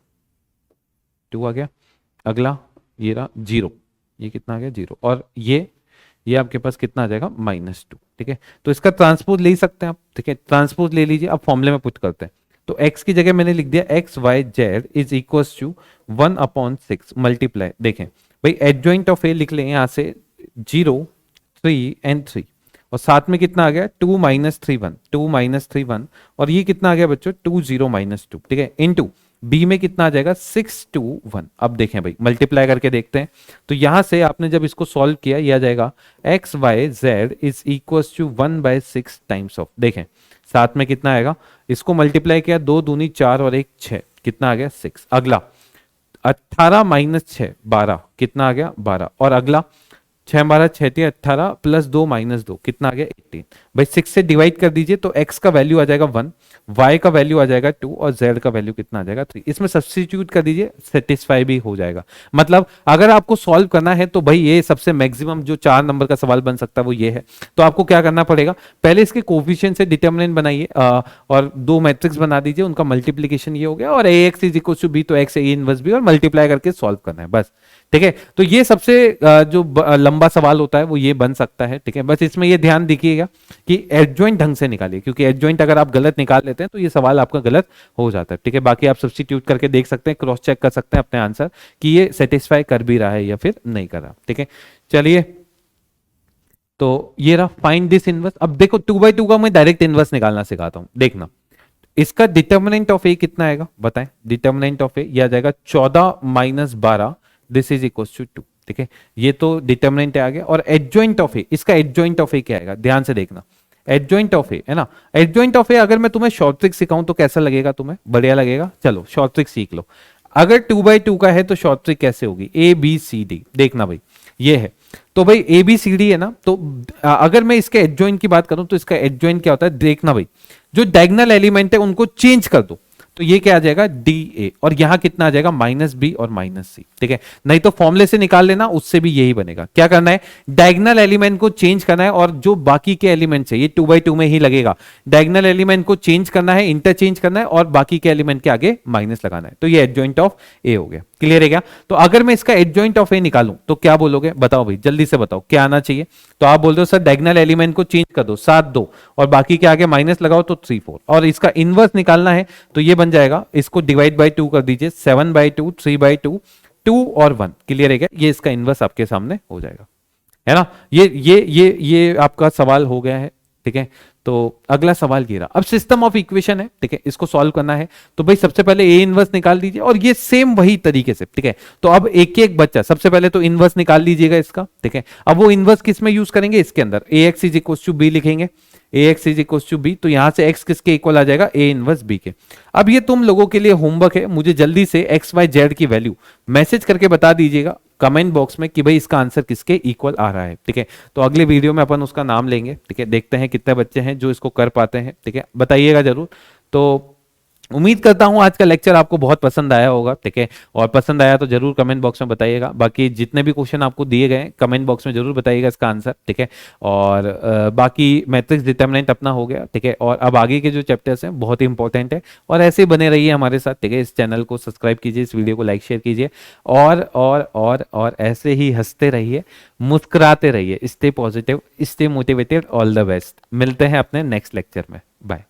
2 आ गया। अगला ये रहा 0, ये कितना आ गया, 0। और ये आपके पास कितना आ जाएगा, -2। ठीक है, तो इसका ट्रांसपोज ले सकते हैं आप। ठीक है, ट्रांसपोज ले लीजिए। अब फॉर्मूले में पुट करते हैं, तो x की जगह मैंने लिख दिया x y z is equals to 1/6 multiply. देखें भाई, एडजॉइंट ऑफ a लिख लें यहां से, 0 3 एंड 3, और साथ में कितना आ गया, 2 -3 1, 2 -3 1, और ये कितना आ गया बच्चों, 2 0 -2। ठीक है, इनटू b में कितना आ जाएगा, 6 2 1। अब देखें भाई, मल्टीप्लाई करके देखते हैं। तो यहां से आपने जब इसको सॉल्व किया, ये आ जाएगा x y z is equals to 1/6 times of. देखें साथ में कितना आएगा, इसको मल्टीप्लाई किया, 2 दूनी 4 और 1 6, कितना आ गया, 6। अगला 18 - 6 12, कितना आ गया, 12। और अगला छः बारह छः 18 प्लस 2 माइनस 2 कितना आ गया 18। भाई 6 से डिवाइड कर दीजिए तो x का वैल्यू आ जाएगा 1, y का वैल्यू आ जाएगा 2 और z का वैल्यू कितना आ जाएगा 3। इसमें सब्स्टिट्यूट कर दीजिए, सेटिस्फाई भी हो जाएगा। मतलब अगर आपको सॉल्व करना है तो भाई ये सबसे मैक्सिमम जो 4 नंबर का सवाल बन सकता है वो ये है। तो आपको क्या करना पड़ेगा, पहले इसके कोफिशिएंट से डिटर्मिनेंट बनाइए और दो मैट्रिक्स बना दीजिए, उनका मल्टीप्लीकेशन ये हो गया और ax is equal to b, तो x a इनवर्स b और मल्टीप्लाई करके सॉल्व करना है बस। ठीक है, तो ये सबसे जो लंबा सवाल होता है वो ये बन सकता है। ठीक है, बस इसमें ये ध्यान दीजिएगा कि एडजॉइंट ढंग से निकालिए, क्योंकि एडजॉइंट अगर आप गलत निकाल लेते हैं तो ये सवाल आपका गलत हो जाता है। ठीक है, बाकी आप सब्स्टिट्यूट करके देख सकते हैं, क्रॉस चेक कर सकते हैं अपने आंसर कि ये सेटिस्फाई कर भी रहा है या फिर नहीं कर रहा। ठीक है, चलिए तो ये रहा फाइंड दिस इनवर्स। अब देखो 2/2 का मैं डायरेक्ट इनवर्स निकालना सिखाता हूं, देखना इसका डिटर्मिनेंट ऑफ ए कितना आएगा बताएं। डिटर्मिनेंट ऑफ ए ये आ जाएगा 14 minus 12, this is equal to 2। ठीक है, ये तो डिटर्मिनेंट आ गया। और एडजॉइंट ऑफ ए, इसका एडजॉइंट ऑफ ए क्या आएगा ध्यान से देखना। एडजॉइंट ऑफ ए है ना, एडजॉइंट ऑफ ए अगर मैं तुम्हें शॉर्ट ट्रिक सिखाऊं तो कैसा लगेगा, तुम्हें बढ़िया लगेगा। चलो शॉर्ट ट्रिक सीख लो। अगर 2/2 का है तो शॉर्ट ट्रिक कैसे होगी, ए बी सी डी, देखना भाई ये है तो भाई ए बी सी डी है ना, तो अगर मैं इसके एडजॉइंट की बात करूं तो इसका एडजॉइंट क्या होता है, देखना भाई जो डायगोनल एलिमेंट है उनको चेंज कर दो तो ये क्या आ जाएगा डी ए, और यहां कितना आ जाएगा माइनस बी और माइनस सी। ठीक है, नहीं तो फॉर्मूले से निकाल लेना, उससे भी यही बनेगा। क्या करना है, डायगोनल एलिमेंट को चेंज करना है और जो बाकी के एलिमेंट्स है ये 2/2 में ही लगेगा, डायगोनल एलिमेंट को चेंज करना है, इंटरचेंज करना है और बाकी के एलिमेंट के आगे माइनस लगाना है। तो ये एडजॉइंट ऑफ ए हो गया। क्लियर है क्या? तो अगर मैं इसका एडजॉइंट ऑफ ए निकालूं तो क्या बोलोगे, बताओ भाई जल्दी से बताओ क्या आना चाहिए। तो आप बोल रहे हो सर डायगोनल एलिमेंट को चेंज कर दो 7 2 और बाकी के आगे माइनस लगाओ तो 3 4, और इसका इनवर्स निकालना है तो ये बन जाएगा, इसको डिवाइड बाय 2 कर दीजिए, 7/2 3/2 2 और 1। क्लियर है क्या? ये इसका इनवर्स आपके सामने हो जाएगा, है ना। ये आपका सवाल हो गया है। ठीक है, तो अगला सवाल ये रहा। अब सिस्टम ऑफ इक्वेशन है, ठीक है, इसको सॉल्व करना है तो भाई सबसे पहले ए इनवर्स निकाल दीजिए और ये सेम वही तरीके से। ठीक है, तो अब एक एक बच्चा सबसे पहले तो इनवर्स निकाल लीजिएगा इसका। ठीक है, अब वो इनवर्स किस में यूज करेंगे, इसके अंदर A X is equal to B लिखेंगे, A X is equal to B, तो यहां से एक्स किसके इक्वल आ जाएगा, ए इनवर्स बी के। अब ये तुम लोगों के लिए होमवर्क है, मुझे जल्दी से एक्स वाई जेड की वैल्यू मैसेज करके बता दीजिएगा कमेंट बॉक्स में कि भाई इसका आंसर किसके इक्वल आ रहा है। ठीक है, तो अगले वीडियो में अपन उसका नाम लेंगे। ठीक है, देखते हैं कितने बच्चे हैं जो इसको कर पाते हैं। ठीक है, बताइएगा जरूर। तो उम्मीद करता हूं आज का लेक्चर आपको बहुत पसंद आया होगा। ठीक है, और पसंद आया तो जरूर कमेंट बॉक्स में बताइएगा। बाकी जितने भी क्वेश्चन आपको दिए गए कमेंट बॉक्स में जरूर बताइएगा इसका आंसर। ठीक है, और बाकी मैट्रिक्स डिटर्मिनेंट अपना हो गया। ठीक है, और अब आगे के जो चैप्टर्स हैं बहुत ही इंपॉर्टेंट है, और ऐसे ही बने रहिए हमारे साथ। ठीक है, इस चैनल को सब्सक्राइब कीजिए, इस वीडियो को लाइक शेयर कीजिए, और ऐसे ही हंसते रहिए, मुस्कुराते रहिए, stay positive, stay motivated, all the best. मिलते हैं अपने नेक्स्ट लेक्चर में, बाय।